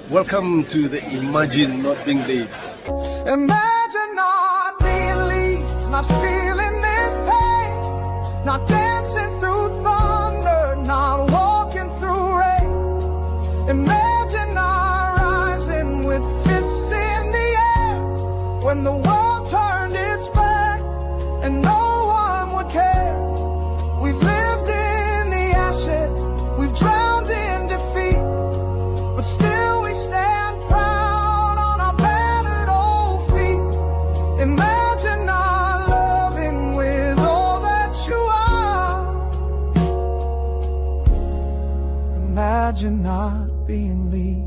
Welcome to the Imagine Not Being Leeds. Imagine not being Leeds, not feeling this pain, not dancing through thunder, not walking through rain. Imagine not rising with fists in the air when the world turned its back and no one would care. We've lived in the ashes, we've drowned in defeat, but still we stand proud on our battered old feet. Imagine not loving with all that you are. Imagine not being Leeds.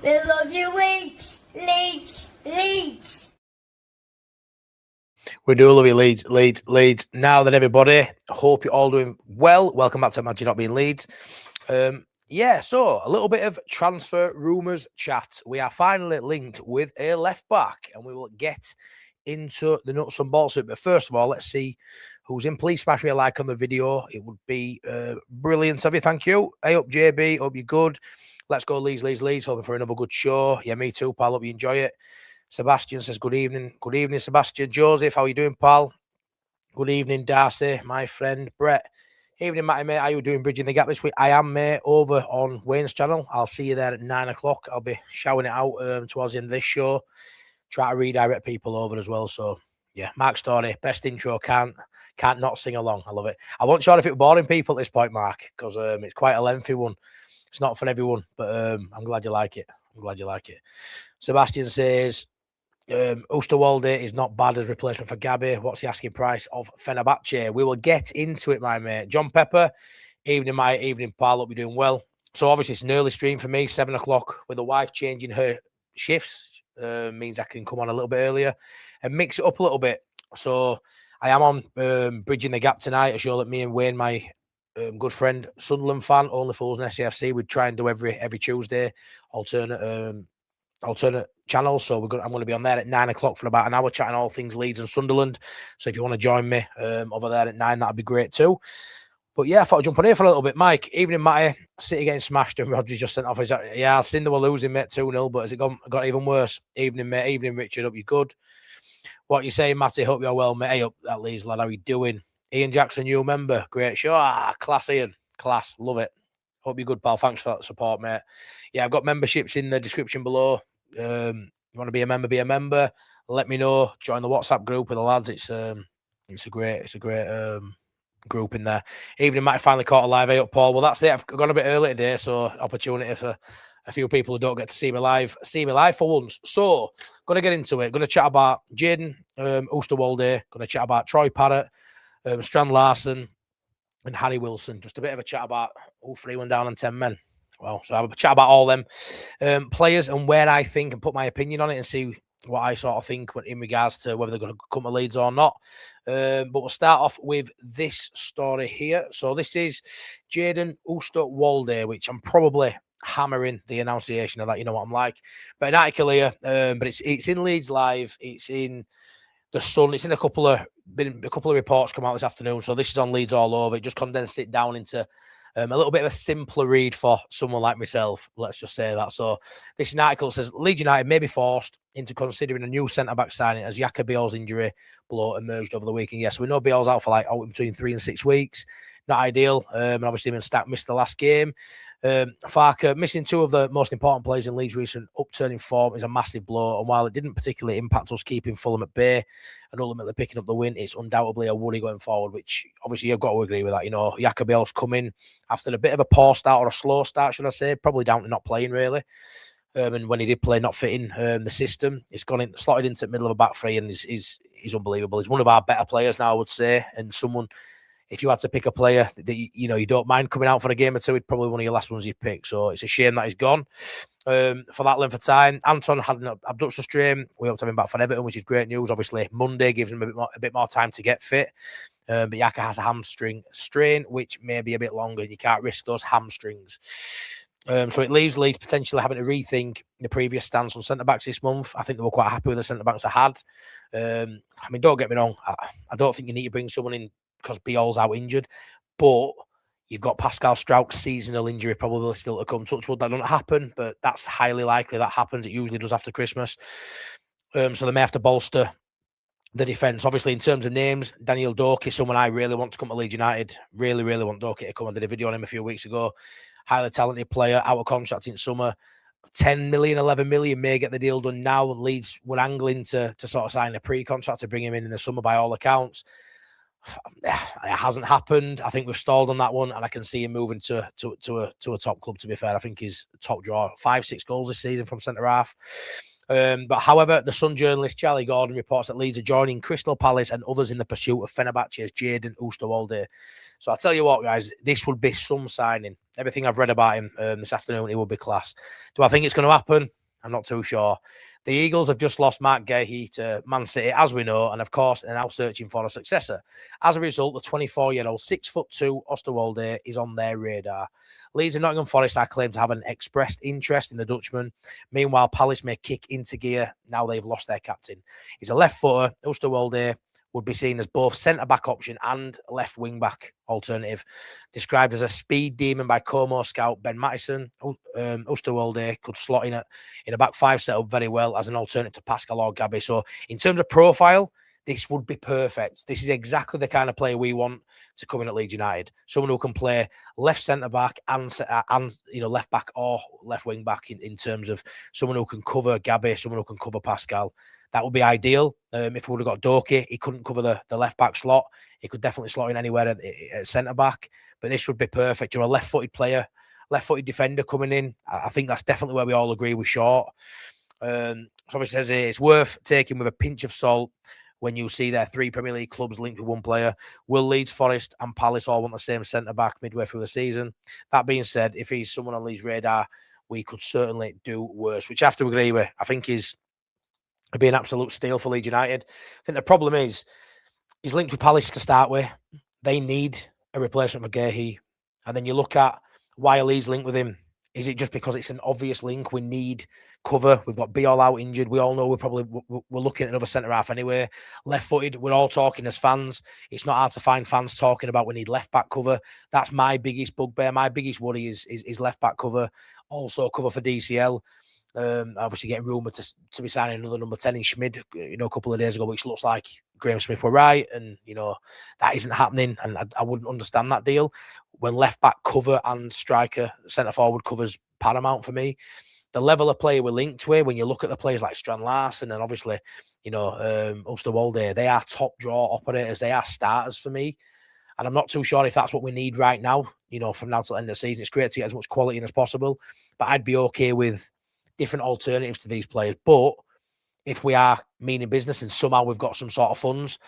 We love you, Leeds, Leeds, Leeds. We do love you, Leeds, Leeds, Leeds. Now that everybody, hope you're all doing well. Welcome back to Imagine Not Being Leeds. So a little bit of transfer rumours chat. We are finally linked with a left back, and we will get into the nuts and bolts of it. But first of all, let's see who's in. Please smash me a like on the video. It would be brilliant of you. Thank you. Hey up, JB. Hope you're good. Let's go, Leeds, Leeds, Leeds. Hoping for another good show. Yeah, me too, pal. Hope you enjoy it. Sebastian says, good evening. Good evening, Sebastian. Joseph, how are you doing, pal? Good evening, Darcy, my friend. Brett. Evening, Matty, mate. How are you doing, Bridging the Gap this week? I am, mate, over on Wayne's channel. I'll see you there at 9 o'clock. I'll be shouting it out towards the end of this show. Try to redirect people over as well. So, yeah, Mark Story, best intro. Can't not sing along. I love it. I wasn't sure if it was boring people at this point, Mark, because it's quite a lengthy one. It's not for everyone, but I'm glad you like it. I'm glad you like it. Sebastian says, Oosterwolde is not bad as replacement for Gabby. What's the asking price of Fenerbahce? We will get into it, my mate. John Pepper, evening, my evening, pal. Hope you're doing well. So obviously it's an early stream for me, 7 o'clock, with the wife changing her shifts. Means I can come on a little bit earlier and mix it up a little bit. So I am on Bridging the Gap tonight, a show that me and Wayne, my good friend, Sunderland fan, Only Fools and SAFC, we'd try and do every Tuesday, alternate channels. So I'm going to be on there at 9 o'clock for about an hour, chatting all things Leeds and Sunderland. So if you want to join me over there at 9, that'd be great too. But yeah, I thought I'd jump on here for a little bit. Mike, evening, Matty. City getting smashed and Rodri just sent off. Yeah, I've seen they were losing, mate, 2-0, but has it got even worse? Evening, mate. Evening, Richard. Hope you're good. What you saying, Matty? Hope you're well, mate. Hey up, that Leeds lad. How you doing? Ian Jackson, new member. Great show. Class, Ian. Class. Love it. Hope you're good, pal. Thanks for that support, mate. Yeah, I've got memberships in the description below. You want to be a member, let me know. Join the WhatsApp group with the lads. It's a great group in there. Evening, Matt, finally caught a live. Hey up, Paul. Well, that's it. I've gone a bit early today, so opportunity for a few people who don't get to see me live for once. So going to get into it. Going to chat about Jayden Oosterwolde. Going to chat about Troy Parrott, Strand Larsen, and Harry Wilson. Just a bit of a chat about 3-1 down and 10 men. Well, so I'll chat about all them players and where I think, and put my opinion on it and see what I sort of think in regards to whether they're going to come to Leeds or not. But we'll start off with this story here. So this is Jayden Oosterwolde, which I'm probably hammering the enunciation of that. You know what I'm like. But an article here, but it's in Leeds Live. It's in the Sun. It's in a couple of reports come out this afternoon. So this is on Leeds All Over. It just condensed it down into a little bit of a simpler read for someone like myself. Let's just say that. So this article says Leeds United may be forced into considering a new centre-back signing as Yaka Biel's injury blow emerged over the weekend. Yes, we know Biel's out for between 3 and 6 weeks. Not ideal. And obviously him and Stack missed the last game. Farke missing 2 of the most important players in Leeds' recent upturning form is a massive blow. And while it didn't particularly impact us keeping Fulham at bay and ultimately picking up the win, it's undoubtedly a worry going forward, which obviously you've got to agree with that. You know, Yaka Biel's come in after a bit of a poor start, or a slow start, should I say, probably down to not playing really. And when he did play, not fitting the system, he's slotted into the middle of a back three, and he's unbelievable. He's one of our better players now, I would say, and someone, if you had to pick a player that you don't mind coming out for a game or two, he'd probably one of your last ones you'd pick. So it's a shame that he's gone for that length of time. Anton had an abduction strain. We hope to have him back for Everton, which is great news. Obviously, Monday gives him a bit more time to get fit. But Yaka has a hamstring strain, which may be a bit longer. You can't risk those hamstrings. So it leaves Leeds potentially having to rethink the previous stance on centre-backs this month. I think they were quite happy with the centre-backs they had. I mean, don't get me wrong. I don't think you need to bring someone in because Biel's out injured. But You've got Pascal Strouk's seasonal injury probably still to come. Touch wood, that doesn't happen, but that's highly likely that happens. It usually does after Christmas. So they may have to bolster the defence. Obviously, in terms of names, Daniel Doherty, someone I really want to come to Leeds United. Really, really want Doherty to come. I did a video on him a few weeks ago. Highly talented player, out of contract in summer. 10 million, 11 million may get the deal done now. Leeds were angling to sort of sign a pre-contract to bring him in the summer by all accounts. It hasn't happened. I think we've stalled on that one, and I can see him moving to a top club, to be fair. I think he's top draw. 5-6 goals this season from centre-half. But however, the Sun journalist Charlie Gordon reports that Leeds are joining Crystal Palace and others in the pursuit of Fenerbahce's Jayden Oosterwolde. So I'll tell you what, guys, this would be some signing. Everything I've read about him this afternoon, it will be class. Do I think it's going to happen? I'm not too sure. The Eagles have just lost Mark Gahey to Man City, as we know, and of course, are now searching for a successor. As a result, the 24-year-old 6'2" Oosterwolde is on their radar. Leeds and Nottingham Forest are claimed to have an expressed interest in the Dutchman. Meanwhile, Palace may kick into gear now they've lost their captain. He's a left footer. Oosterwolde would be seen as both centre-back option and left wing-back alternative. Described as a speed demon by Como scout Ben Mattison, Oosterwolde could slot in a back five setup very well as an alternative to Pascal or Gabby. So in terms of profile, this would be perfect. This is exactly the kind of player we want to come in at Leeds United. Someone who can play left centre-back and left back or left wing-back in terms of someone who can cover Gabby, someone who can cover Pascal. That would be ideal. If we would have got Doherty, he couldn't cover the left back slot. He could definitely slot in anywhere at centre back. But this would be perfect. You're a left-footed player, left-footed defender coming in. I think that's definitely where we all agree with Short. So obviously says it's worth taking with a pinch of salt when you see their 3 Premier League clubs linked with one player. Will Leeds, Forest and Palace all want the same centre back midway through the season? That being said, if he's someone on Leeds' radar, we could certainly do worse, which I have to agree with. I think it'd be an absolute steal for Leeds United. I think the problem is he's linked with Palace to start with. They need a replacement for Gahey. And then you look at why Leeds linked with him. Is it just because it's an obvious link? We need cover. We've got Biol out injured. We all know we're looking at another centre-half anyway. Left-footed, we're all talking as fans. It's not hard to find fans talking about we need left-back cover. That's my biggest bugbear. My biggest worry is left-back cover. Also cover for DCL. Obviously getting rumoured to be signing another number 10 in Schmid, a couple of days ago, which looks like Graham Smith were right, and that isn't happening, and I wouldn't understand that deal when left back cover and striker centre forward covers paramount for me. The level of player we're linked with, when you look at the players like Strand Larsen and obviously Oosterwolde, they are top draw operators, they are starters for me. And I'm not too sure if that's what we need right now, from now till the end of the season. It's great to get as much quality in as possible, but I'd be okay with different alternatives to these players. But if we are meaning business and somehow we've got some sort of funds,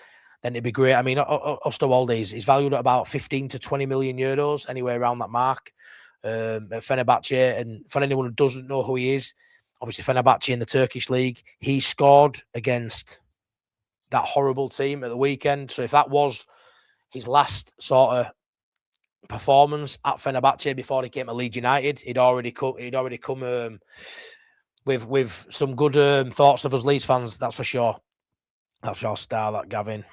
then it'd be great. I mean, Oosterwolde is valued at about 15 to 20 million euros, anywhere around that mark, at Fenerbahce. And for anyone who doesn't know who he is, obviously Fenerbahce in the Turkish league, he scored against that horrible team at the weekend. So if that was his last sort of performance at Fenerbahce before he came to Leeds United, he'd already come with some good thoughts of us Leeds fans, that's for sure. That's your star, that Gavin.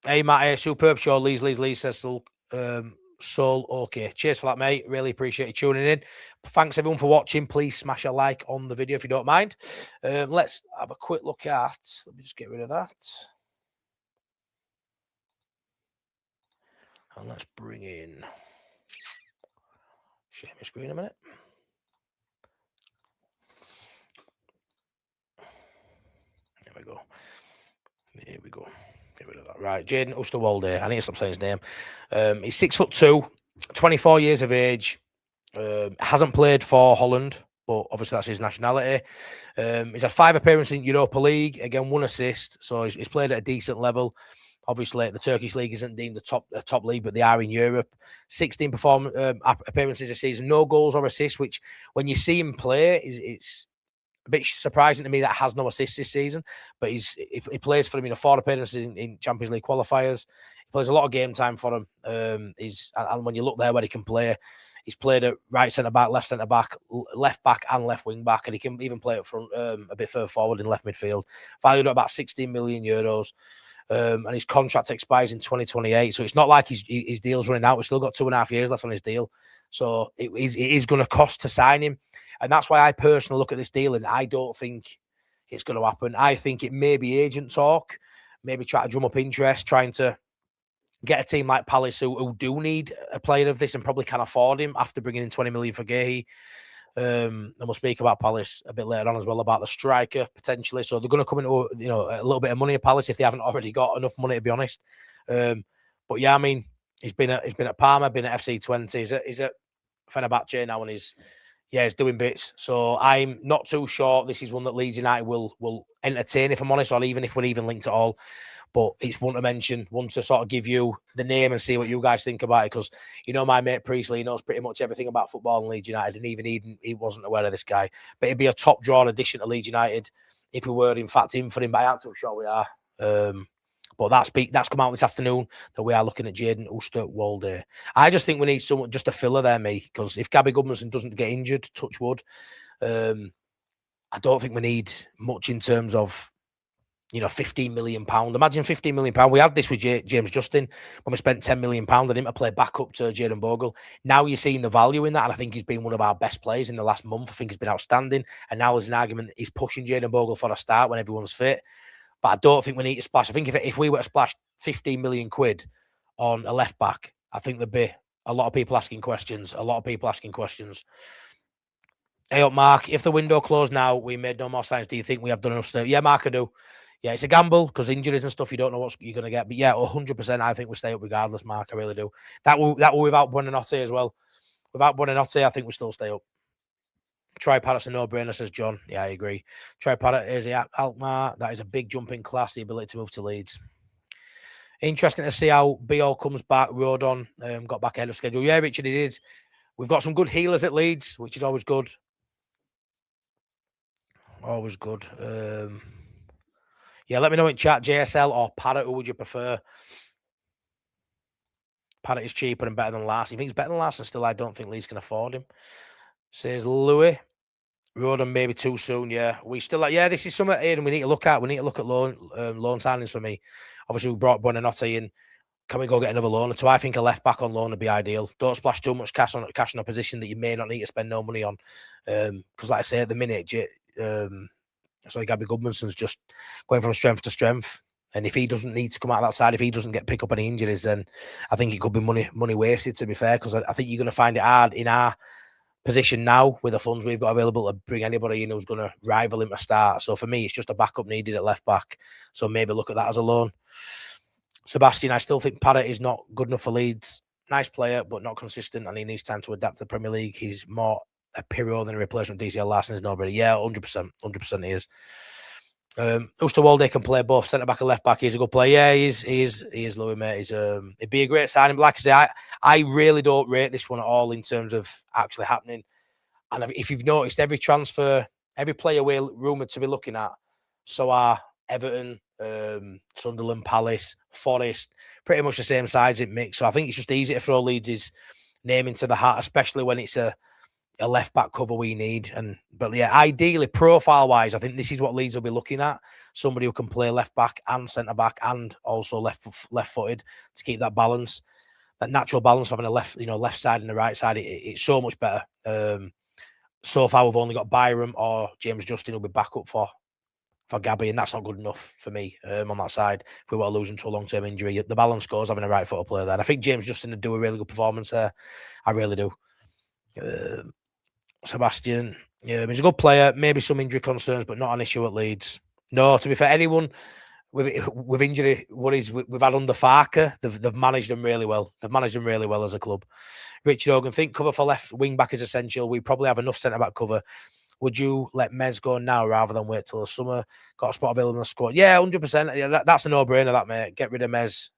Hey, Matt, superb show. Leeds says Soul. Okay. Cheers for that, mate. Really appreciate you tuning in. Thanks, everyone, for watching. Please smash a like on the video if you don't mind. Let's have a quick look at... Let me just get rid of that. And let's bring in... Share my screen a minute. There we go. Get rid of that. Right, Jayden Oosterwolde. I need to stop saying his name. He's 6'2", 24 years of age. Hasn't played for Holland, but obviously that's his nationality. He's had 5 appearances in Europa League. Again, 1 assist. So he's played at a decent level. Obviously, the Turkish league isn't deemed the top league, but they are in Europe. 16 appearances a season, no goals or assists. Which, when you see him play, it's a bit surprising to me that has no assists this season, but he plays for him 4 appearances in Champions League qualifiers. He plays a lot of game time for him. And when you look there where he can play, he's played at right centre back, left centre back, left back, and left wing back, and he can even play up front a bit further forward in left midfield. Valued at about 16 million euros. and his contract expires in 2028. So it's not like his deal's running out. We've still got 2.5 years left on his deal. So it is going to cost to sign him. And that's why I personally look at this deal and I don't think it's going to happen. I think it may be agent talk, maybe try to drum up interest, trying to get a team like Palace who do need a player of this and probably can afford him after bringing in 20 million for Gahey. And we'll speak about Palace a bit later on as well, about the striker potentially. So they're going to come into a little bit of money at Palace if they haven't already got enough money, to be honest. But yeah, I mean, he's been at Parma, been at FC20. He's at Fenerbahce now, and he's doing bits. So I'm not too sure this is one that Leeds United will entertain, if I'm honest, or even if we're even linked at all. But it's one to mention, one to sort of give you the name and see what you guys think about it. Because, my mate Priestley knows pretty much everything about football and Leeds United. And even he wasn't aware of this guy. But it'd be a top draw addition to Leeds United if we were, in fact, in for him. But I am too sure we are. But that's come out this afternoon that we are looking at Jayden Oosterwolde. I just think we need someone, just a filler there, mate. Because if Gabby Goodmanson doesn't get injured, touch wood, I don't think we need much in terms of, £15 million. Imagine £15 million. We had this with James Justin when we spent £10 million on him to play back up to Jayden Bogle. Now you're seeing the value in that, and I think he's been one of our best players in the last month. I think he's been outstanding, and now there's an argument that he's pushing Jayden Bogle for a start when everyone's fit. But I don't think we need to splash. I think if we were to splash 15 million quid on a left back, I think there'd be a lot of people asking questions. Hey up, Mark. If the window closed now, we made no more signs. Do you think we have done enough stuff? Yeah, Mark, I do. Yeah, it's a gamble because injuries and stuff, you don't know what you're going to get. But yeah, 100%, I think we stay up regardless, Mark. I really do. That will without Buonanotte as well. Without Buonanotte, I think we still stay up. Try Parrott's a no-brainer, says John. Yeah, I agree. Try Parrott is Alkmaar. That is a big jump in class, the ability to move to Leeds. Interesting to see how Biol comes back. Rodon got back ahead of schedule. Yeah, Richard, he did. We've got some good healers at Leeds, which is always good. Always good. Yeah, let me know in chat, JSL or Parrott, who would you prefer? Parrott is cheaper and better than Larsen. You think he's better than Larsen? Still, I don't think Leeds can afford him. Says Louis. Rodon maybe too soon, yeah. We still this is something, Aidan, we need to look at. We need to look at loan signings for me. Obviously, we brought Buonanotte in. Can we go get another loaner? So I think a left back on loan would be ideal. Don't splash too much cash on a position that you may not need to spend no money on. Because like I say, at the minute, Gabby Goodmanson's just going from strength to strength. And if he doesn't need to come out of that side, if he doesn't pick up any injuries, then I think it could be money wasted, to be fair, because I think you're going to find it hard in our position now with the funds we've got available to bring anybody in who's going to rival him to start. So for me, it's just a backup needed at left back. So maybe look at that as a loan. Sebastian, I still think Parrott is not good enough for Leeds. Nice player, but not consistent, and he needs time to adapt to the Premier League. He's more a Pirro than a replacement. DCL Larsen is nobody. Yeah, 100% he is. Oosterwolde can play both centre back and left back. He's a good player. Yeah, he is Louis, mate. It'd be a great signing. But like I say, I really don't rate this one at all in terms of actually happening. And if you've noticed, every transfer, every player we're rumoured to be looking at, so are Everton, Sunderland, Palace, Forest, pretty much the same size it makes. So I think it's just easy to throw Leeds' name into the hat, especially when it's a left back cover we need. But yeah, ideally, profile wise, I think this is what Leeds will be looking at. Somebody who can play left back and centre back and also left footed to keep that balance, that natural balance of having a left side and the right side. It's so much better. So far, we've only got Byram or James Justin who'll be back up for Gabby, and that's not good enough for me on that side. If we want to lose him to a long-term injury, the balance goes having a right footed player there. And I think James Justin would do a really good performance there. I really do. Sebastian, yeah, he's a good player. Maybe some injury concerns, but not an issue at Leeds. No, to be fair, anyone with injury worries we've had under Farker, they've managed them really well. They've managed them really well as a club. Richard Hogan, think cover for left wing back is essential. We probably have enough centre back cover. Would you let Mez go now rather than wait till the summer? Got a spot available in the squad? Yeah, 100%. Yeah, that's a no-brainer, that, mate. Get rid of Mez.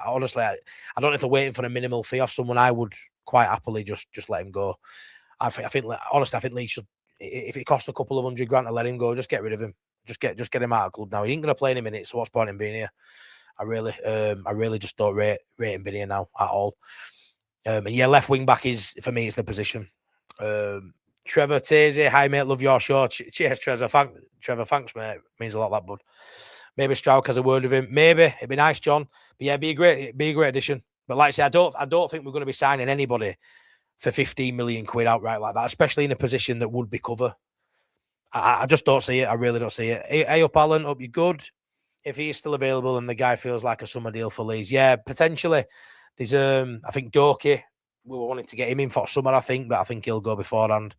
Honestly, I don't know if they're waiting for a minimal fee off someone. I would quite happily just let him go. I think Leeds should, if it costs a couple of $100,000 to let him go, just get rid of him. Just get him out of the club now. He ain't going to play any minutes, so what's the point in being here? I really just don't rate him being here now at all. And yeah, left wing back is, for me, it's the position. Trevor Tazy, hi mate, love your show. Cheers, Trevor. Thanks, mate. Means a lot, that bud. Maybe Strauch has a word with him. Maybe it'd be nice, John. But yeah, it'd be a great addition. But like I say, I don't think we're going to be signing anybody for 15 million quid outright like that, especially in a position that would be cover. I just don't see it. I really don't see it. Hey up, Alan. Hope you're good. If he is still available and the guy feels like a summer deal for Leeds, yeah, potentially. There's I think Dorky, we were wanting to get him in for summer, I think, but I think he'll go beforehand.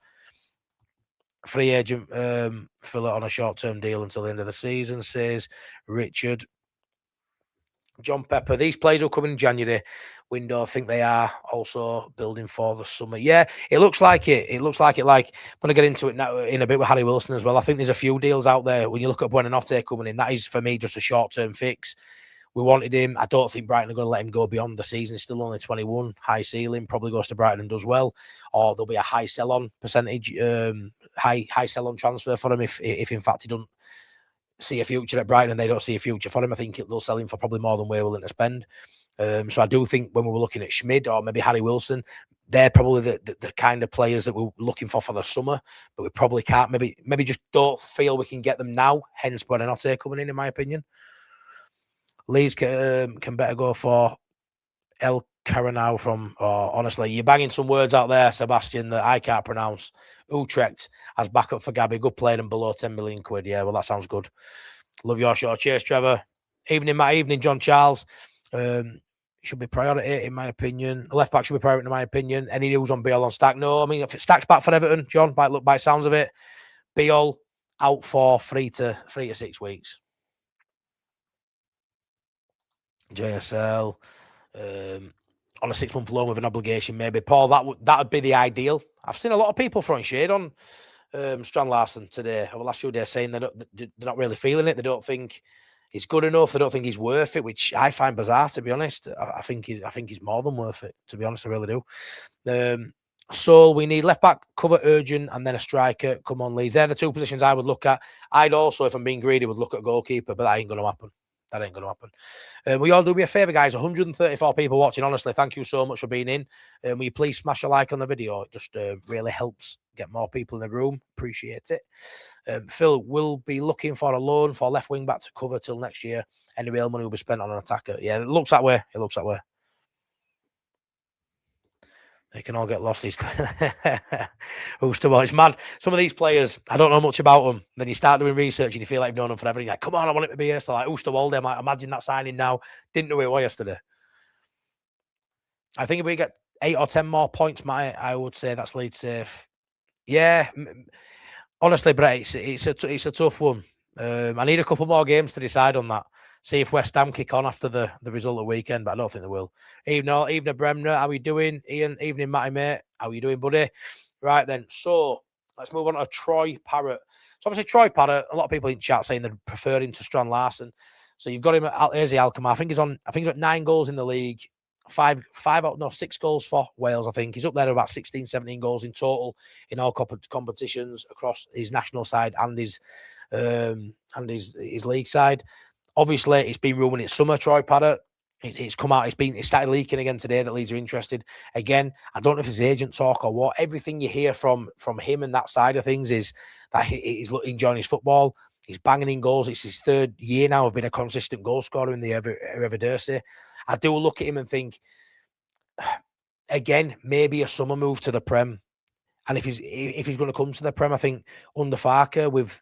Free agent fill it on a short-term deal until the end of the season, says Richard. John Pepper, these players will come in January window. I think they are also building for the summer. Yeah, it looks like it. It looks like it. Like, I'm going to get into it now in a bit with Harry Wilson as well. I think there's a few deals out there. When you look at Buonanotte coming in, that is for me just a short-term fix. We wanted him. I don't think Brighton are going to let him go beyond the season. He's still only 21, high ceiling. Probably goes to Brighton and does well, or there'll be a high sell-on percentage, high sell-on transfer for him if in fact he doesn't see a future at Brighton and they don't see a future for him. I think they'll sell him for probably more than we're willing to spend. So I do think when we were looking at Schmid or maybe Harry Wilson, they're probably the kind of players that we're looking for the summer, but we probably can't. Maybe just don't feel we can get them now. Hence, Buonanotte coming in my opinion. Leeds can better go for El Caranau from. Honestly, you're banging some words out there, Sebastian, that I can't pronounce. Utrecht as backup for Gabby. Good player and below 10 million quid. Yeah, well, that sounds good. Love your show. Cheers, Trevor. Evening, John Charles. Should be priority, in my opinion. Left back should be priority, in my opinion. Any news on Beal on Stack? No, I mean, if Stack's back for Everton, John, by sounds of it, Beal out for 3 to 6 weeks. JSL on a 6-month loan with an obligation, maybe. Paul, that would be the ideal. I've seen a lot of people throwing shade on Strand Larsen today over the last few days, saying they're not really feeling it. They don't think he's good enough. They don't think he's worth it, which I find bizarre, to be honest. I think he's more than worth it, to be honest. I really do. So we need left back, cover urgent, and then a striker. Come on, Leeds. They're the two positions I would look at. I'd also, if I'm being greedy, would look at a goalkeeper, but that ain't going to happen. That ain't going to happen. Will you all do me a favour, guys? 134 people watching. Honestly, thank you so much for being in. Will you please smash a like on the video? It just really helps get more people in the room. Appreciate it. Phil will be looking for a loan for left wing back to cover till next year. Any real money will be spent on an attacker. Yeah, it looks that way. They can all get lost. Oosterwolde, it's mad. Some of these players, I don't know much about them. Then you start doing research and you feel like you've known them forever. And you're like, come on, I want it to be here. So like Oosterwolde, I might imagine that signing now. Didn't know who it was yesterday. I think if we get 8 or 10 more points, I would say that's Leeds safe. Yeah, honestly, Brett, it's a tough one. I need a couple more games to decide on that. See if West Ham kick on after the result of the weekend, but I don't think they will. Evening, Bremner, how are you doing? Ian, evening, Matty, mate. How are you doing, buddy? Right then, so let's move on to Troy Parrott. So obviously, Troy Parrott, a lot of people in chat saying they're preferring to Strand Larsen. So you've got him at Azy Alkmaar. I think he's got 9 goals in the league. 6 goals for Wales, I think. He's up there at about 16, 17 goals in total in all competitions across his national side and his league side. Obviously, it's been rumoured it's summer, Troy Parrott. It's come out, it started leaking again today that Leeds are interested. Again, I don't know if it's agent talk or what. Everything you hear from him and that side of things is that he's enjoying his football. He's banging in goals. It's his 3rd year now of being a consistent goal scorer in the Eredivisie. I do look at him and think, again, maybe a summer move to the Prem. And if he's going to come to the Prem, I think under Farker, with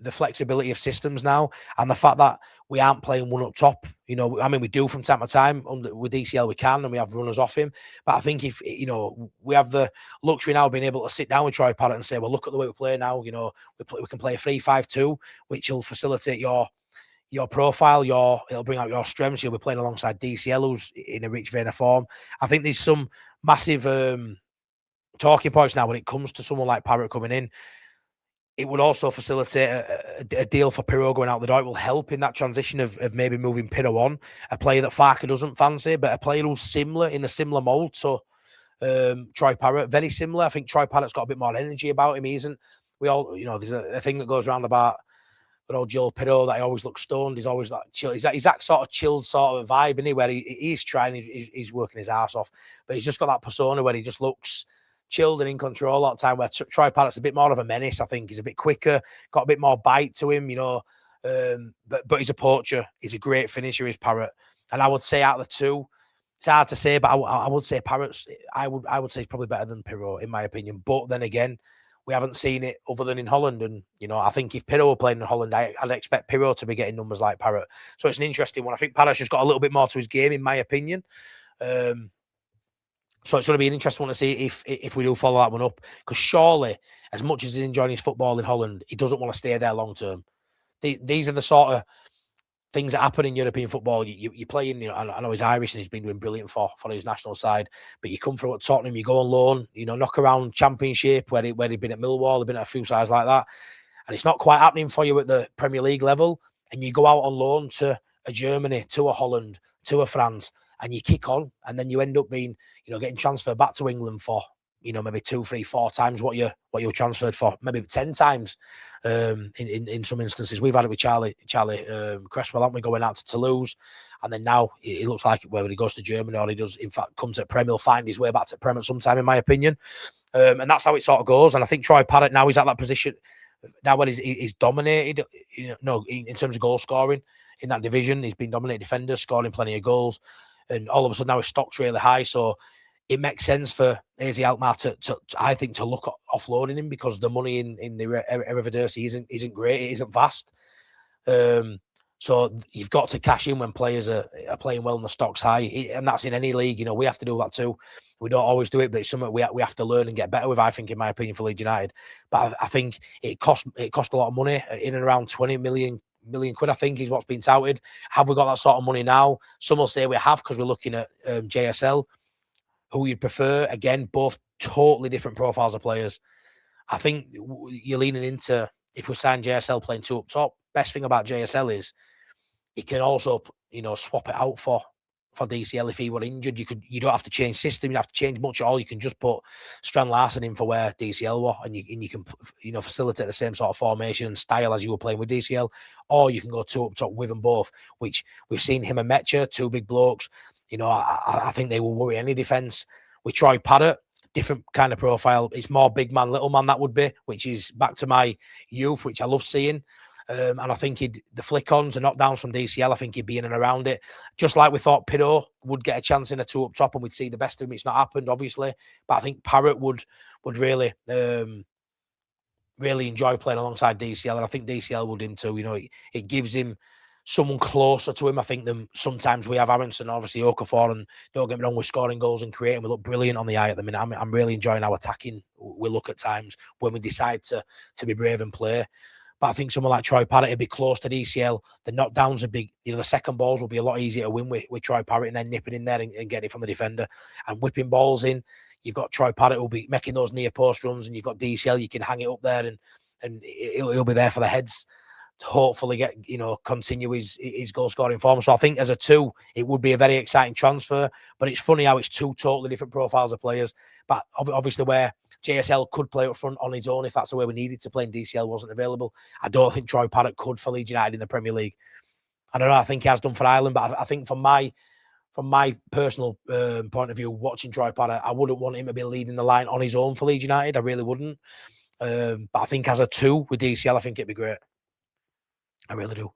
the flexibility of systems now and the fact that we aren't playing one up top, I mean, we do from time to time with DCL, we can, and we have runners off him. But I think if, we have the luxury now of being able to sit down with Troy Parrott and say, well, look at the way we play now, we can play a 3-5-2, which will facilitate your profile, it'll bring out your strengths. You'll be playing alongside DCL, who's in a rich vein of form. I think there's some massive talking points now when it comes to someone like Parrott coming in. It would also facilitate a deal for Pirro going out the door. It will help in that transition of maybe moving Pirro on, a player that Farker doesn't fancy, but a player who's in a similar mould. So Troy Parrott, very similar. I think Troy Parrott's got a bit more energy about him. He isn't. We all, there's a thing that goes around about good old Joel Pirro that he always looks stoned. He's always like chill. He's that sort of chilled sort of vibe, isn't he? Where he's trying, he's working his ass off, but he's just got that persona where he just looks chilled and in control a lot of time, where Troy Parrott's a bit more of a menace. I think he's a bit quicker, got a bit more bite to him, But he's a poacher. He's a great finisher, is Parrott. And I would say out of the two, it's hard to say, but I would say Parrott's. I would say he's probably better than Pirro, in my opinion. But then again, we haven't seen it other than in Holland. And, I think if Pirro were playing in Holland, I'd expect Pirro to be getting numbers like Parrott. So it's an interesting one. I think Parrott's just got a little bit more to his game, in my opinion. So it's going to be an interesting one to see if we do follow that one up. Because surely, as much as he's enjoying his football in Holland, he doesn't want to stay there long term. These are the sort of things that happen in European football. You play in, I know he's Irish and he's been doing brilliant for his national side, but you come through at Tottenham, you go on loan, knock around Championship where he'd been at Millwall, he'd been at a few sides like that, and it's not quite happening for you at the Premier League level, and you go out on loan to a Germany, to a Holland, to a France, and you kick on, and then you end up being, getting transferred back to England for, maybe 2, 3, 4 times what you were transferred for, maybe 10 times. In some instances, we've had it with Charlie Cresswell, haven't we, going out to Toulouse, and then now it looks like whether he goes to Germany or he does, in fact, come to Prem, he'll find his way back to Prem at some time, in my opinion. And that's how it sort of goes. And I think Troy Parrott now he's at that position now when he's dominated, in terms of goal scoring in that division. He's been dominated defenders, scoring plenty of goals, and all of a sudden now his stock's really high. So it makes sense for AZ Alkmaar to I think, to look at offloading him, because the money in the Eredivisie isn't great. It isn't vast. So you've got to cash in when players are playing well and the stock's high, and that's in any league. We have to do that too. We don't always do it, but it's something we have to learn and get better with, I think, in my opinion, for Leeds United. But I think it cost a lot of money, in and around 20 million quid, I think, is what's been touted. Have we got that sort of money now? Some will say we have, because we're looking at JSL. Who you'd prefer? Again, both totally different profiles of players. I think you're leaning into, if we sign JSL playing 2 up top, best thing about JSL is he can also, swap it out for DCL if he were injured. You don't have to change system. You don't have to change much at all. You can just put Strand Larsen in for where DCL were, and you can facilitate the same sort of formation and style as you were playing with DCL. Or you can go 2 up top with them both, which we've seen him and Metcher, 2 big blokes. I think they will worry any defence. With Troy Parrott, different kind of profile. It's more big man, little man, that would be, which is back to my youth, which I love seeing. And I think the flick-ons and knockdowns from DCL, I think he'd be in and around it. Just like we thought Pirro would get a chance in a 2 up top and we'd see the best of him. It's not happened, obviously. But I think Parrott would really really enjoy playing alongside DCL. And I think DCL would him too. It gives him someone closer to him, I think, than sometimes we have Aronson, obviously Okafor, and don't get me wrong, we're scoring goals and creating. We look brilliant on the eye at the minute. I'm really enjoying our attacking. We look at times when we decide to be brave and play. But I think someone like Troy Parrott would be close to DCL. The knockdowns are big. The second balls will be a lot easier to win with Troy Parrott, and then nipping in there and getting it from the defender and whipping balls in. You've got Troy Parrott who'll be making those near post runs, and you've got DCL. You can hang it up there, and he'll be there for the heads. Hopefully get continue his goal scoring form. So I think as a 2 it would be a very exciting transfer, but it's funny how it's 2 totally different profiles of players. But obviously where JSL could play up front on his own if that's the way we needed to play and DCL wasn't available, I don't think Troy Parrott could for Leeds United in the Premier League. I don't know, I think he has done for Ireland, but I think from my personal point of view, watching Troy Parrott, I wouldn't want him to be leading the line on his own for Leeds United. I really wouldn't. But I think as a 2 with DCL, I think it'd be great. I really do.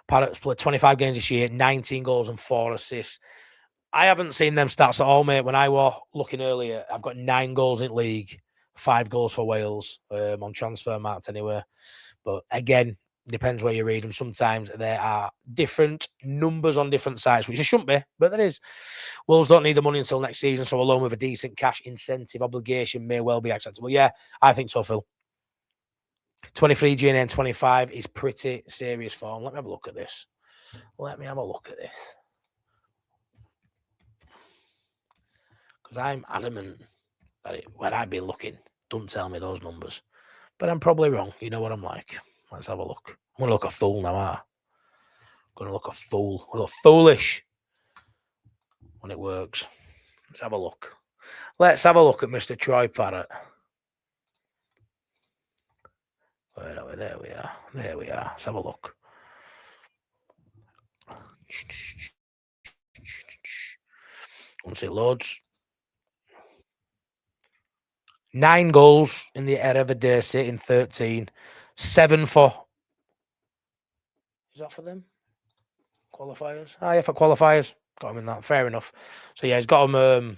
Parrott's played 25 games this year, 19 goals and 4 assists. I haven't seen them stats at all, mate. When I was looking earlier, I've got 9 goals in league, 5 goals for Wales on transfer marks anyway. But again, depends where you read them. Sometimes there are different numbers on different sites, which there shouldn't be, but there is. Wolves don't need the money until next season, so a loan with a decent cash incentive obligation may well be acceptable. Yeah, I think so, Phil. 23 GNN 25 is pretty serious form. Let me have a look at this. Because I'm adamant that when I've been looking, don't tell me those numbers. But I'm probably wrong. You know what I'm like. Let's have a look. I'm going to look a fool now, I'm going to look a fool. I look foolish when it works. Let's have a look. Let's have a look at Mr. Troy Parrott. Where are we? There we are. There we are. Let's have a look. Once it loads. 9 goals in the Eredivisie in 13. 7 for Is that for them? Qualifiers? Ah, yeah, for qualifiers. Got him in that. Fair enough. So, yeah, he's got him.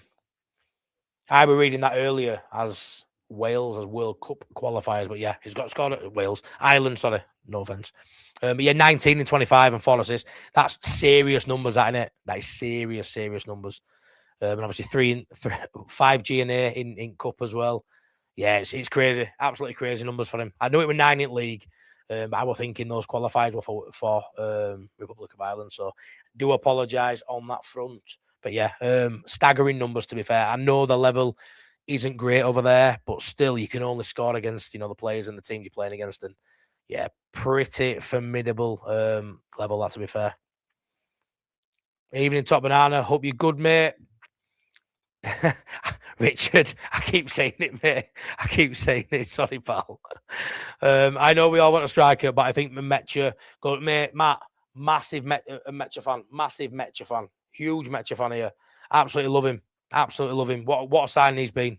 I were reading that earlier as Wales as World Cup qualifiers, but yeah, he's got scored at Wales. Ireland, sorry. No offence. But yeah, 19 and 25 and 4 assists. That's serious numbers, that, innit? That is serious numbers. And obviously 5G and A in Cup as well. Yeah, it's crazy. Absolutely crazy numbers for him. I know it was 9 in league, but I was thinking those qualifiers were for Republic of Ireland. So do apologise on that front. But yeah, staggering numbers, to be fair. I know the level isn't great over there, but still you can only score against, the players and the teams you're playing against. And yeah, pretty formidable level, that, to be fair. Evening, Top Banana. Hope you're good, mate. Richard, I keep saying it, mate. I keep saying it. Sorry, pal. I know we all want a striker, but I think Metcha, mate, Matt, massive Metcha fan. Massive Metcha fan. Huge Metcha fan here. Absolutely love him. Absolutely love him. What a signing he's been.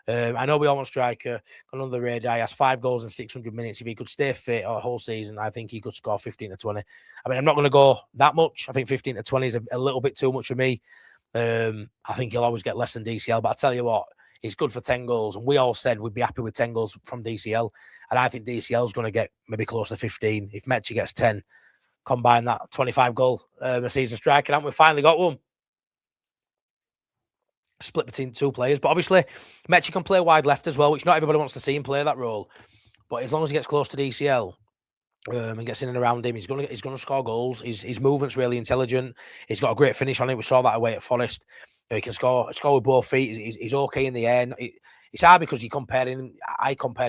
I know we all want a striker. Gone under the radar. He has 5 goals in 600 minutes. If he could stay fit a whole season, I think he could score 15 to 20. I mean, I'm not going to go that much. I think 15 to 20 is a little bit too much for me. I think he'll always get less than DCL, but I tell you what, he's good for 10 goals. And we all said we'd be happy with 10 goals from DCL. And I think DCL is going to get maybe close to 15. If Metchi gets 10, combine that 25 goal a season striker, and we finally got one. Split between 2 players. But obviously, Metchi can play wide left as well, which not everybody wants to see him play that role. But as long as he gets close to DCL, and gets in and around him, he's gonna score goals. His movement's really intelligent. He's got a great finish on it. We saw that away at Forest. He can score with both feet. He's okay in the air. It's hard because I compare him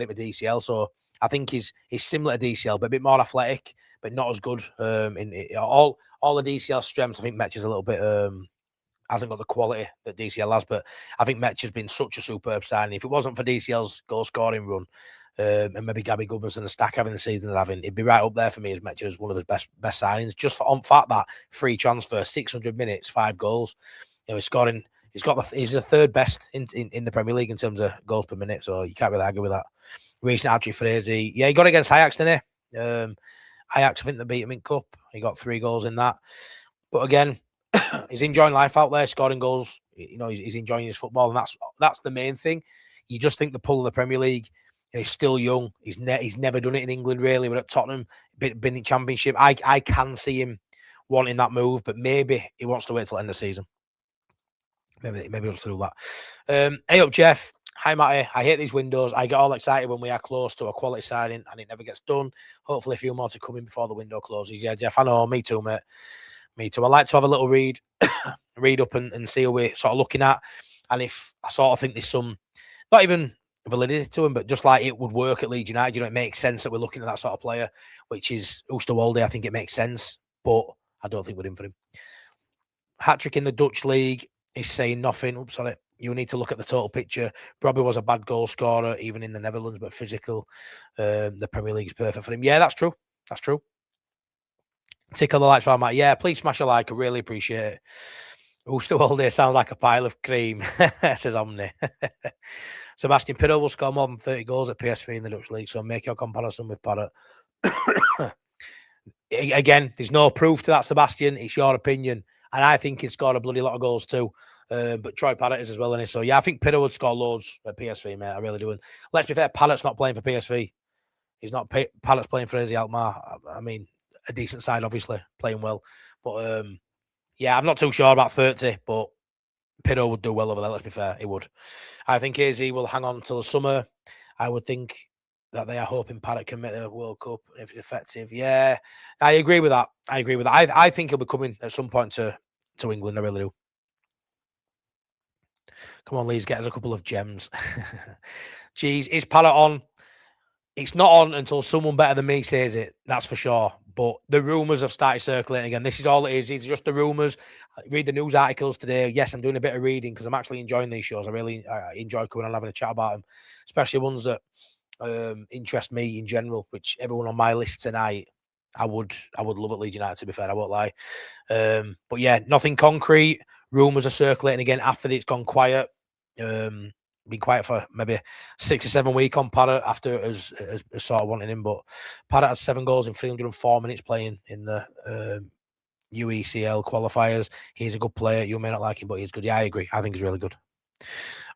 with DCL, so I think he's similar to DCL, but a bit more athletic, but not as good. All the DCL strengths, I think Metch is a little bit hasn't got the quality that DCL has, but I think Metch has been such a superb signing. If it wasn't for DCL's goal scoring run, and maybe Gabby Goodman's and the stack having the season they're having, it'd be right up there for me as Metch as one of his best signings. Just on fact that free transfer, 600 minutes, 5 goals. He's scoring. He's the 3rd best in the Premier League in terms of goals per minute, so you can't really argue with that. Recent hat-trick for AZ. Yeah, he got it against Ajax, didn't he? Ajax, I think they beat him in Cup. He got 3 goals in that. But again, he's enjoying life out there, scoring goals. He's enjoying his football, and that's the main thing. You just think the pull of the Premier League. He's still young. He's never done it in England, really. But at Tottenham, been in Championship. I can see him wanting that move, but maybe he wants to wait till the end of the season. Maybe he wants to do that. Hey up, Jeff. Hi, Matty. I hate these windows. I get all excited when we are close to a quality signing and it never gets done. Hopefully a few more to come in before the window closes. Yeah, Jeff, I know. Me too, mate. Me too. I like to have a little read up and see what we're sort of looking at. And if I sort of think there's some, not even validity to him, but just like it would work at Leeds United, it makes sense that we're looking at that sort of player, which is Oosterwolde. I think it makes sense, but I don't think we're in for him. Hat-trick in the Dutch league is saying nothing. Oops, sorry. You need to look at the total picture. Probably was a bad goal scorer, even in the Netherlands, but physical. The Premier League is perfect for him. Yeah, that's true. That's true. Tick on the lights for Matt. Yeah, please smash a like. I really appreciate it. Oosterwolde sounds like a pile of cream, says Omni. Sebastian Pirro will score more than 30 goals at PSV in the Dutch league, so make your comparison with Parrott. Again, there's no proof to that, Sebastian. It's your opinion. And I think he'd scored a bloody lot of goals too. But Troy Parrott is as well, isn't he? So, yeah, I think Pirro would score loads at PSV, mate. I really do. And let's be fair, Parrott's not playing for PSV. He's not. Parrott's playing for AZ Alkmaar. I mean, a decent side, obviously, playing well. But, yeah, I'm not too sure about 30, but Pirro would do well over there, let's be fair. He would. I think AZ will hang on till the summer. I would think that they are hoping Parrott can make the World Cup if it's effective. Yeah, I agree with that. I think he'll be coming at some point to England. I really do. Come on, Leeds, get us a couple of gems. Jeez, is Parrott on? It's not on until someone better than me says it. That's for sure. But the rumours have started circulating again. This is all it is. It's just the rumours. I read the news articles today. Yes, I'm doing a bit of reading because I'm actually enjoying these shows. I really enjoy coming and having a chat about them, especially ones that interest me in general, which everyone on my list tonight, I would love at Leeds United, to be fair, I won't lie. But yeah, nothing concrete. Rumours are circulating again after it's gone quiet. been quiet for maybe 6 or 7 weeks on Parrott after as sort of wanting him. But Parrott has 7 goals in 304 minutes playing in the UECL qualifiers. He's a good player. You may not like him, but he's good. Yeah, I agree. I think he's really good.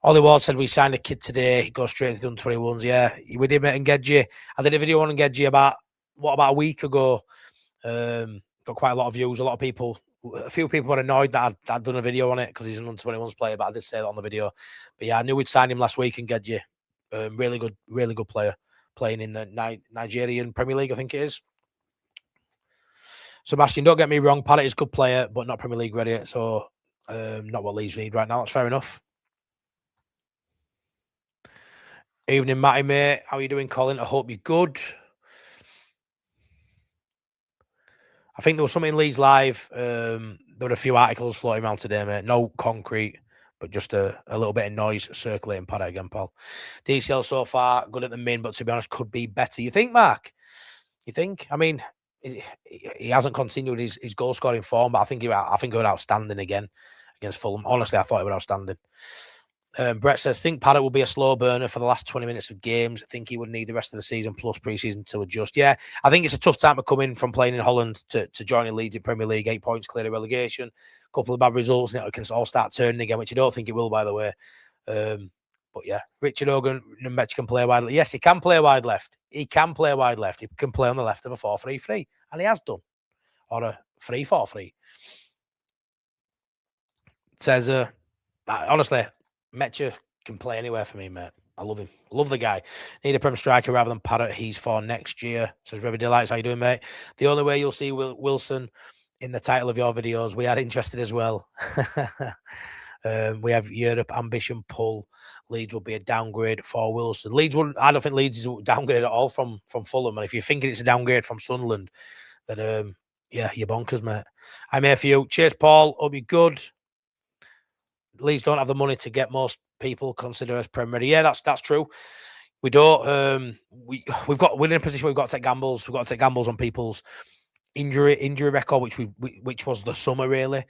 Ollie Ward said we signed a kid today. He goes straight to the under-21s. Yeah, we did, mate. Engedji. I did a video on Engedji about a week ago. Got quite a lot of views. A few people were annoyed that I'd done a video on it because he's an under-21s player, but I did say that on the video. But yeah, I knew we'd signed him last week. Engedji, really good player, playing in the Nigerian Premier League, I think it is. Sebastian, don't get me wrong, Parrott is a good player, but not Premier League ready. So not what Leeds need right now. That's fair enough. Evening, Matty, mate. How are you doing, Colin? I hope you're good. I think there was something in Leeds Live. There were a few articles floating around today, mate. No concrete, but just a little bit of noise circulating Parrott again, pal. DCL so far, good at the min, but to be honest, could be better. You think, Mark? You think? I mean, he hasn't continued his goal scoring form, but I think he was outstanding again against Fulham. Honestly, I thought he was outstanding. Brett says, think Parrott will be a slow burner for the last 20 minutes of games. I think he would need the rest of the season plus pre-season to adjust. Yeah, I think it's a tough time to come in from playing in Holland to joining Leeds in Premier League. 8 points clear of relegation. A couple of bad results, and it can all start turning again, which I don't think it will, by the way. But yeah, Richard Hogan, Numbechi can play wide. Yes, he can play wide left. He can play wide left. He can play on the left of a 4-3-3, and he has done. Or a 3-4-3. Says, honestly, Metcha can play anywhere for me, mate. I love him. Love the guy. Need a Prem striker rather than Parrott. He's for next year. Says Revy Delights. How you doing, mate? The only way you'll see Wilson in the title of your videos. We are interested as well. We have Europe ambition pull. Leeds will be a downgrade for Wilson. I don't think Leeds is a downgrade at all from Fulham. And if you're thinking it's a downgrade from Sunderland, then yeah, you're bonkers, mate. I'm here for you. Cheers, Paul. Hope you're good. Leeds don't have the money to get most people considered as Prem ready. Yeah, that's true. We don't. We're in a position where we've got to take gambles. We've got to take gambles on people's injury record, which was the summer really.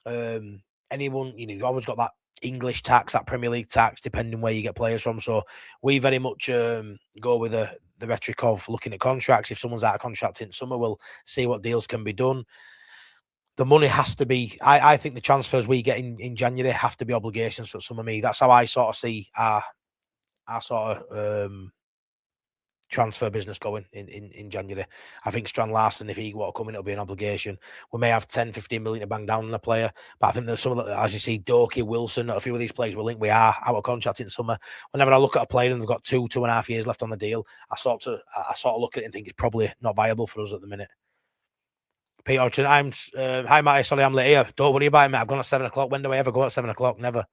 Anyone, you've always got that English tax, that Premier League tax, depending where you get players from. So we very much go with the rhetoric of looking at contracts. If someone's out of contract in summer, we'll see what deals can be done. The money has to be. I think the transfers we get in January have to be obligations for some of me. That's how I sort of see our sort of transfer business going in January. I think Strand Larsen, if he were to come in, it'll be an obligation. We may have 10, 15 million to bang down on a player, but I think there's some of the, as you see, Doki, Wilson, a few of these players will link. We are out of contract in summer. Whenever I look at a player and they've got 2.5 years left on the deal, I sort of look at it and think it's probably not viable for us at the minute. Peter Orchard, hi Matty, sorry I'm late here. Don't worry about it, mate. I've gone at 7 o'clock. When do I ever go at 7 o'clock? Never.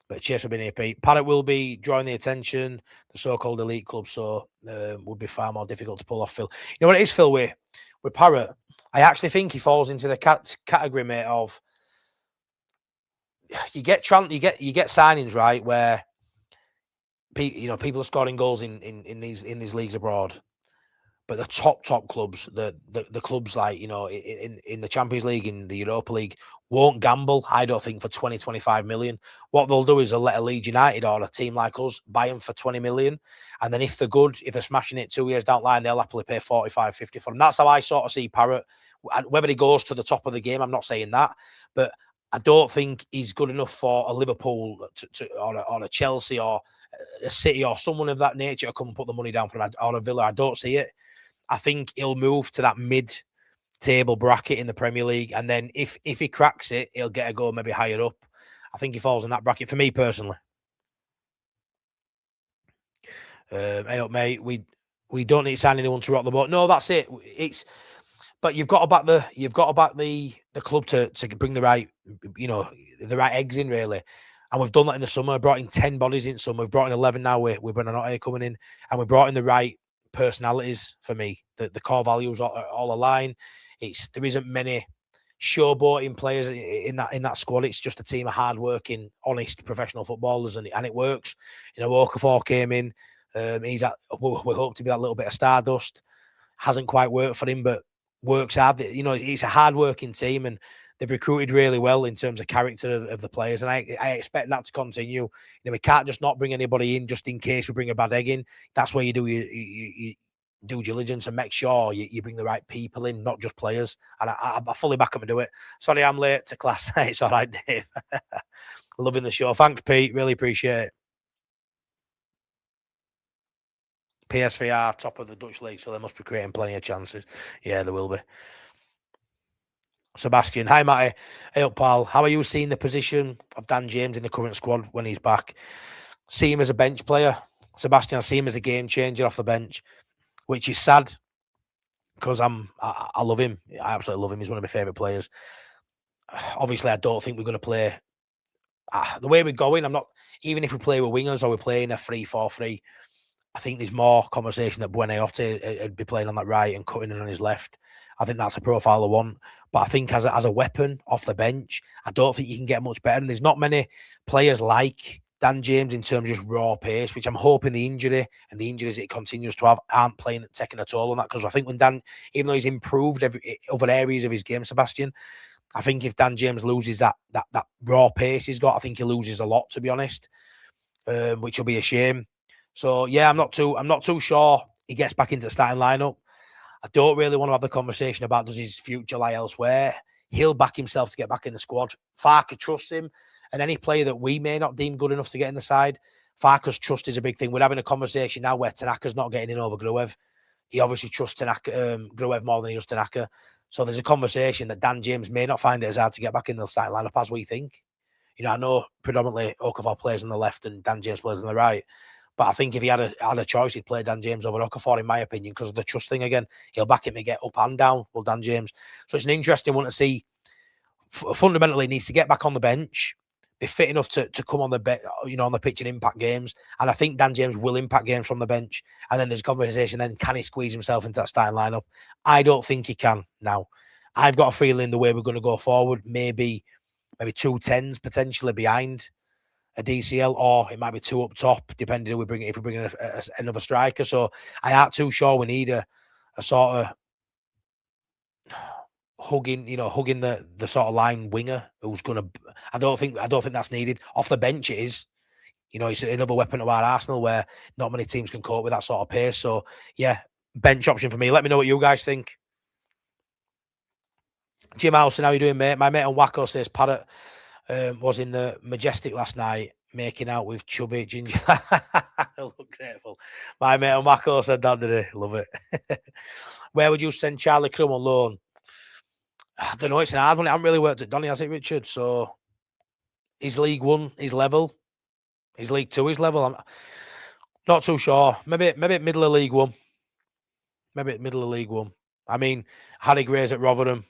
But cheers for being here, Pete. Parrott will be drawing the attention, the so-called elite club, so would be far more difficult to pull off, Phil. You know what it is, Phil, with Parrott? I actually think he falls into the category, mate, of you get signings, right, where people are scoring goals in these leagues abroad. But the top clubs, the clubs like, in the Champions League, in the Europa League, won't gamble, I don't think, for 20, 25 million. What they'll do is they'll let a Leeds United or a team like us buy them for 20 million. And then if they're good, if they're smashing it 2 years down the line, they'll happily pay 45, 50 for them. That's how I sort of see Parrott. Whether he goes to the top of the game, I'm not saying that. But I don't think he's good enough for a Liverpool or a Chelsea or a City or someone of that nature to come and put the money down for him, or a Villa. I don't see it. I think he'll move to that mid-table bracket in the Premier League, and then if he cracks it, he'll get a go maybe higher up. I think he falls in that bracket for me personally. Hey up, mate. We don't need to sign anyone to rock the boat. No, that's it. But you've got to back the club to bring the right eggs in, really. And we've done that in the summer. Brought in 10 bodies in summer. We've brought in 11 now with Brennan coming in, and we brought in the right personalities for me. The core values all align. There isn't many showboating players in that squad. It's just a team of hard-working, honest, professional footballers, and it works. Okafor came in. We hope to be that little bit of stardust. Hasn't quite worked for him, but works hard. It's a hard-working team, and they've recruited really well in terms of character of the players, and I expect that to continue. We can't just not bring anybody in just in case we bring a bad egg in. That's where you do your due diligence and make sure you bring the right people in, not just players. And I fully back them to do it. Sorry, I'm late to class. It's all right, Dave. Loving the show. Thanks, Pete. Really appreciate it. PSV are top of the Dutch league, so they must be creating plenty of chances. Yeah, they will be. Sebastian, hi Matty. Hey up, pal. How are you seeing the position of Dan James in the current squad when he's back? See him as a bench player. Sebastian, I see him as a game changer off the bench, which is sad because I love him. I absolutely love him. He's one of my favourite players. Obviously, I don't think we're going to play the way we're going. I'm not, even if we play with wingers or we're playing a 3-4-3. I think there's more conversation that Buenanote would be playing on that right and cutting in on his left. I think that's a profile I want. But I think as a weapon off the bench, I don't think you can get much better. And there's not many players like Dan James in terms of just raw pace, which I'm hoping the injury and the injuries it continues to have aren't taking a toll on that. Because I think when Dan, even though he's improved other areas of his game, Sebastian, I think if Dan James loses that raw pace he's got, I think he loses a lot, to be honest, which will be a shame. So yeah, I'm not too sure he gets back into the starting lineup. I don't really want to have the conversation about does his future lie elsewhere. He'll back himself to get back in the squad. Farke trusts him, and any player that we may not deem good enough to get in the side, Farke's trust is a big thing. We're having a conversation now where Tanaka's not getting in over Gruev. He obviously trusts Gruev more than he does Tanaka. So there's a conversation that Dan James may not find it as hard to get back in the starting lineup as we think. I know predominantly Okafor plays on the left and Dan James plays on the right. But I think if he had a choice, he'd play Dan James over Okafor, in my opinion, because of the trust thing again. He'll back him to get up and down, well, Dan James. So it's an interesting one to see. Fundamentally, he needs to get back on the bench, be fit enough to come on the on the pitch and impact games. And I think Dan James will impact games from the bench. And then there's a conversation, then can he squeeze himself into that starting lineup? I don't think he can now. I've got a feeling the way we're going to go forward, maybe 2 10s potentially behind a DCL, or it might be 2 up top, depending if we bring another striker. So I aren't too sure we need a sort of hugging the sort of line winger who's going to. I don't think that's needed. Off the bench, it is. It's another weapon of our arsenal where not many teams can cope with that sort of pace. So yeah, bench option for me. Let me know what you guys think. Jim Howson, how you doing, mate? My mate on Wacko says Parrott was in the Majestic last night making out with chubby ginger. I look grateful. My mate on Wacko said that today. Love it. Where would you send Charlie Crum on loan? I don't know. It's an hard one. I haven't really worked at Donny, has it, Richard? So is League One his level? Is League Two his level? I'm not too sure. Maybe middle of League One. Maybe middle of League One. I mean, Harry Gray's at Rotherham.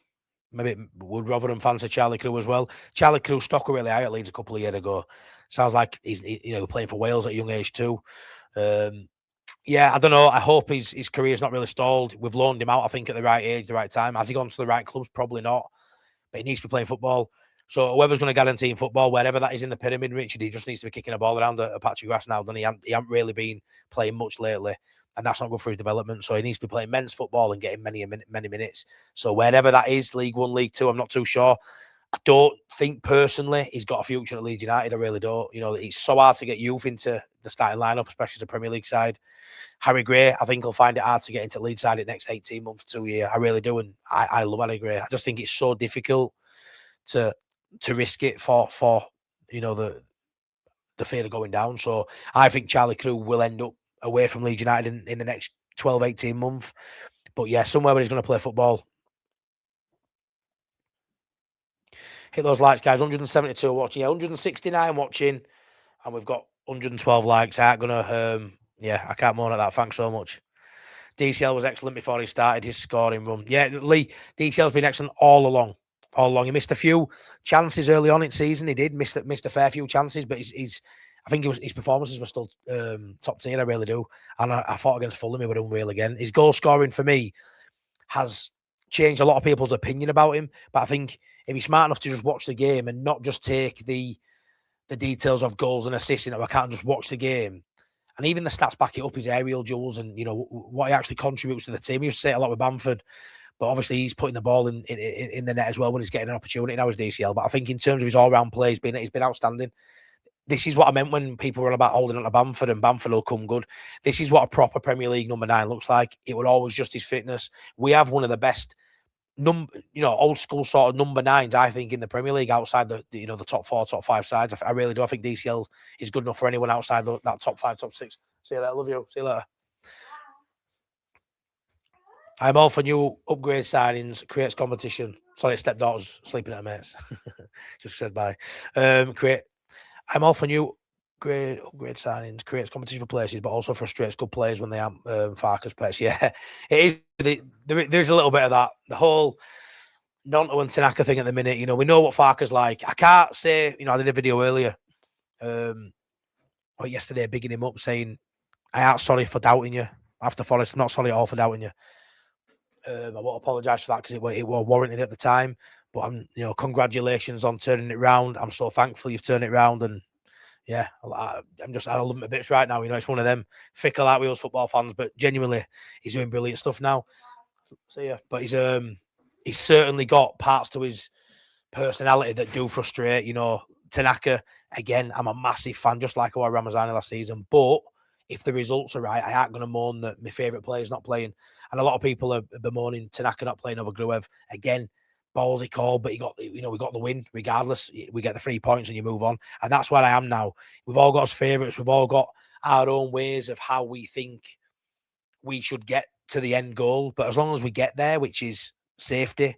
Maybe would Rotherham fancy Charlie Crew as well? Charlie Crew stock were really high at Leeds a couple of years ago. Sounds like he's playing for Wales at a young age too. Yeah, I don't know. I hope his career's not really stalled. We've loaned him out, I think, at the right age, the right time. Has he gone to the right clubs? Probably not. But he needs to be playing football. So whoever's going to guarantee him football, wherever that is in the pyramid, Richard, he just needs to be kicking a ball around a patch of grass now. He hasn't really been playing much lately. And that's not good for his development. So he needs to be playing men's football and getting many minutes. So wherever that is, League One, League Two, I'm not too sure. I don't think personally he's got a future at Leeds United. I really don't. It's so hard to get youth into the starting lineup, especially the Premier League side. Harry Gray, I think he'll find it hard to get into Leeds side in the next 18 months, 2 years. I really do. And I love Harry Gray. I just think it's so difficult to risk it for the fear of going down. So I think Charlie Crew will end up away from Leeds United in the next 12, 18 months. But yeah, somewhere where he's going to play football. Hit those likes, guys. 172 watching. Yeah, 169 watching. And we've got 112 likes. I can't moan at that. Thanks so much. DCL was excellent before he started his scoring run. Yeah, Lee, DCL's been excellent all along. He missed a few chances early on in season. He did missed a fair few chances, but I think his performances were still top tier. I really do. And I thought against Fulham, he would unreal again. His goal scoring for me has changed a lot of people's opinion about him. But I think if he's smart enough to just watch the game and not just take the details of goals and assists, I can't just watch the game. And even the stats back it up, his aerial duels and what he actually contributes to the team. He used to say it a lot with Bamford. But obviously, he's putting the ball in the net as well when he's getting an opportunity now as DCL. But I think in terms of his all-round play, he's been outstanding. This is what I meant when people were on about holding on to Bamford and Bamford will come good. This is what a proper Premier League number 9 looks like. It would always just his fitness. We have one of the best old school sort of number 9s, I think, in the Premier League outside the top 4, top 5 sides. I really do. I think DCL is good enough for anyone outside that top 5, top 6. See you later. Love you. See you later. I'm all for new upgrade signings, creates competition. Sorry, stepdaughter's sleeping at her mates. Just said bye. I'm all for new upgrade signings, creates competition for places, but also frustrates good players when they aren't Farker's pets. Yeah, it is. There's a little bit of that. The whole Nonto and Tanaka thing at the minute. We know what Farker's like. I can't say, I did a video earlier, or yesterday, bigging him up, saying, I aren't sorry for doubting you after Forest. I'm not sorry at all for doubting you. I won't apologise for that because it was warranted at the time. But congratulations on turning it round. I'm so thankful you've turned it round, and yeah, I love him a bit right now. It's one of them fickle out wheels football fans, but genuinely, he's doing brilliant stuff now. So yeah, but he's certainly got parts to his personality that do frustrate. Tanaka again. I'm a massive fan, just like I was Ramazani last season, but if the results are right, I aren't going to moan that my favourite player is not playing. And a lot of people are bemoaning Tanaka not playing over Gruev. Again, ballsy call, but we got the win regardless. We get the 3 points and you move on. And that's where I am now. We've all got us favourites. We've all got our own ways of how we think we should get to the end goal. But as long as we get there, which is safety,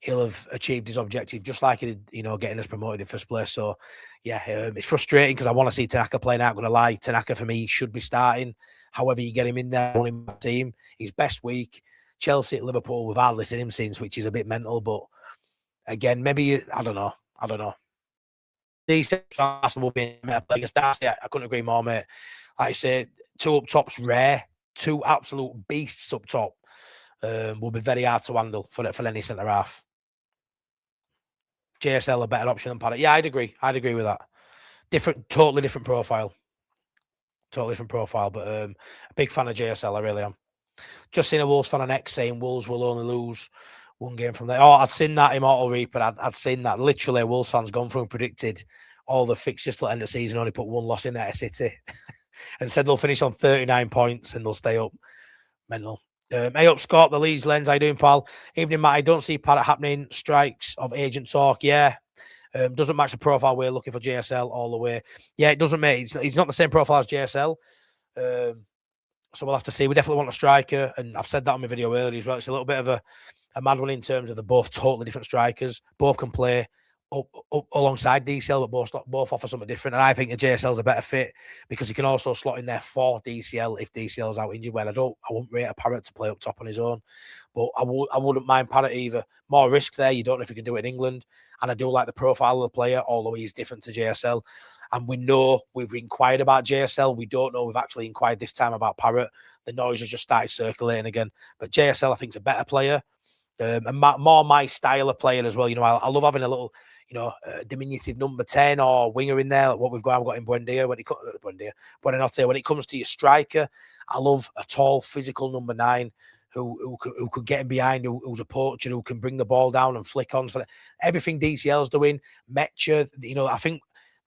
he'll have achieved his objective, just like he did, getting us promoted in first place. So, yeah, it's frustrating because I want to see Tanaka playing. I'm not going to lie. Tanaka, for me, should be starting. However you get him in there, on him team, his best week. Chelsea at Liverpool, we've hardly seen him since, which is a bit mental. But, again, maybe, I don't know. These will be against Darcy. I couldn't agree more, mate. Like I say, 2 up top's rare. 2 absolute beasts up top will be very hard to handle for any centre-half. JSL a better option than Parrott. Yeah, I'd agree with that. Totally different profile. But a big fan of JSL, I really am. Just seen a Wolves fan on X saying Wolves will only lose 1 game from there. Oh, I'd seen that, Immortal Reaper. I'd seen that. Literally, Wolves fans gone through and predicted all the fixtures till the end of the season, only put 1 loss in there to City. And said they'll finish on 39 points and they'll stay up. Mental. Hey up, Scott, the Leeds lens. How you doing, pal? Evening, Matt. I don't see Parrott happening. Strikes of agent talk. Yeah. Doesn't match the profile we're looking for JSL all the way. Yeah, it doesn't, mate. He's not the same profile as JSL. So we'll have to see. We definitely want a striker. And I've said that on my video earlier as well. It's a little bit of a mad one in terms of they're both totally different strikers. Both can play up alongside DCL, but both offer something different. And I think the JSL is a better fit because he can also slot in there for DCL if DCL is out injured. Well, I wouldn't rate a Parrott to play up top on his own, but I wouldn't mind Parrott either. More risk there. You don't know if you can do it in England. And I do like the profile of the player, although he's different to JSL. And we know we've inquired about JSL. We don't know we've actually inquired this time about Parrott. The noise has just started circulating again. But JSL, I think, is a better player. And more my style of player as well. I love having a little, diminutive number 10 or winger in there, like what I've got in Buendia. Buenanote. When it comes to your striker, I love a tall, physical number 9 who could get in behind, who's a poacher, who can bring the ball down and flick on. For everything DCL's doing, Metcher, I think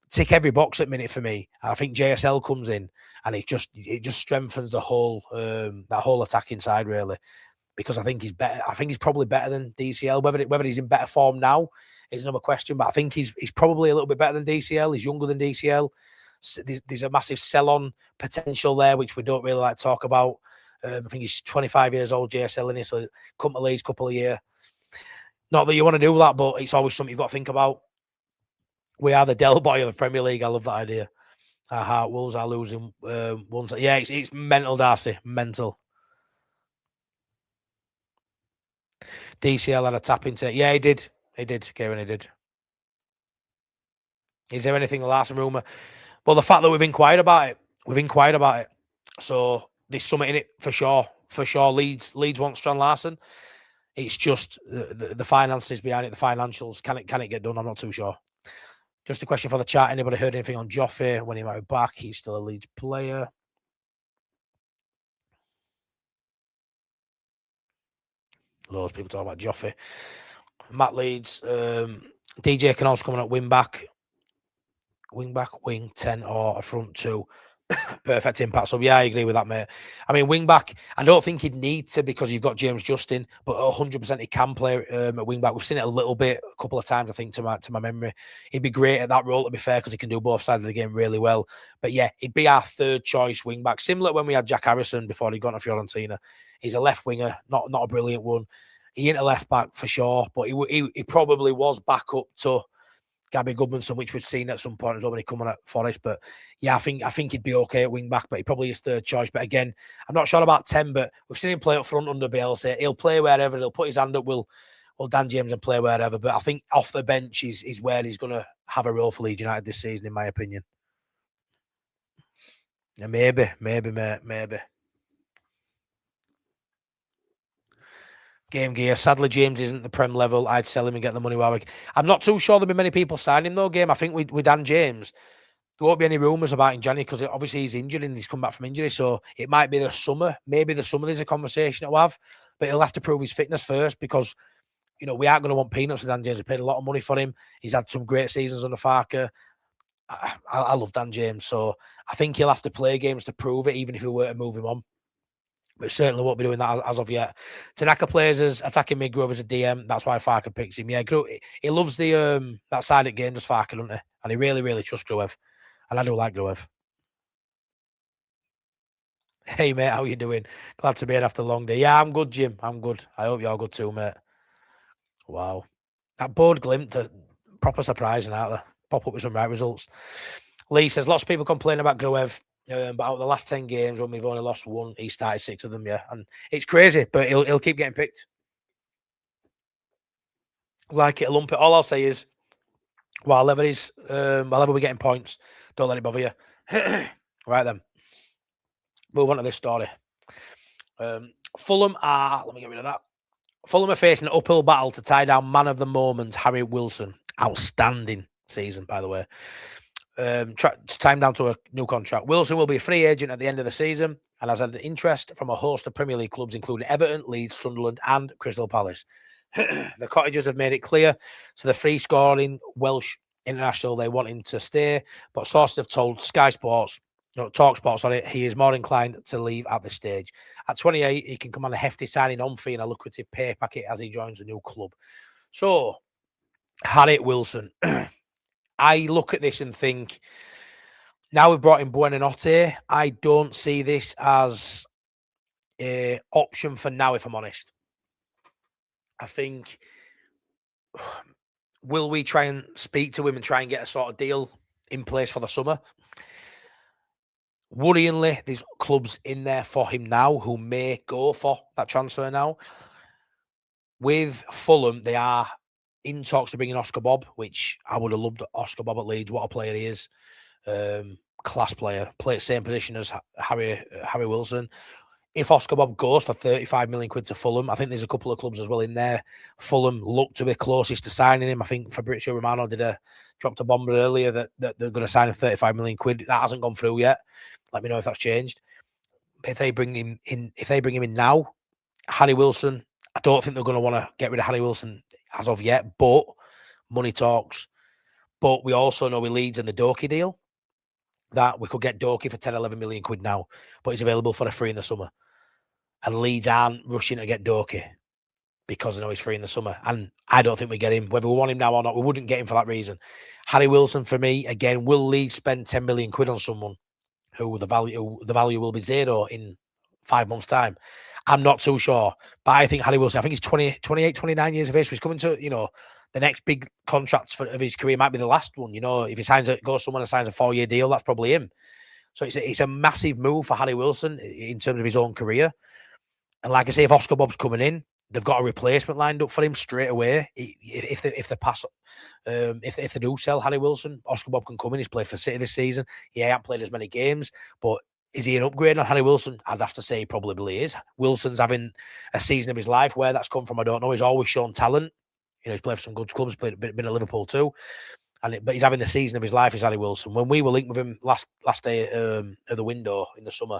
tick every box at minute for me. And I think JSL comes in and it just strengthens the whole that whole attacking side really. Because I think he's better. I think he's probably better than DCL. Whether he's in better form now is another question. But I think he's probably a little bit better than DCL. He's younger than DCL. There's a massive sell-on potential there, which we don't really like to talk about. I think he's 25 years old, JSL in it, so come to Leeds couple of years. Not that you want to do that, but it's always something you've got to think about. We are the Del Boy of the Premier League. I love that idea. Wolves are losing one. Yeah, it's mental, Darcy. Mental. DCL had a tap into. Yeah, he did. Kieran, he did. Is there anything Larsen rumour? Well, the fact that we've inquired about it. So there's something in it for sure. Leeds want Strand Larsen. It's just the finances behind it, the financials. Can it get done? I'm not too sure. Just a question for the chat. Anybody heard anything on Joffe when he might be back? He's still a Leeds player. Loads of people talking about Joffrey. Matt Leeds. DJ can also come on at wing back, wing 10 or a front 2. Perfect impact. So yeah, I agree with that, mate. I mean, wing back, I don't think he'd need to because you've got James Justin, but 100% he can play at wing back. We've seen it a little bit, a couple of times, I think, to my memory. He'd be great at that role, to be fair, because he can do both sides of the game really well. But yeah, he'd be our third choice wing back, similar when we had Jack Harrison before he'd gone to Fiorentina. He's a left winger, not a brilliant one. He ain't a left back for sure, but he probably was back up to Gabby Goodmanson, which we've seen at some point as well when he come on at Forest. But yeah, I think he'd be okay at wing back, but he probably is third choice. But again, I'm not sure about 10, but we've seen him play up front under Bielsa. He'll play wherever. He'll put his hand up. Will Dan James and play wherever. But I think off the bench is where he's going to have a role for Leeds United this season, in my opinion. Yeah, maybe, mate, maybe. Game gear. Sadly, James isn't the Prem level. I'd sell him and get the money while I'm not too sure there'll be many people signing though. Game. I think with Dan James, there won't be any rumours about in January because obviously he's injured and he's come back from injury. So it might be the summer. Maybe the summer there's a conversation to have, but he'll have to prove his fitness first because we aren't going to want peanuts with Dan James. We paid a lot of money for him. He's had some great seasons under Farker. I love Dan James, so I think he'll have to play games to prove it, even if we were to move him on. But certainly won't be doing that as of yet. Tanaka plays as attacking mid, Grove as a DM. That's why Farker picks him. Yeah, he loves the that side of the game, does Farker, doesn't he? And he really, really trusts Gruev. And I do like Gruev. Hey, mate, how you doing? Glad to be here after a long day. Yeah, I'm good, Jim. I'm good. I hope you're good too, mate. Wow. That Board Glint, proper surprising, aren't they? Pop up with some right results. Lee says, lots of people complain about Gruev. But out of the last 10 games, when we've only lost 1, he started 6 of them, yeah. And it's crazy, but he'll keep getting picked. Like it, a lump it. All I'll say is, whenever we're getting points, don't let it bother you. Right then. Move on to this story. Fulham let me get rid of that. Fulham are facing an uphill battle to tie down man of the moment, Harry Wilson. Outstanding season, by the way. Time down to a new contract. Wilson will be a free agent at the end of the season and has had interest from a host of Premier League clubs, including Everton, Leeds, Sunderland, and Crystal Palace. The Cottagers have made it clear to the free-scoring Welsh international they want him to stay, but sources have told TalkSport, he is more inclined to leave at this stage. At 28, he can come on a hefty signing on fee and a lucrative pay packet as he joins a new club. So, Harry Wilson. I look at this and think, now we've brought in Buonanotte, I don't see this as an option for now, if I'm honest. I think, will we try and speak to him and try and get a sort of deal in place for the summer? Worryingly, there's clubs in there for him now who may go for that transfer now. With Fulham, they are in talks to bring in Oscar Bob, which I would have loved Oscar Bob at Leeds. What a player he is. Class player. Plays same position as Harry Wilson. If Oscar Bob goes for 35 million quid to Fulham, I think there's a couple of clubs as well in there. Fulham look to be closest to signing him. I think Fabrizio Romano dropped a bomber earlier that they're going to sign him 35 million quid. That hasn't gone through yet. Let me know if that's changed. If they bring him in now, Harry Wilson, I don't think they're going to want to get rid of Harry Wilson as of yet, but money talks. But we also know with Leeds and the Doki deal that we could get Doki for 10, 11 million quid now, but he's available for a free in the summer. And Leeds aren't rushing to get Doki because they know he's free in the summer. And I don't think we get him. Whether we want him now or not, we wouldn't get him for that reason. Harry Wilson, for me, again, will Leeds spend 10 million quid on someone who the value will be zero in 5 months' time? I'm not too sure. But I think Harry Wilson, I think he's 28, 29 years of age. So he's coming to, the next big contracts of his career might be the last one. If he goes somewhere and signs a 4-year deal, that's probably him. So it's a massive move for Harry Wilson in terms of his own career. And like I say, if Oscar Bob's coming in, they've got a replacement lined up for him straight away. If they do sell Harry Wilson, Oscar Bob can come in. He's played for City this season. He hasn't played as many games, but is he an upgrade on Harry Wilson? I'd have to say he probably is. Wilson's having a season of his life. Where that's come from, I don't know. He's always shown talent. He's played for some good clubs, been at Liverpool too. But he's having the season of his life, is Harry Wilson. When we were linked with him last day of the window in the summer,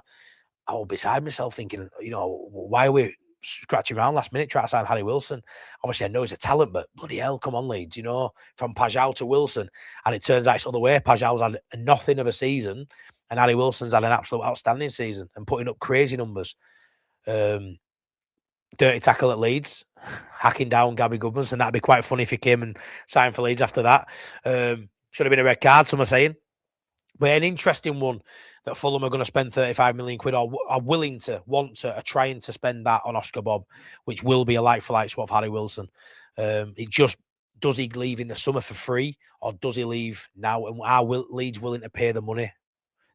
I was beside myself thinking, why are we scratching around last minute trying to sign Harry Wilson. Obviously, I know he's a talent, but bloody hell, come on, Leeds, you know, from Pajal to Wilson. And it turns out it's the other way. Pajal's had nothing of a season, and Harry Wilson's had an absolute outstanding season and putting up crazy numbers. Dirty tackle at Leeds, hacking down Gabby Goodman, and that'd be quite funny if he came and signed for Leeds after that. Should have been a red card, some are saying. But an interesting one that Fulham are going to spend 35 million quid or are willing to, are trying to spend that on Oscar Bob, which will be a like-for-like swap for Harry Wilson. It just, does he leave in the summer for free or does he leave now? And are Leeds willing to pay the money?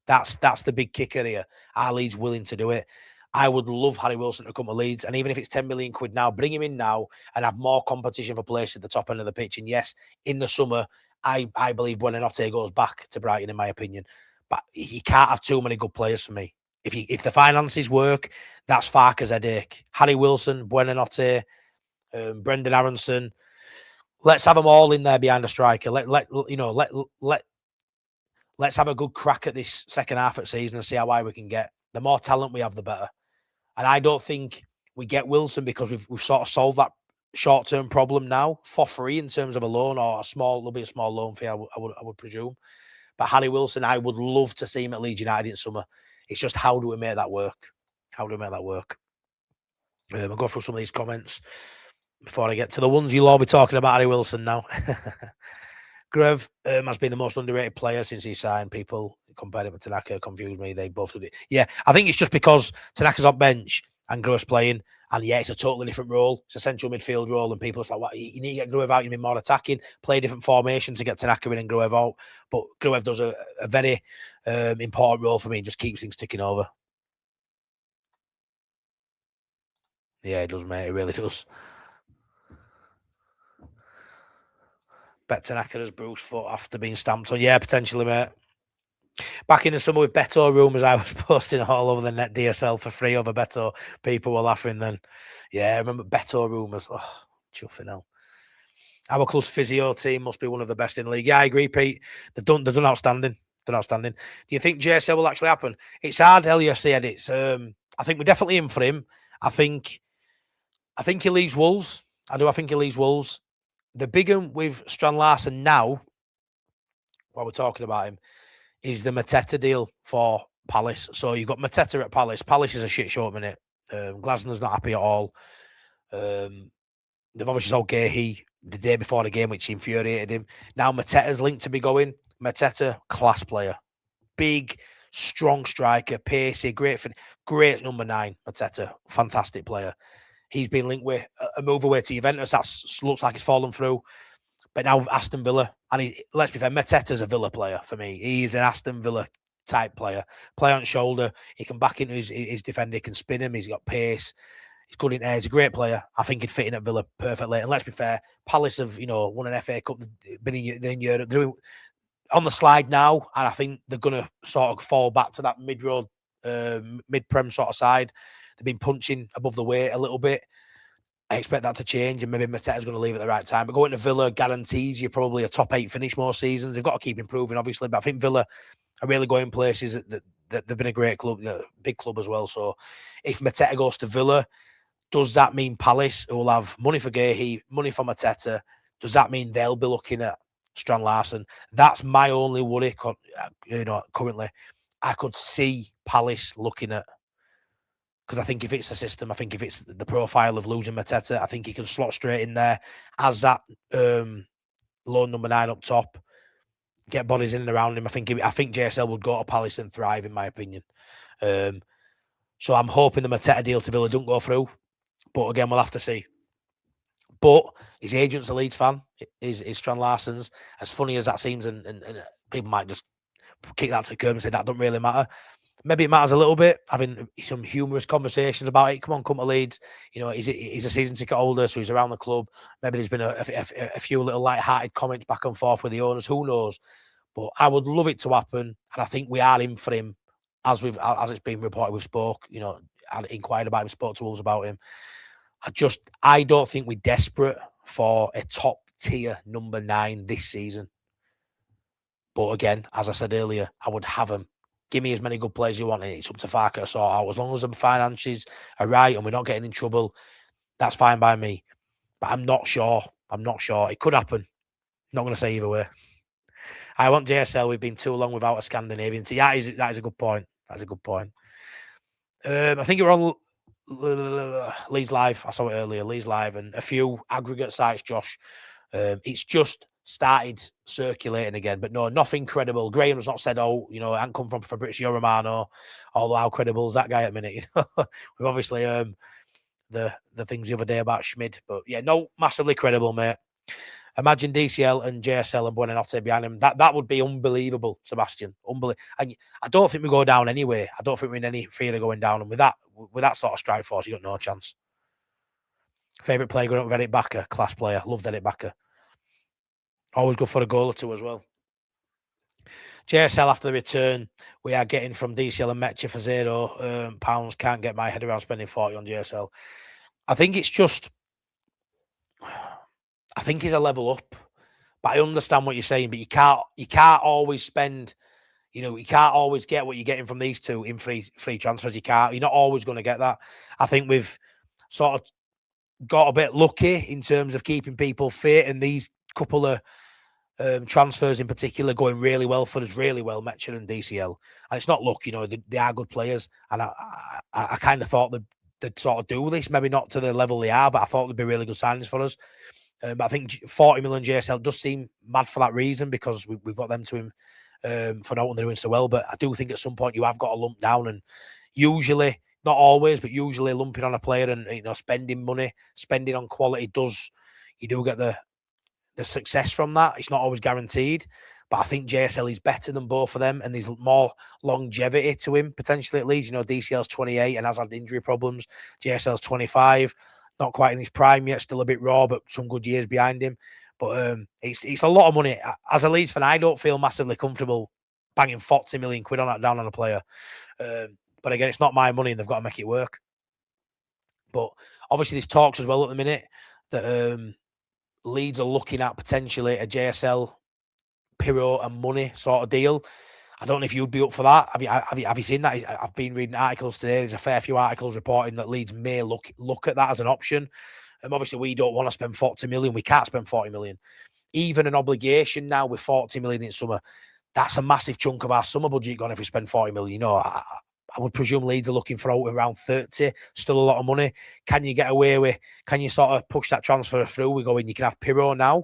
That's the big kicker here. Are Leeds willing to do it? I would love Harry Wilson to come to Leeds. And even if it's 10 million quid now, bring him in now and have more competition for places at the top end of the pitch. And yes, in the summer, I believe Buonanotte goes back to Brighton, in my opinion. But you can't have too many good players for me. If the finances work, that's Farke's headache. Harry Wilson, Buonanotte, Brendan Aronson. Let's have them all in there behind a striker. Let's have a good crack at this second half of the season and see how high we can get. The more talent we have, the better. And I don't think we get Wilson because we've sort of solved that short-term problem now for free in terms of a loan or there'll be a small loan fee, I would presume. But Harry Wilson, I would love to see him at Leeds United in summer. It's just how do we make that work? How do we make that work? I'll go through some of these comments before I get to the ones you'll all be talking about Harry Wilson now. Grev has been the most underrated player since he signed. People compared him to Tanaka, confused me. They both did it. Yeah, I think it's just because Tanaka's on bench and Grev's playing. And yeah, it's a totally different role. It's a central midfield role. And people are like, what? You need to get Gruev out. You need more attacking. Play a different formation to get Tanaka in and Gruev out. But Gruev does a very important role for me and just keeps things ticking over. Yeah, it does, mate. It really does. Bet Tanaka as Bruce Foot after being stamped on. Yeah, potentially, mate. Back in the summer with Beto Rumours, I was posting all over the net DSL for free over Beto. People were laughing then. Yeah, I remember Beto Rumours. Oh, chuffing hell. Our club's physio team must be one of the best in the league. Yeah, I agree, Pete. They've done outstanding. They're outstanding. Do you think JSL will actually happen? It's hard, LUFC edits. I think we're definitely in for him. I think he leaves Wolves. I think he leaves Wolves. The big one with Strand Larsen now, while we're talking about him, is the Mateta deal for Palace. So you've got Mateta at Palace. Palace is a shit show at the minute. Glasner's not happy at all. They've obviously sold Gahey the day before the game, which infuriated him. Now Mateta's linked to be going. Mateta, class player. Big, strong striker, pacey, great number 9, Mateta. Fantastic player. He's been linked with a move away to Juventus. That looks like it's fallen through. But now Aston Villa, and let's be fair, Mateta's a Villa player for me. He's an Aston Villa type player. Play on shoulder. He can back into his defender. He can spin him. He's got pace. He's good in air. He's a great player. I think he'd fit in at Villa perfectly. And let's be fair, Palace have won an FA Cup. They're in Europe. They're on the slide now, and I think they're going to sort of fall back to that mid-road, mid-prem sort of side. They've been punching above the weight a little bit. I expect that to change, and maybe Mateta's going to leave at the right time. But going to Villa guarantees you probably a top 8 finish most seasons. They've got to keep improving, obviously, but I think Villa are really going places that they've been a great club, big club as well. So if Mateta goes to Villa, does that mean Palace, who will have money for Gahey, money for Mateta, does that mean they'll be looking at Strand Larsen? That's my only worry, currently. I could see Palace looking at, because I think if it's a system, I think if it's the profile of losing Mateta, I think he can slot straight in there as that lone number 9 up top, get bodies in and around him. I think JSL would go to Palace and thrive, in my opinion. So I'm hoping the Mateta deal to Villa don't go through. But again, we'll have to see. But his agent's a Leeds fan, is Strand Larsen's. As funny as that seems, and people might just kick that to the curb and say that don't really matter. Maybe it matters a little bit, having some humorous conversations about it. Come to Leeds. He's a season ticket holder, so he's around the club. Maybe there's been a few little light-hearted comments back and forth with the owners. Who knows? But I would love it to happen, and I think we are in for him, as it's been reported. We've spoke, inquired about him, spoke to Wolves about him. I don't think we're desperate for a top-tier number 9 this season. But again, as I said earlier, I would have him give me as many good players you want. And it's up to Farker to sort out. As long as the finances are right and we're not getting in trouble, that's fine by me. But I'm not sure. It could happen. Not going to say either way. I want JSL. We've been too long without a Scandinavian team. That is a good point. That's a good point. I think you're on Leeds Live. I saw it earlier. Leeds Live and a few aggregate sites, Josh. It's just started circulating again, but no, nothing credible. Graham's not said, "Oh, you know, it hasn't come from Fabrizio Romano." Although how credible is that guy at the minute? You know, we've obviously the things the other day about Schmid, but yeah, no, massively credible, mate. Imagine DCL and JSL and Buonanotte behind him. That would be unbelievable, Sebastian. Unbelievable. I don't think we go down anyway. I don't think we're in any fear of going down. And with that sort of strike force, you got no chance. Favourite player going up with Eric Bakker, class player. Loved Eric Bakker. Always good for a goal or two as well. JSL after the return, we are getting from DCL and Metcha for £0. Can't get my head around spending 40 on JSL. I think it's just... I think he's a level up, but I understand what you're saying. But you can't always spend, you know, you can't always get what you're getting from these two in free transfers. You're not always going to get that. I think we've sort of got a bit lucky in terms of keeping people fit, and these couple of transfers in particular going really well for us, really well, Metcher and DCL. And it's not luck, you know, they are good players, and I kind of thought they'd sort of do this, maybe not to the level they are, but I thought they'd be really good signings for us. But I think 40 million JSL does seem mad for that reason, because we've got them to him for not when they're doing so well. But I do think at some point you have got to lump down, and usually, not always, but usually lumping on a player and, you know, spending money, spending on quality you do get the success from that. It's not always guaranteed, but I think JSL is better than both of them, and there's more longevity to him potentially at Leeds. You know, DCL's 28 and has had injury problems. JSL's 25. Not quite in his prime yet, still a bit raw, but some good years behind him. But it's a lot of money. As a Leeds fan, I don't feel massively comfortable banging 40 million quid down on a player. But again, it's not my money, and they've got to make it work. But obviously, there's talks as well at the minute that Leeds are looking at potentially a JSL, Parrott and money sort of deal. I don't know if you'd be up for that. Have you seen that? I've been reading articles today. There's a fair few articles reporting that Leeds may look at that as an option. Obviously, we don't want to spend 40 million. We can't spend 40 million. Even an obligation now with 40 million in summer, that's a massive chunk of our summer budget gone if we spend 40 million. You know, I would presume Leeds are looking for around 30. Still a lot of money. Can you get away with? Can you sort of push that transfer through? We go in. You can have Parrott now.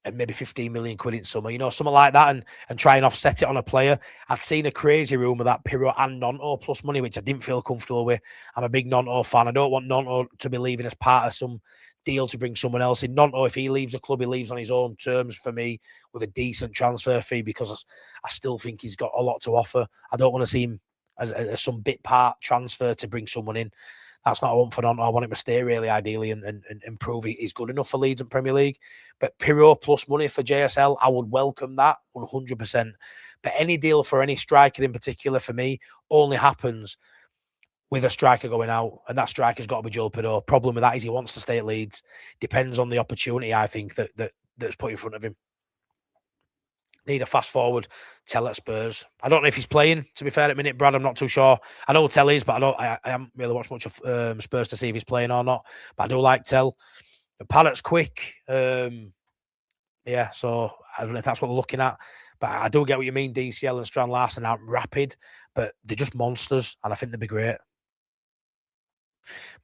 And maybe 15 million quid in summer, you know, something like that, and try and offset it on a player. I'd seen a crazy rumour that Parrott and Nonto plus money, which I didn't feel comfortable with. I'm a big Nonto fan. I don't want Nonto to be leaving as part of some deal to bring someone else in. Nonto, if he leaves a club, he leaves on his own terms for me with a decent transfer fee, because I still think he's got a lot to offer. I don't want to see him as some bit part transfer to bring someone in. That's not what I want for Nonto. I want him to stay really, ideally, and prove he's good enough for Leeds and Premier League. But Parrott plus money for JSL, I would welcome that 100%. But any deal for any striker in particular, for me, only happens with a striker going out, and that striker's got to be Joel Parrott. Problem with that is he wants to stay at Leeds. Depends on the opportunity, I think, that's put in front of him. Need a fast forward Tell at Spurs. I don't know if he's playing, to be fair, at the minute, Brad. I'm not too sure. I know Tell is, but I haven't really watched much of Spurs to see if he's playing or not. But I do like Tell. Parrott's quick. Yeah, so I don't know if that's what we're looking at. But I do get what you mean. DCL and Strand Larsen aren't rapid, but they're just monsters, and I think they'd be great.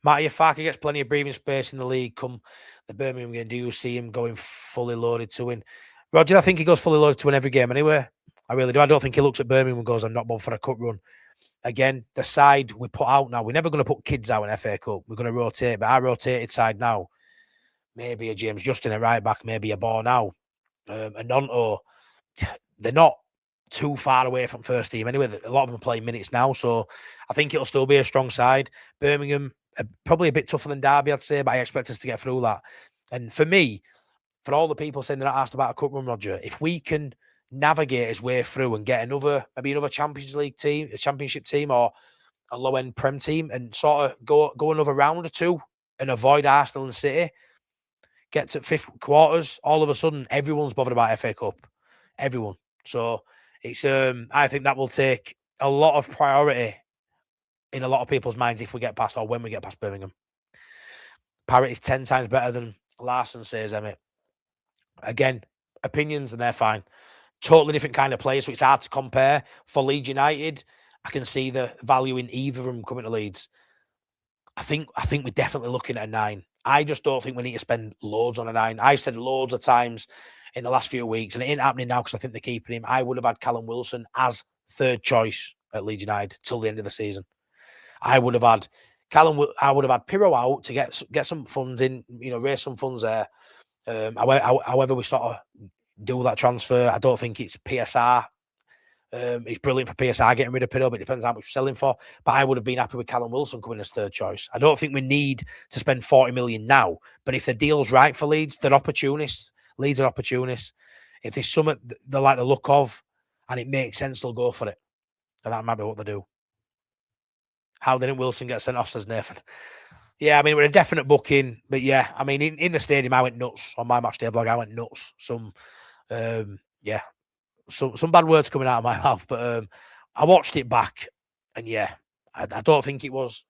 Matty, if Farker gets plenty of breathing space in the league come the Birmingham game, do you see him going fully loaded to win? Roger, I think he goes fully loaded to win every game anyway. I really do. I don't think he looks at Birmingham and goes, I'm not one for a cup run. Again, the side we put out now, we're never going to put kids out in FA Cup. We're going to rotate, but our rotated side now, maybe a James Justin at right back, maybe a Ball now, a Nonto. They're not too far away from first team anyway. A lot of them are playing minutes now, so I think it'll still be a strong side. Birmingham, probably a bit tougher than Derby, I'd say, but I expect us to get through that. And for me, for all the people saying they're not asked about a cup run, Roger, if we can navigate his way through and get maybe another Champions League team, a Championship team, or a low-end Prem team, and sort of go another round or two and avoid Arsenal and City, get to fifth quarters, all of a sudden everyone's bothered about FA Cup. Everyone. So It's I think that will take a lot of priority in a lot of people's minds if we get past or when we get past Birmingham. Parrott is 10 times better than Larsen, says Emmett. Again, opinions and they're fine. Totally different kind of player, so it's hard to compare. For Leeds United, I can see the value in either of them coming to Leeds. I think we're definitely looking at a 9. I just don't think we need to spend loads on a 9. I've said loads of times in the last few weeks, and it ain't happening now because I think they're keeping him. I would have had Callum Wilson as third choice at Leeds United till the end of the season. I would have had I would have had Pirro out to get some funds in, raise some funds there. However, we sort of do that transfer. I don't think it's PSR. It's brilliant for PSR getting rid of Pirro, but it depends how much we're selling for. But I would have been happy with Callum Wilson coming as third choice. I don't think we need to spend 40 million now, but if the deal's right for Leeds, they're opportunists. Leeds are opportunists. If there's something they like the look of and it makes sense, they'll go for it. And that might be what they do. How didn't Wilson get sent off, says Nathan? Yeah, I mean, it was a definite booking, but yeah, I mean, in the stadium, I went nuts. On my matchday vlog, I went nuts. Some bad words coming out of my mouth, but I watched it back, and yeah, I don't think it was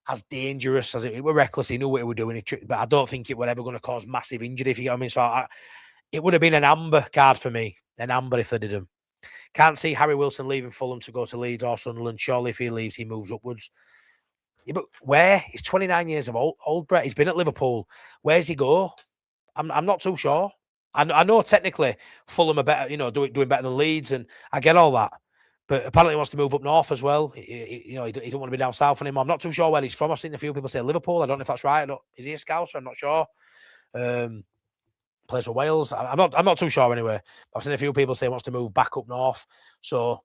as dangerous as it were reckless. He knew what he was doing, but I don't think it was ever going to cause massive injury, if you get what I mean. So it would have been an amber card for me, an amber if they did him. Can't see Harry Wilson leaving Fulham to go to Leeds or Sunderland. Surely if he leaves, he moves upwards. Yeah, but where? He's 29 years of old, Brett. He's been at Liverpool. Where's he go? I'm not too sure. I know technically Fulham are better, doing better than Leeds, and I get all that. But apparently he wants to move up north as well. He don't want to be down south anymore. I'm not too sure where he's from. I've seen a few people say Liverpool. I don't know if that's right. Is he a Scouser? I'm not sure. Plays for Wales. I'm not too sure anyway. I've seen a few people say he wants to move back up north. So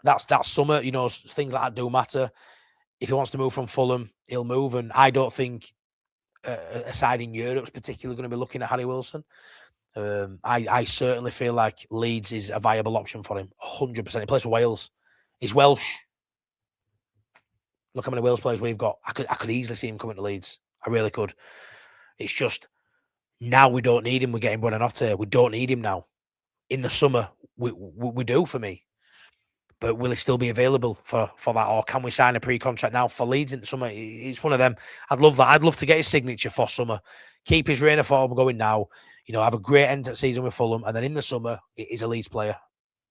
that's summer. Things like that do matter. If he wants to move from Fulham, he'll move. And I don't think a side in Europe is particularly going to be looking at Harry Wilson. I certainly feel like Leeds is a viable option for him. 100%. He plays for Wales. He's Welsh. Look how many Wales players we've got. I could easily see him coming to Leeds. I really could. It's just now we don't need him. We're getting Buonanotte. We don't need him now. In the summer, we do for me. But will he still be available for that? Or can we sign a pre-contract now for Leeds in the summer? It's one of them. I'd love that. I'd love to get his signature for summer. Keep his reign of form going now. Have a great end to the season with Fulham. And then in the summer, he's a Leeds player.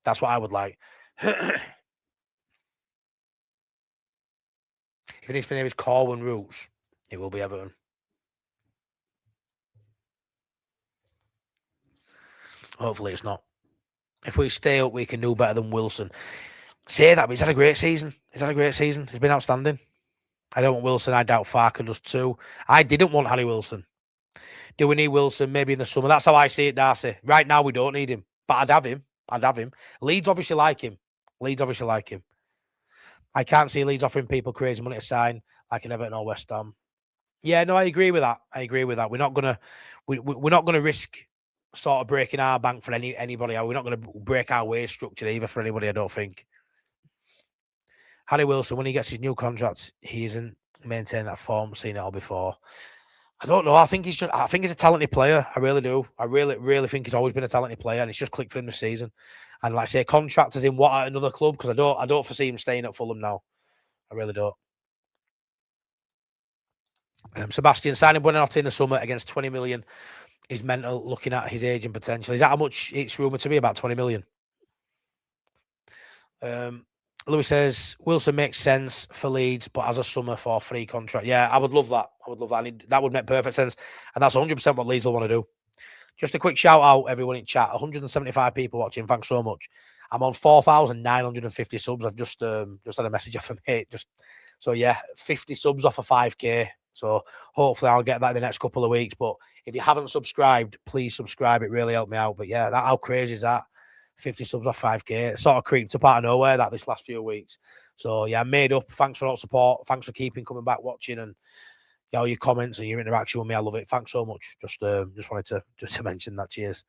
That's what I would like. If his name is Corwin Roots, it will be Everton. Hopefully it's not. If we stay up, we can do better than Wilson. Say that, but he's had a great season. He's been outstanding. I don't want Wilson. I doubt Farker does too. I didn't want Harry Wilson. Do we need Wilson? Maybe in the summer. That's how I see it, Darcy. Right now, we don't need him. But I'd have him. Leeds obviously like him. I can't see Leeds offering people crazy money to sign like in Everton or West Ham. Yeah, no, I agree with that. We're not gonna risk sort of breaking our bank for anybody. We're not gonna break our wage structure either for anybody, I don't think. Harry Wilson, when he gets his new contract, he isn't maintaining that form. Seen it all before. I don't know. I think he's a talented player. I really do. I really think he's always been a talented player, and it's just clicked for him this season. And like I say, contractors in what at another club, because I don't foresee him staying at Fulham now. I really don't. Sebastian signing Buonanotte in the summer against 20 million is mental. Looking at his age and potential, is that how much it's rumored to be? About 20 million. Louis says Wilson makes sense for Leeds, but as a summer for free contract. Yeah, I would love that. That would make perfect sense. And that's 100% what Leeds will want to do. Just a quick shout out, everyone in chat. 175 people watching. Thanks so much. I'm on 4,950 subs. I've just had a message off a mate. So yeah, 50 subs off of 5K. So hopefully I'll get that in the next couple of weeks. But if you haven't subscribed, please subscribe. It really helped me out. But yeah, how crazy is that? 50 subs off 5K. It sort of creeped up out of nowhere this last few weeks. So yeah, made up. Thanks for all the support. Thanks for coming back watching and all your comments and your interaction with me. I love it. Thanks so much. Just wanted to mention that. Cheers.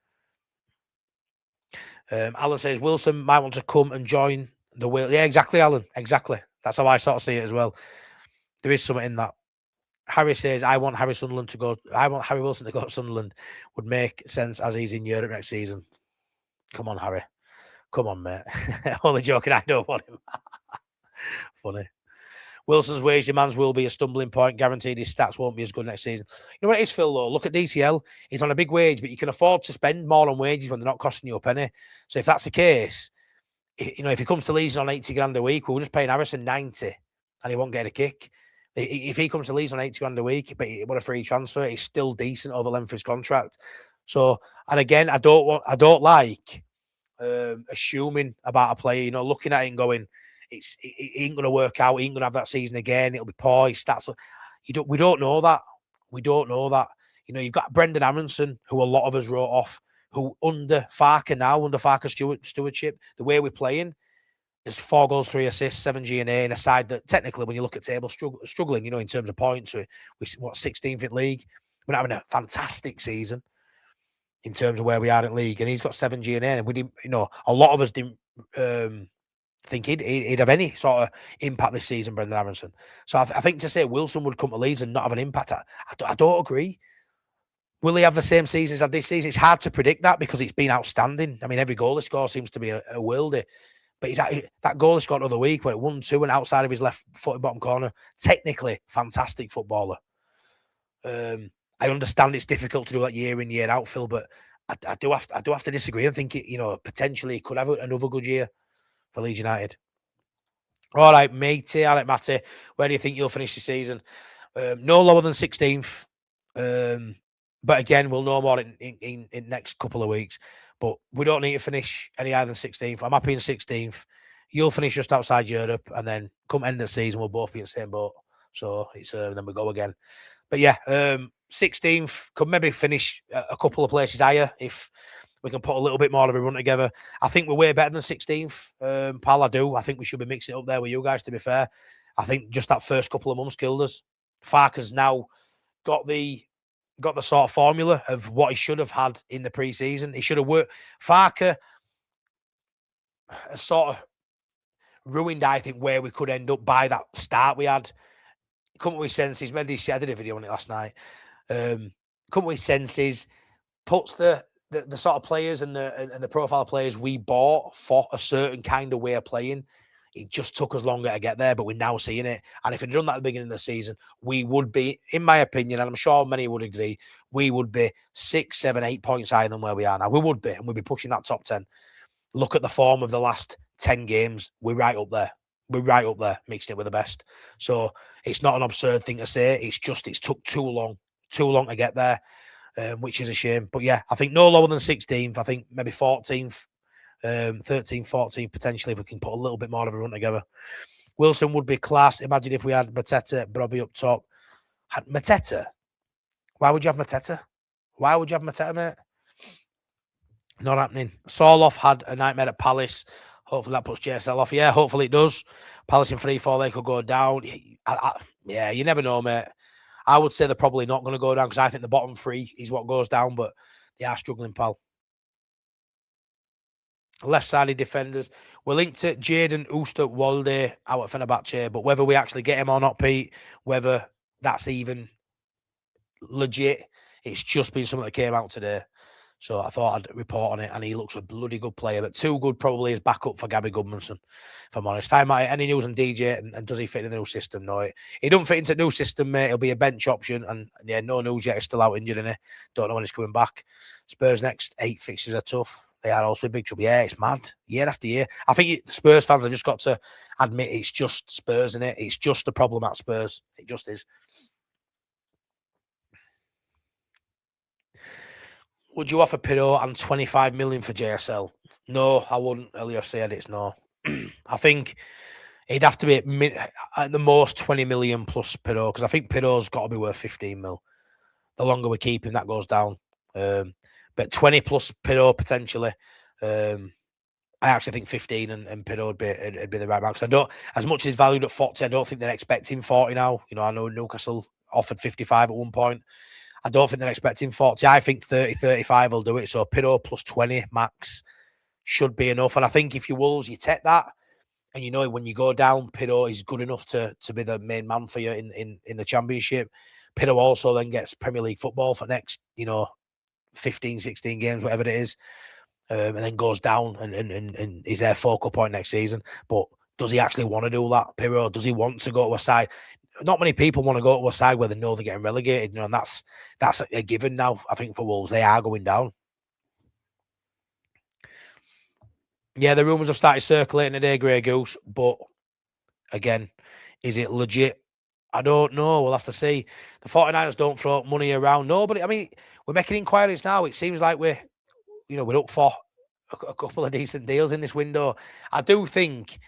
Alan says Wilson might want to come and join the will. Yeah, exactly, Alan. Exactly. That's how I sort of see it as well. There is something in that. Harry says, I want Harry Wilson to go to Sunderland. Would make sense as he's in Europe next season. Come on, Harry. Come on, mate. Only joking. I don't want him. Funny. Wilson's wage demands will be a stumbling point. Guaranteed his stats won't be as good next season. You know what it is, Phil, though? Look at DCL. He's on a big wage, but you can afford to spend more on wages when they're not costing you a penny. So if that's the case, you know, if he comes to Leeds on 80 grand a week, we're just paying Harrison 90 and he won't get a kick. If he comes to Leeds on 80 grand a week, but what a free transfer, he's still decent over the length of his contract. So, and again, I don't like assuming about a player, you know, looking at it and going, it ain't going to work out. He ain't going to have that season again. It'll be poor. His stats. We don't know that. We don't know that. You know, you've got Brendan Aronson, who a lot of us wrote off, who under Farke's stewardship, the way we're playing, is 4 goals, 3 assists, 7 G&A, in a side that technically, when you look at table, struggling, you know, in terms of points. We 16th in league. We're having a fantastic season in terms of where we are in league, and he's got 7 G&A, and we didn't, you know, a lot of us didn't think he'd have any sort of impact this season, Brendan Aronson. So I think to say Wilson would come to Leeds and not have an impact, I don't agree. Will he have the same season as had this season? It's hard to predict that because it's been outstanding. I mean, every goal he scores seems to be a worldie. But that goal he scored the other week, where it 1-2 and outside of his left foot bottom corner, technically fantastic footballer. I understand it's difficult to do that year in, year out, Phil, but I do have to disagree and think you know, potentially he could have another good year for Leeds United. All right, matey, Alec Matty, where do you think you'll finish the season? No lower than 16th. But again, we'll know more in next couple of weeks. But we don't need to finish any higher than 16th. I'm happy in 16th. You'll finish just outside Europe, and then come end of the season, we'll both be in the same boat. So it's then we go again. But yeah, 16th, could maybe finish a couple of places higher if we can put a little bit more of a run together. I think we're way better than 16th, pal. I do. I think we should be mixing it up there with you guys, to be fair. I think just that first couple of months killed us. Farke's now got the sort of formula of what he should have had in the pre-season. He should have worked. Farke has sort of ruined, I think, where we could end up by that start we had. Come with senses. I did a video on it last night. Come with senses. Puts the sort of players and the profile of players we bought for a certain kind of way of playing. It just took us longer to get there, but we're now seeing it. And if we'd done that at the beginning of the season, we would be, in my opinion, and I'm sure many would agree, we would be 6, 7, 8 points higher than where we are now. We would be, and we'd be pushing that top 10. Look at the form of the last 10 games. We're right up there. We're right up there, mixed it with the best. So it's not an absurd thing to say. It's just, it's took too long to get there, which is a shame. But yeah, I think no lower than 16th. I think maybe 14th. 13th, 14th, potentially, if we can put a little bit more of a run together. Wilson would be class. Imagine if we had Mateta, Brobby up top. Mateta? Why would you have Mateta? Why would you have Mateta, mate? Not happening. Sorloth had a nightmare at Palace. Hopefully that puts JSL off. Yeah, hopefully it does. Palace in 3-4, they could go down. Yeah, you never know, mate. I would say they're probably not going to go down because I think the bottom 3 is what goes down, but they are struggling, pal. Left-sided defenders. We're linked to Jayden Oosterwolde out at Fenerbahce, but whether we actually get him or not, Pete, whether that's even legit, it's just been something that came out today. So I thought I'd report on it, and he looks a bloody good player, but too good probably as backup for Gabby Goodmanson, if I'm honest. Any news on DJ, and does he fit in the new system? No, he don't fit into the new system, mate. He'll be a bench option, and yeah, no news yet. He's still out injured, innit? Don't know when he's coming back. Spurs' next 8 fixtures are tough. They are also in big trouble. Yeah, it's mad. Year after year. I think the Spurs fans have just got to admit it's just Spurs, innit? It's just a problem at Spurs. It just is. Would you offer Parrott and 25 million for JSL? No, I wouldn't. Earlier said it's no. I think it'd have to be at the most 20 million plus Parrott, because I think Parrott's got to be worth 15 mil. The longer we keep him, that goes down. But 20 plus Parrott potentially. I actually think 15 and Parrott would be the right mark. I as much as he's valued at 40, I don't think they're expecting 40 now. You know, I know Newcastle offered 55 at one point. I don't think they're expecting 40. I think 30, 35 will do it. So Parrott plus 20 max should be enough. And I think if you're Wolves, you take that. And you know, when you go down, Parrott is good enough to be the main man for you in the Championship. Parrott also then gets Premier League football for next, 15, 16 games, whatever it is. and then goes down and is their focal point next season. But does he actually want to do that, Pirro? Does he want to go to a side? Not many people want to go to a side where they know they're getting relegated, and that's a given now. I think for Wolves, they are going down. Yeah, the rumours have started circulating today, Grey Goose, but again, is it legit? I don't know. We'll have to see. The 49ers don't throw money around. Nobody. I mean, we're making inquiries now. It seems like we're up for a couple of decent deals in this window. I do think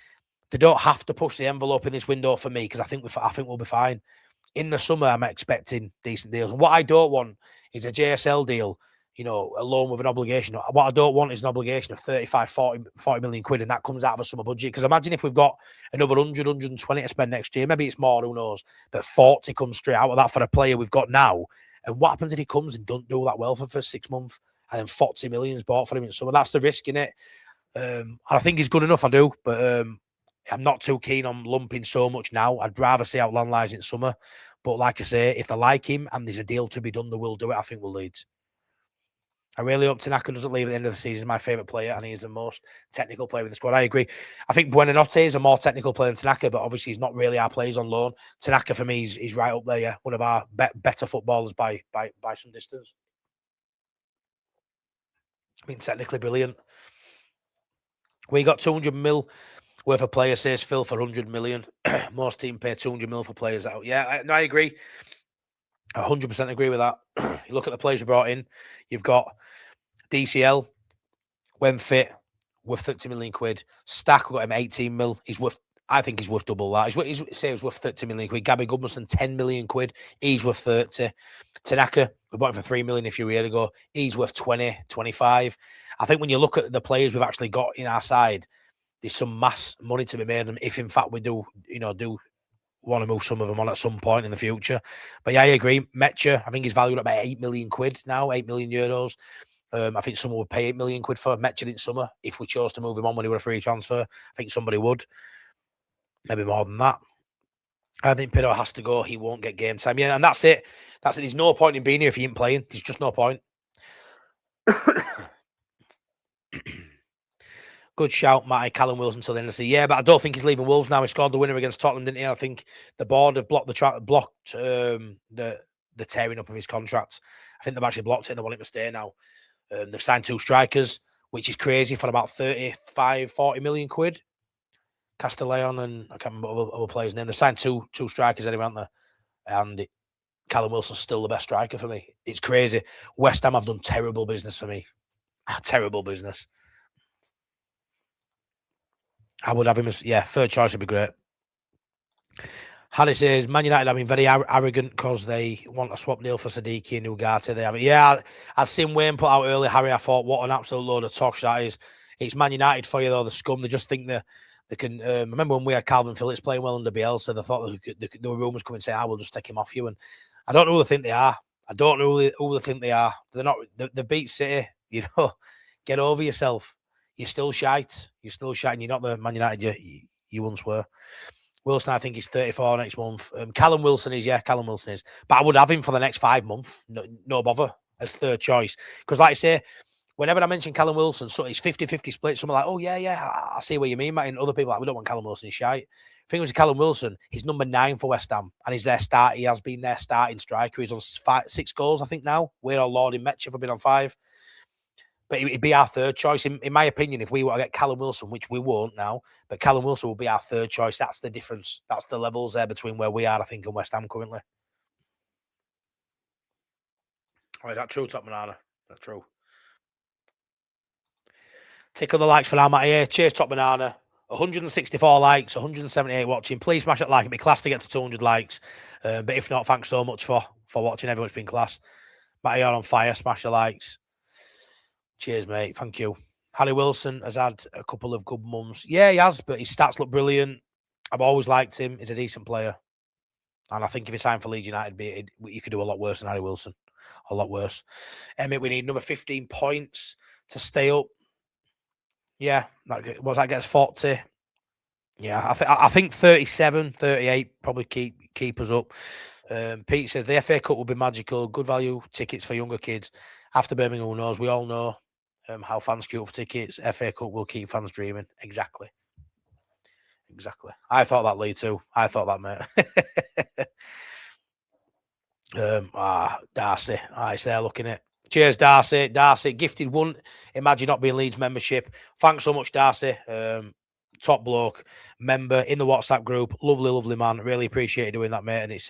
they don't have to push the envelope in this window for me, because I think we'll be fine. In the summer, I'm expecting decent deals. And what I don't want is a JSL deal, a loan with an obligation. What I don't want is an obligation of 35, 40 million quid, and that comes out of a summer budget. Because imagine if we've got another 100, 120 to spend next year. Maybe it's more, who knows? But 40 comes straight out of that for a player we've got now. And what happens if he comes and don't do that well for 6 months, and then 40 million is bought for him in summer? That's the risk, innit? And I think he's good enough, I do. But I'm not too keen on lumping so much now. I'd rather see out Land lies in summer. But like I say, if they like him and there's a deal to be done, they will do it. I think we'll Leeds. I really hope Tanaka doesn't leave at the end of the season. My favourite player, and he's the most technical player with the squad. I agree. I think Buonanotte is a more technical player than Tanaka, but obviously he's not really our players on loan. Tanaka, for me, is right up there, yeah. One of our better footballers by some distance. I mean, technically brilliant. We got 200 mil worth of players, says Phil, for 100 million. Most team pay 200 mil for players out. Yeah, I agree. I 100% agree with that. You look at the players we brought in. You've got DCL, when fit, worth 30 million quid. Stack, we got him 18 mil. I think he's worth double that. He's worth 30 million quid. Gabby Goodmanson, 10 million quid. He's worth 30. Tanaka, we bought him for 3 million a few years ago. He's worth 20, 25. I think when you look at the players we've actually got in our side, there's some mass money to be made. And if in fact we do want to move some of them on at some point in the future. But yeah, I agree. Mecha, I think he's valued at about 8 million quid now, 8 million euros. I think someone would pay 8 million quid for Mecha in summer if we chose to move him on when he were a free transfer. I think somebody would. Maybe more than that. I think Pirro has to go. He won't get game time. Yeah, and that's it. There's no point in being here if he ain't playing. There's just no point. Good shout, Matty. Callum Wilson till the end of the season. Yeah, but I don't think he's leaving Wolves now. He scored the winner against Tottenham, didn't he? I think the board have blocked the tearing up of his contract. I think they've actually blocked it and they want him to stay now. They've signed 2 strikers, which is crazy, for about 35, 40 million quid. Castellon and I can't remember other players' name. They've signed two strikers anyway, haven't they? And Callum Wilson's still the best striker for me. It's crazy. West Ham have done terrible business for me. Terrible business. I would have him as, third choice would be great. Harry says, Man United have been very arrogant because they want a swap deal for Sadiki and Ugarte. They haven't. Yeah, I've seen Wayne put out earlier, Harry. I thought, what an absolute load of tosh that is. It's Man United for you, though, the scum. They just think they can. Remember when we had Calvin Phillips playing well under Bielsa? They thought there were rumours coming saying, we'll just take him off you. And I don't know who they think they are. Who they think they are. They're not. They beat City. Get over yourself. You're still shite. And you're not the Man United you once were. Wilson, I think he's 34 next month. Callum Wilson is. But I would have him for the next 5 months. No bother, as third choice. Because like I say, whenever I mention Callum Wilson, so it's 50-50 split. Someone like, oh, yeah, I see what you mean, mate. And other people like, we don't want Callum Wilson, shite. The thing was, Callum Wilson, he's number 9 for West Ham. And he has been their starting striker. He's on 6 goals, I think, now. We're all lauding Metcha for being on 5. But it'd be our third choice. In my opinion, if we were to get Callum Wilson, which we won't now, but Callum Wilson will be our third choice. That's the difference. That's the levels there between where we are, I think, and West Ham currently. All right, that's true, Top Banana. That's true. Tickle the likes for now, Matty. Cheers, Top Banana. 164 likes, 178 watching. Please smash that like. It'd be class to get to 200 likes. But if not, thanks so much for watching. Everyone's been class. Matty, you're on fire. Smash the likes. Cheers, mate. Thank you. Harry Wilson has had a couple of good months. Yeah, he has, but his stats look brilliant. I've always liked him. He's a decent player. And I think if he signed for Leeds United, you could do a lot worse than Harry Wilson. A lot worse. Emmett, we need another 15 points to stay up. Yeah, that gets 40. Yeah, I think 37, 38 probably keep us up. Pete says the FA Cup will be magical. Good value tickets for younger kids. After Birmingham, who knows? We all know. How fans queue for tickets. FA Cup will keep fans dreaming. Exactly. I thought that, Lee, too. I thought that, mate. Darcy. It's there looking at. Cheers, Darcy. Darcy, gifted one. Imagine Not Being Leeds membership. Thanks so much, Darcy. Top bloke, member in the WhatsApp group. Lovely man. Really appreciate you doing that, mate. And it's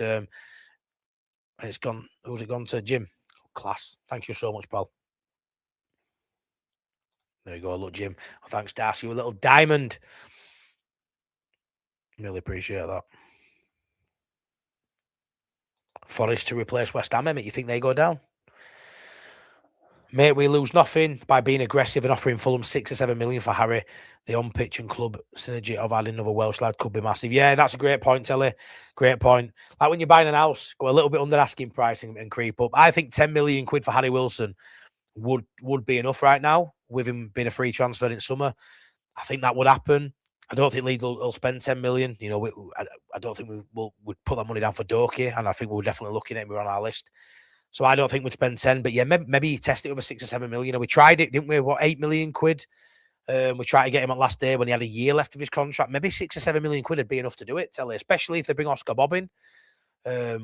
gone. Who's it gone to? Jim. Class. Thank you so much, pal. There you go. Look, Jim. Thanks, Darcy. You a little diamond. Really appreciate that. Forest to replace West Ham, mate. You think they go down? Mate, we lose nothing by being aggressive and offering Fulham 6 or 7 million for Harry. The on-pitch and club synergy of adding another Welsh lad could be massive. Yeah, that's a great point, Telly. Great point. Like when you're buying an house, go a little bit under asking price and creep up. I think 10 million quid for Harry Wilson would be enough right now, with him being a free transfer in summer. I think that would happen. I don't think Leeds will spend 10 million. You know, I don't think we'd put that money down for Doki, and I think we're definitely looking at him. We're on our list. So I don't think we'd spend 10, but yeah, maybe you test it over 6 or 7 million. You know, we tried it, didn't we? What, 8 million quid? We tried to get him on last day when he had a year left of his contract. Maybe 6 or 7 million quid would be enough to do it, Telly, especially if they bring Oscar Bobbin,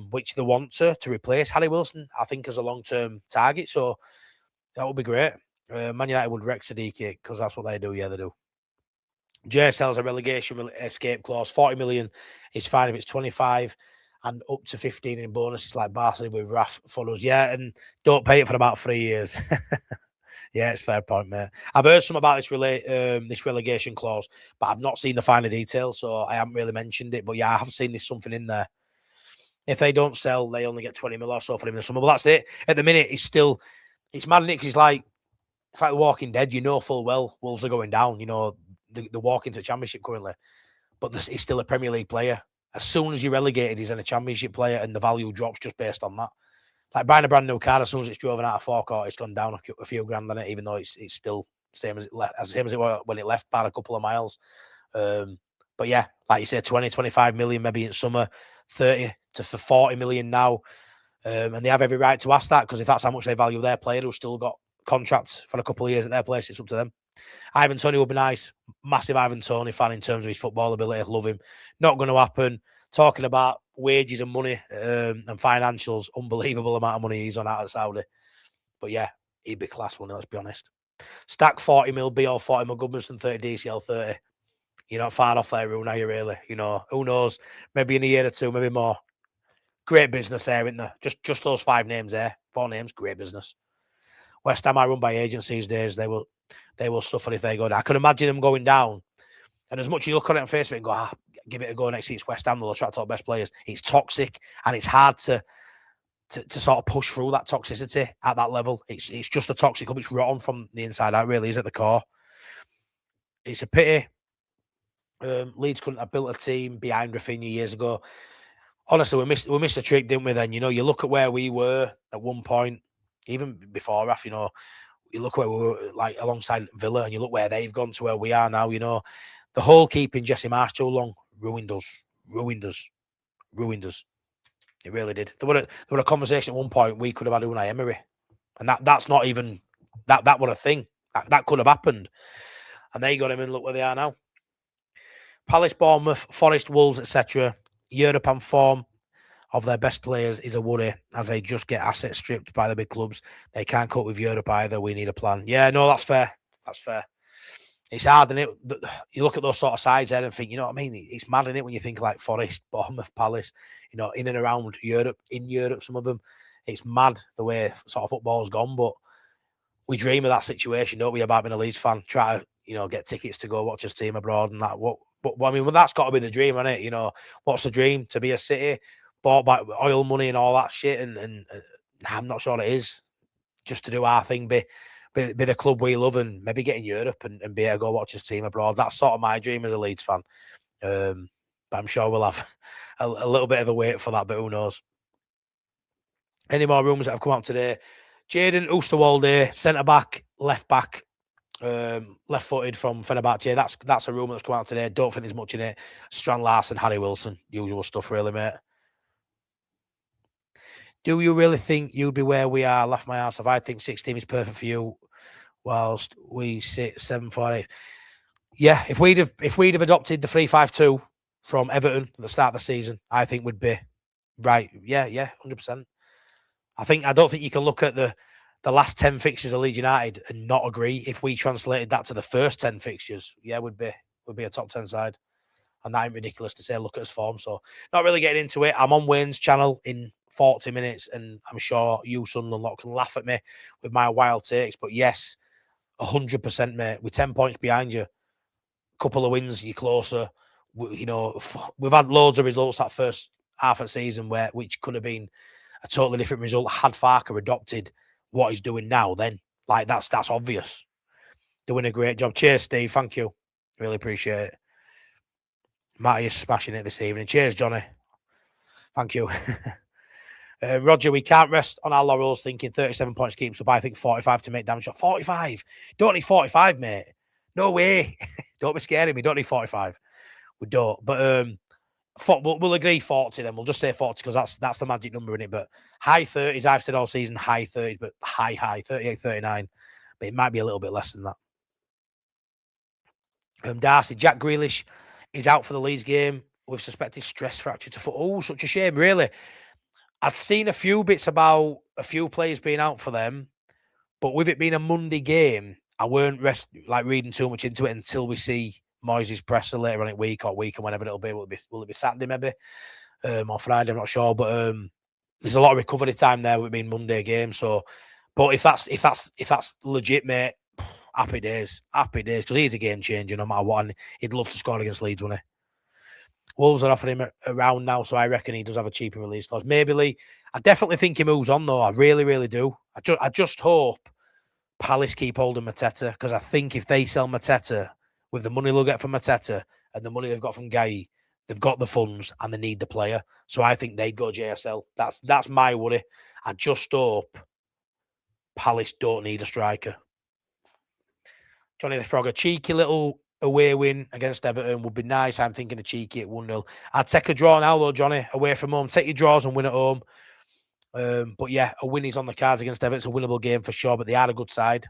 which they want to replace Harry Wilson, I think, as a long-term target. So that would be great. Man United would wreck Sadiki because that's what they do. Yeah, they do. JSL's a relegation escape clause. 40 million is fine if it's 25 and up to 15 in bonus. It's like Barcelona with Raf follows. Yeah, and don't pay it for about 3 years. Yeah, it's a fair point, mate. I've heard some about this relegation clause, but I've not seen the finer details, so I haven't really mentioned it. But yeah, I have seen there's something in there. If they don't sell, they only get 20 mil or so for him in the summer. But that's it. At the minute, it's mad, Nick. It's like The Walking Dead. You know full well Wolves are going down. You know, the walk into Championship currently, but he's still a Premier League player. As soon as you're relegated, he's in a Championship player, and the value drops just based on that. It's like buying a brand new car. As soon as it's driven out of forecourt, it's gone down a few grand on it, even though it's still same as it was when it left by a couple of miles. But yeah, like you said, 20, 25 million maybe in summer, 30 to 40 million now. And they have every right to ask that, because if that's how much they value their player who's still got contracts for a couple of years at their place, it's up to them. Ivan Toney would be nice. Massive Ivan Toney fan in terms of his football ability. Love him. Not going to happen. Talking about wages and money and financials, unbelievable amount of money he's on out of Saudi. But yeah, he'd be class, wouldn't he? Let's be honest. Stack 40 mil, be all 40 mil, Goodmanson 30, DCL 30. You're not far off there, Rune, are you really? You know, who knows? Maybe in a year or two, maybe more. Great business there, isn't there? Just those 5 names there. 4 names, great business. West Ham are run by agents these days. They will suffer if they go down. I can imagine them going down. And as much as you look at it on face of it and go, give it a go next year, it's West Ham, they'll attract all the best players. It's toxic, and it's hard to sort of push through that toxicity at that level. It's just a toxic club. It's rotten from the inside out, really, is at the core. It's a pity. Leeds couldn't have built a team behind Rafinha years ago. Honestly, we missed a trick, didn't we then? You know, you look at where we were at one point, even before Raf, you know, you look where we were, like, alongside Villa, and you look where they've gone to where we are now, you know. The whole keeping Jesse Marsh too long ruined us. It really did. There were a conversation at one point we could have had Unai Emery, and that's not even that was a thing. That could have happened, and they got him, and look where they are now. Palace, Bournemouth, Forest, Wolves, etc. Europe and form of their best players is a worry, as they just get assets stripped by the big clubs. They can't cope with Europe either. We need a plan. Yeah, no, that's fair. That's fair. It's hard, and you look at those sort of sides there and think, you know what I mean? It's mad, isn't it, when you think like Forest, Bournemouth, Palace, you know, in and around Europe, some of them. It's mad the way sort of football's gone, but we dream of that situation, don't we, about being a Leeds fan, try to, you know, get tickets to go watch his team abroad and that. But I mean, well, that's got to be the dream, isn't it? You know, what's the dream? To be a city bought by oil money and all that shit, and I'm not sure it is. Just to do our thing, be the club we love, and maybe get in Europe and be able to go watch his team abroad. That's sort of my dream as a Leeds fan. But I'm sure we'll have a little bit of a wait for that, but who knows? Any more rumours that have come out today? Jayden Oosterwolde, centre-back, left-back, left-footed from Fenerbahce. That's a rumour that's come out today. Don't think there's much in it. Strand Larsen, Harry Wilson. Usual stuff, really, mate. Do you really think you'd be where we are? Laugh my ass off. I think 6 team is perfect for you. whilst we sit 7-4-8. Yeah, if we'd have adopted the 3-5-2 from Everton at the start of the season, I think we'd be right. Yeah, 100%. I don't think you can look at the last 10 fixtures of Leeds United and not agree. If we translated that to the first 10 fixtures, yeah, we'd be a top 10 side. And that ain't ridiculous to say, look at his form. So not really getting into it. I'm on Wayne's channel in 40 minutes, and I'm sure you, Sunderland lot, can laugh at me with my wild takes. But yes, 100%, mate. With 10 points behind you, a couple of wins, you're closer. We've had loads of results that first half of the season which could have been a totally different result had Farker adopted what he's doing now. Then, like, that's obvious. Doing a great job. Cheers, Steve. Thank you. Really appreciate it. Matty is smashing it this evening. Cheers, Johnny. Thank you. Roger, we can't rest on our laurels thinking 37 points keeps up. I think 45 to make damn shot. 45? Don't need 45, mate. No way. Don't be scaring me. Don't need 45. We don't. But we'll agree 40 then. We'll just say 40 because that's the magic number in it. But high 30s, I've said all season, high 30s, but high, 38, 39. But it might be a little bit less than that. Darcy, Jack Grealish is out for the Leeds game with suspected stress fracture to foot. Oh, such a shame, really. I'd seen a few bits about a few players being out for them, but with it being a Monday game, I weren't reading too much into it until we see Moyes' presser later on in week or whenever it'll be. Will it be Saturday maybe? Or Friday, I'm not sure. But there's a lot of recovery time there with it being Monday game. So, but if that's legit, mate, happy days. Because he's a game changer no matter what, and he'd love to score against Leeds, wouldn't he? Wolves are offering him around now, so I reckon he does have a cheaper release clause. Maybe Lee. I definitely think he moves on, though. I really, really do. I just hope Palace keep holding Mateta, because I think if they sell Mateta with the money they'll get from Mateta and the money they've got from Guy, they've got the funds and they need the player. So I think they'd go JSL. That's my worry. I just hope Palace don't need a striker. Johnny the Frog, a cheeky little away win against Everton would be nice. I'm thinking a cheeky at 1-0. I'd take a draw now, though, Johnny, away from home. Take your draws and win at home. But yeah, a win is on the cards against Everton. It's a winnable game for sure, but they are a good side.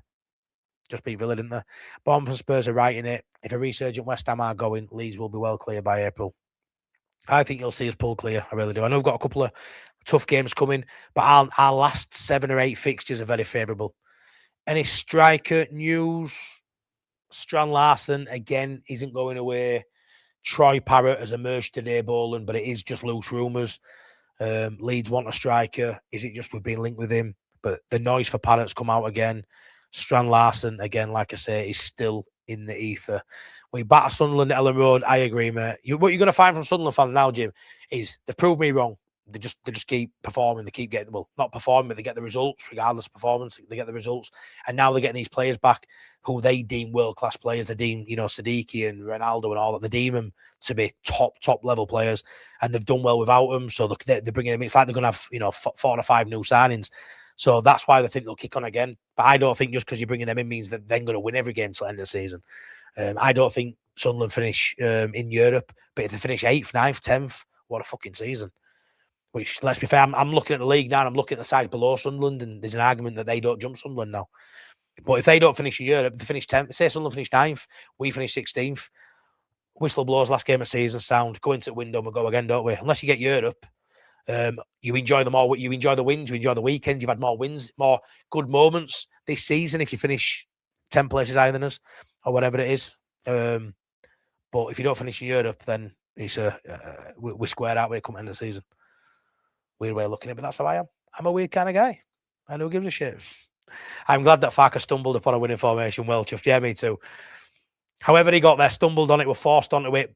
Just beat Villa, didn't they? Bournemouth and Spurs are right in it. If a resurgent West Ham are going, Leeds will be well clear by April. I think you'll see us pull clear. I really do. I know we've got a couple of tough games coming, but our last 7 or 8 fixtures are very favourable. Any striker news? Strand Larsen, again, isn't going away. Troy Parrott has emerged today, Boland, but it is just loose rumours. Leeds want a striker. Is it just we've been linked with him? But the noise for Parrott's come out again. Strand Larsen, again, like I say, is still in the ether. We batter Sunderland at Ellen Road. I agree, mate. What you're going to find from Sunderland fans now, Jim, is they've proved me wrong. They just keep performing. They keep getting, well, not performing, but they get the results regardless of performance. They get the results, and now they're getting these players back who they deem world class players. They deem, Siddiqui and Ronaldo and all that. They deem them to be top level players, and they've done well without them. So they're bringing them. It's like they're going to have 4 or 5 new signings. So that's why they think they'll kick on again. But I don't think just because you're bringing them in means that they're going to win every game till the end of the season. I don't think Sunderland finish in Europe, but if they finish 8th, 9th, 10th, what a fucking season. Which, let's be fair, I'm looking at the league now and I'm looking at the sides below Sunderland, and there's an argument that they don't jump Sunderland now. But if they don't finish in Europe, they finish 10th. Say Sunderland finish 9th, we finish 16th. Whistle blows, last game of season, sound. Go into the window and we'll go again, don't we? Unless you get Europe, you enjoy them all. You enjoy the wins, you enjoy the weekends. You've had more wins, more good moments this season if you finish 10 places higher than us or whatever it is. But if you don't finish in Europe, then it's we're squared out when it comes to the end of the season. Weird way of looking at it, but that's how I am. I'm a weird kind of guy. And who gives a shit? I'm glad that Farker stumbled upon a winning formation. Well chuffed. Yeah, me too. However he got there, stumbled on it, were forced onto it,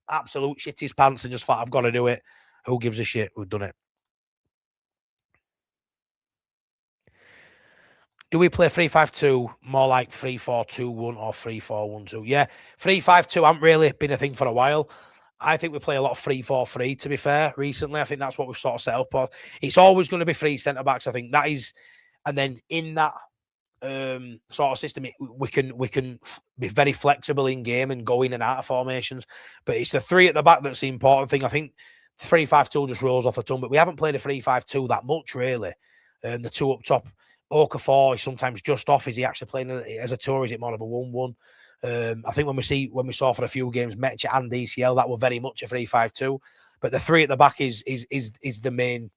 absolute shit his pants and just thought, I've got to do it. Who gives a shit? We've done it. Do we play 3-5-2 more like 3-4-2-1 or 3-4-1-2? Yeah, 3-5-2 hasn't really been a thing for a while. I think we play a lot of 3-4-3, to be fair, recently. I think that's what we've sort of set up on. It's always going to be 3 centre-backs. I think that is, and then in that sort of system, we can be very flexible in game and go in and out of formations. But it's the 3 at the back that's the important thing. I think 3-5-2 just rolls off the tongue, but we haven't played a 3-5-2 that much, really. The 2 up top, Okafor is sometimes just off. Is he actually playing as a tour? Is it more of a 1-1? I think when we saw for a few games Metcha and DCL, that were very much a 3-5-2. But the three at the back is the main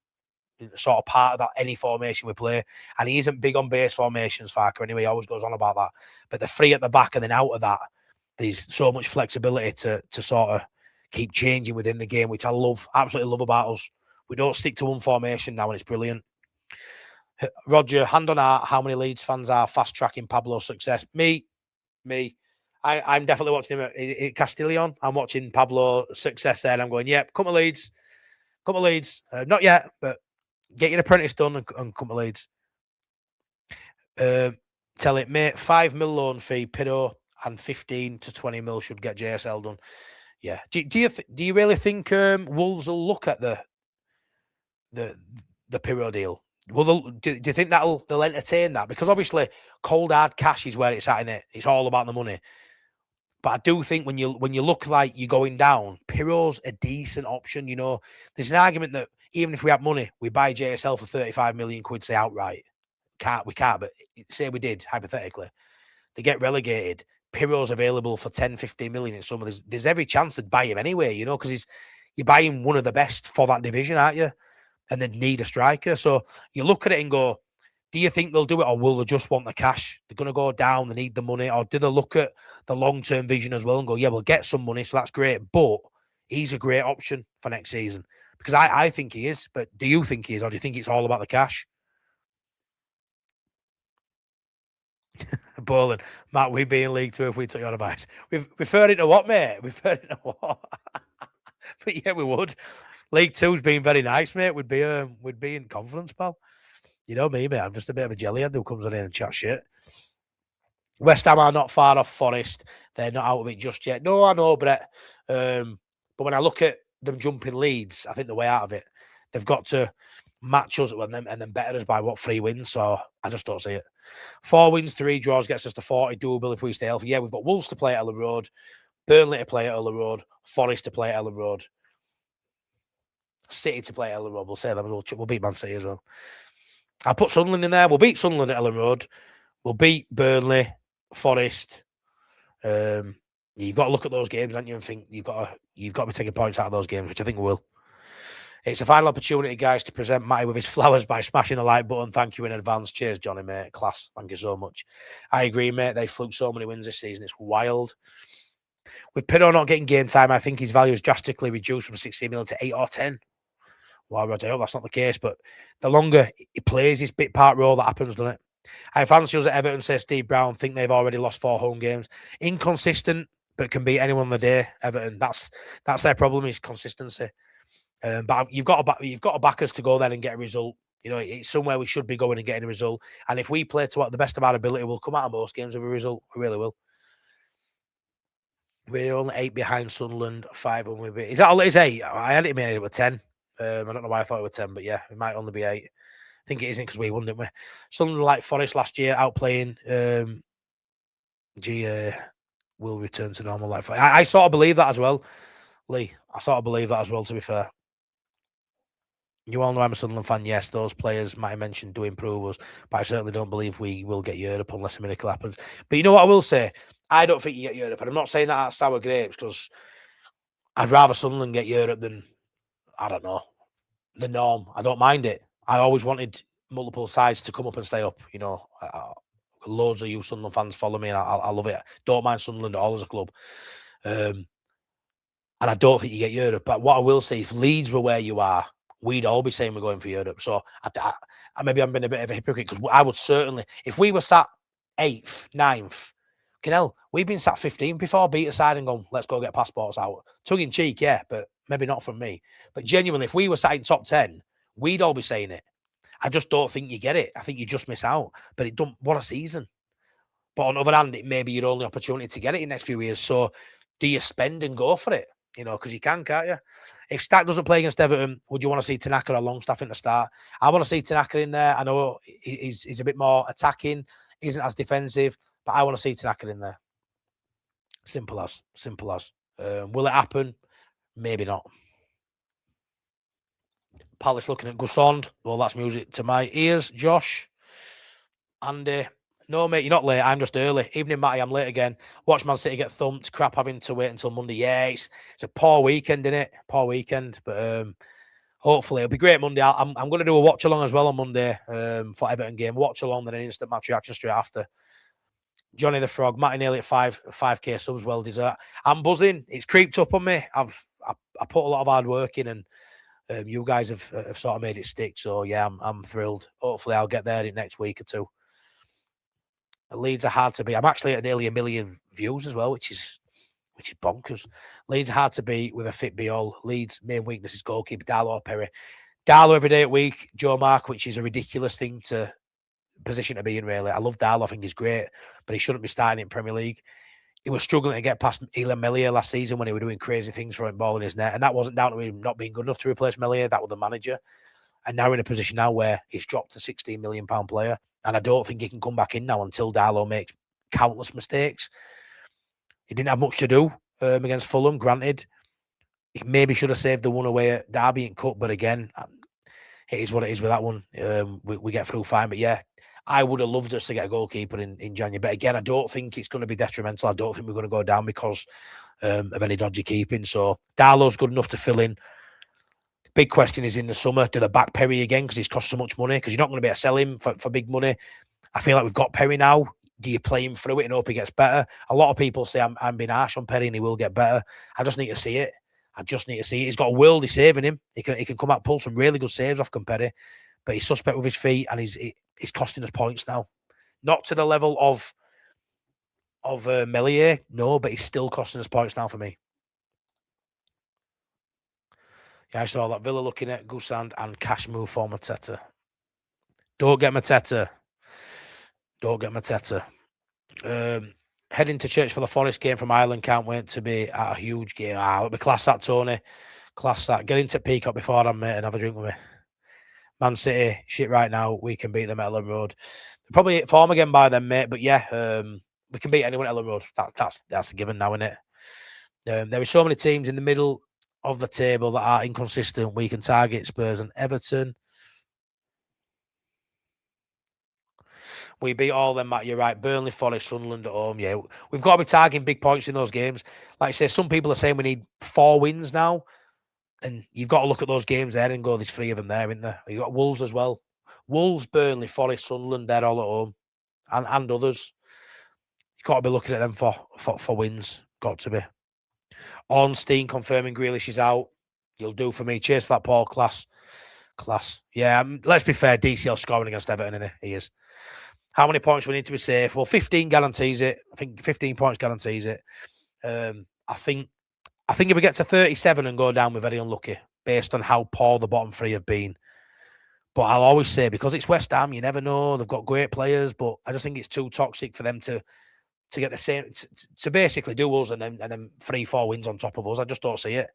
sort of part of that any formation we play. And he isn't big on base formations, Farker, anyway. He always goes on about that. But the three at the back and then out of that, there's so much flexibility to sort of keep changing within the game, which I love, absolutely love about us. We don't stick to one formation now, and it's brilliant. Roger, hand on heart, how many Leeds fans are fast tracking Pablo's success? Me. I'm definitely watching him at Castellon. I'm watching Pablo's success there, and I'm going, yep, come to Leeds. Not yet, but get your apprentice done and come to Leeds. Tell it, mate, 5 mil loan fee, Pirro, and 15 to 20 mil should get JSL done. Yeah. Do you really think Wolves will look at the Pirro deal? Well, do you think they'll entertain that? Because obviously, cold hard cash is where it's at, innit? It's all about the money. But I do think when you look like you're going down, Pirro's a decent option. You know, there's an argument that even if we have money, we buy JSL for 35 million quid, say outright. We can't, but say we did, hypothetically. They get relegated. Pirro's available for 10, 15 million in summer. There's every chance to buy him anyway, you know, because you're buying one of the best for that division, aren't you? And they need a striker. So you look at it and go, do you think they'll do it, or will they just want the cash? They're going to go down, they need the money, or do they look at the long-term vision as well and go, yeah, we'll get some money, so that's great, but he's a great option for next season? Because I think he is, but do you think he is, or do you think it's all about the cash? Bowling, Matt, we'd be in League Two if we took your advice. We've heard it to what, mate? We've heard it to what? But yeah, we would. League Two's been very nice, mate. We'd be in confidence, pal. You know me, mate. I'm just a bit of a jellyhead who comes on in and chat shit. West Ham are not far off Forest. They're not out of it just yet. No, I know, Brett. But when I look at them jumping Leeds, I think the way out of it, they've got to match us and then better us by 3 wins. So I just don't see it. 4 wins, 3 draws gets us to 40, doable if we stay healthy. Yeah, we've got Wolves to play at Ellen Road, Burnley to play at Ellen Road, Forest to play at Ellen Road, City to play at Ellen Road. We'll say them. We'll beat Man City as well. I'll put Sunderland in there. We'll beat Sunderland at Ellen Road. We'll beat Burnley, Forest. You've got to look at those games, haven't you, and think you've got to be taking points out of those games, which I think we will. It's a final opportunity, guys, to present Matty with his flowers by smashing the like button. Thank you in advance. Cheers, Johnny, mate. Class. Thank you so much. I agree, mate. They fluked so many wins this season. It's wild. With Pirro not getting game time, I think his value is drastically reduced from 16 million to 8 or 10. Well, Roger, I hope that's not the case, but the longer he plays his bit part role, that happens, doesn't it? I fancy us at Everton, says Steve Brown. Think they've already lost 4 home games. Inconsistent, but can beat anyone on the day. Everton, that's their problem, is consistency. But you've got to back us to go there and get a result. You know, it's somewhere we should be going and getting a result. And if we play to the best of our ability, we'll come out of most games with a result. We really will. We're only 8 behind Sunderland, 5 when we beat. Is that all it is? 8? I had it made it with 10. I don't know why I thought it was 10, but yeah, it might only be 8. I think it isn't because we won, didn't we? Something like Forest last year, outplaying will return to normal life. I sort of believe that as well, Lee. I sort of believe that as well, to be fair. You all know I'm a Sunderland fan. Yes, those players might have mentioned do improve us, but I certainly don't believe we will get Europe unless a miracle happens. But you know what I will say? I don't think you get Europe, and I'm not saying that at sour grapes, because I'd rather Sunderland get Europe than, I don't know, the norm. I don't mind it. I always wanted multiple sides to come up and stay up. You know, loads of you Sunderland fans follow me, and I love it. Don't mind Sunderland at all as a club. And I don't think you get Europe. But what I will say, if Leeds were where you are, we'd all be saying we're going for Europe. So maybe I'm being a bit of a hypocrite, because I would certainly, if we were sat 8th, 9th, we've been sat 15th before, beat aside and gone, let's go get passports out. Tongue in cheek, yeah, but maybe not from me. But genuinely, if we were sat in top 10, we'd all be saying it. I just don't think you get it. I think you just miss out. But it don't. What a season. But on the other hand, it may be your only opportunity to get it in the next few years. So do you spend and go for it? You know, because you can, can't you? If Stack doesn't play against Everton, would you want to see Tanaka or Longstaff in the start? I want to see Tanaka in there. I know he's a bit more attacking, isn't as defensive, but I want to see Tanaka in there. Simple as. Will it happen? Maybe not. Palace looking at Gusond. Well, that's music to my ears. Josh, Andy. No, mate, you're not late. I'm just early. Evening, Matty, I'm late again. Watch Man City get thumped. Crap having to wait until Monday. Yeah, it's a poor weekend, isn't it? Poor weekend. But hopefully it'll be great Monday. I'm going to do a watch along as well on Monday for Everton game. Watch along, then an instant match reaction straight after. Johnny the Frog, Matty nearly at 5k subs. Well deserved. I'm buzzing. It's creeped up on me. I put a lot of hard work in, and you guys have sort of made it stick. So yeah, I'm thrilled. Hopefully I'll get there in next week or two. Leeds are hard to beat. I'm actually at nearly 1 million views as well, which is bonkers. Leeds are hard to beat with a fit be-all. Leeds' main weakness is goalkeeper Darlow or Perry. Darlow every day at week, Joe Mark, which is a ridiculous thing to position to be in, really. I love Darlow, I think he's great, but he shouldn't be starting in Premier League. He was struggling to get past Elan Melier last season when he was doing crazy things throwing ball in his net, and that wasn't down to him not being good enough to replace Melier. That was the manager. And now we're in a position now where he's dropped a £16 million player, and I don't think he can come back in now until Darlow makes countless mistakes. He didn't have much to do against Fulham, granted. He maybe should have saved the one away at Derby and Cup, but again, it is what it is with that one. We get through fine, but yeah, I would have loved us to get a goalkeeper in January. But again, I don't think it's going to be detrimental. I don't think we're going to go down because of any dodgy keeping. So Darlow's good enough to fill in. Big question is in the summer, do they back Perry again because he's cost so much money? Because you're not going to be able to sell him for big money. I feel like we've got Perry now. Do you play him through it and hope he gets better? A lot of people say I'm being harsh on Perry and he will get better. I just need to see it. He's got a worldly save in him. He can come out, pull some really good saves off Perry, but he's suspect with his feet and he's costing us points now. Not to the level of Melier, no, but he's still costing us points now for me. Yeah, I saw that. Villa looking at Gusand and cash move for Mateta. Don't get Mateta. Heading to church for the Forest game from Ireland. Can't wait to be at a huge game. Let me class that, Tony. Class that. Get into Peacock before I'm mate and have a drink with me. Man City, shit right now. We can beat them at Ellen Road. They're probably at form again by then, mate. But yeah, we can beat anyone at Ellen Road. That's a given now, isn't it? There are so many teams in the middle of the table that are inconsistent. We can target Spurs and Everton. We beat all them, Matt. You're right. Burnley, Forest, Sunderland at home. Yeah, we've got to be targeting big points in those games. Like I say, some people are saying we need 4 wins now. And you've got to look at those games there and go, there's 3 of them there, isn't there? You've got Wolves as well. Wolves, Burnley, Forest, Sunderland, they're all at home. And others. You've got to be looking at them for wins. Got to be. Ornstein confirming Grealish is out. You'll do for me. Cheers for that, Paul. Class. Yeah, let's be fair. DCL scoring against Everton, isn't he? He is. How many points we need to be safe? Well, 15 guarantees it. I think 15 points guarantees it. I think if we get to 37 and go down, we're very unlucky based on how poor the bottom 3 have been. But I'll always say, because it's West Ham, you never know. They've got great players, but I just think it's too toxic for them to get the same, to basically do us and then 3-4 wins on top of us. I just don't see it.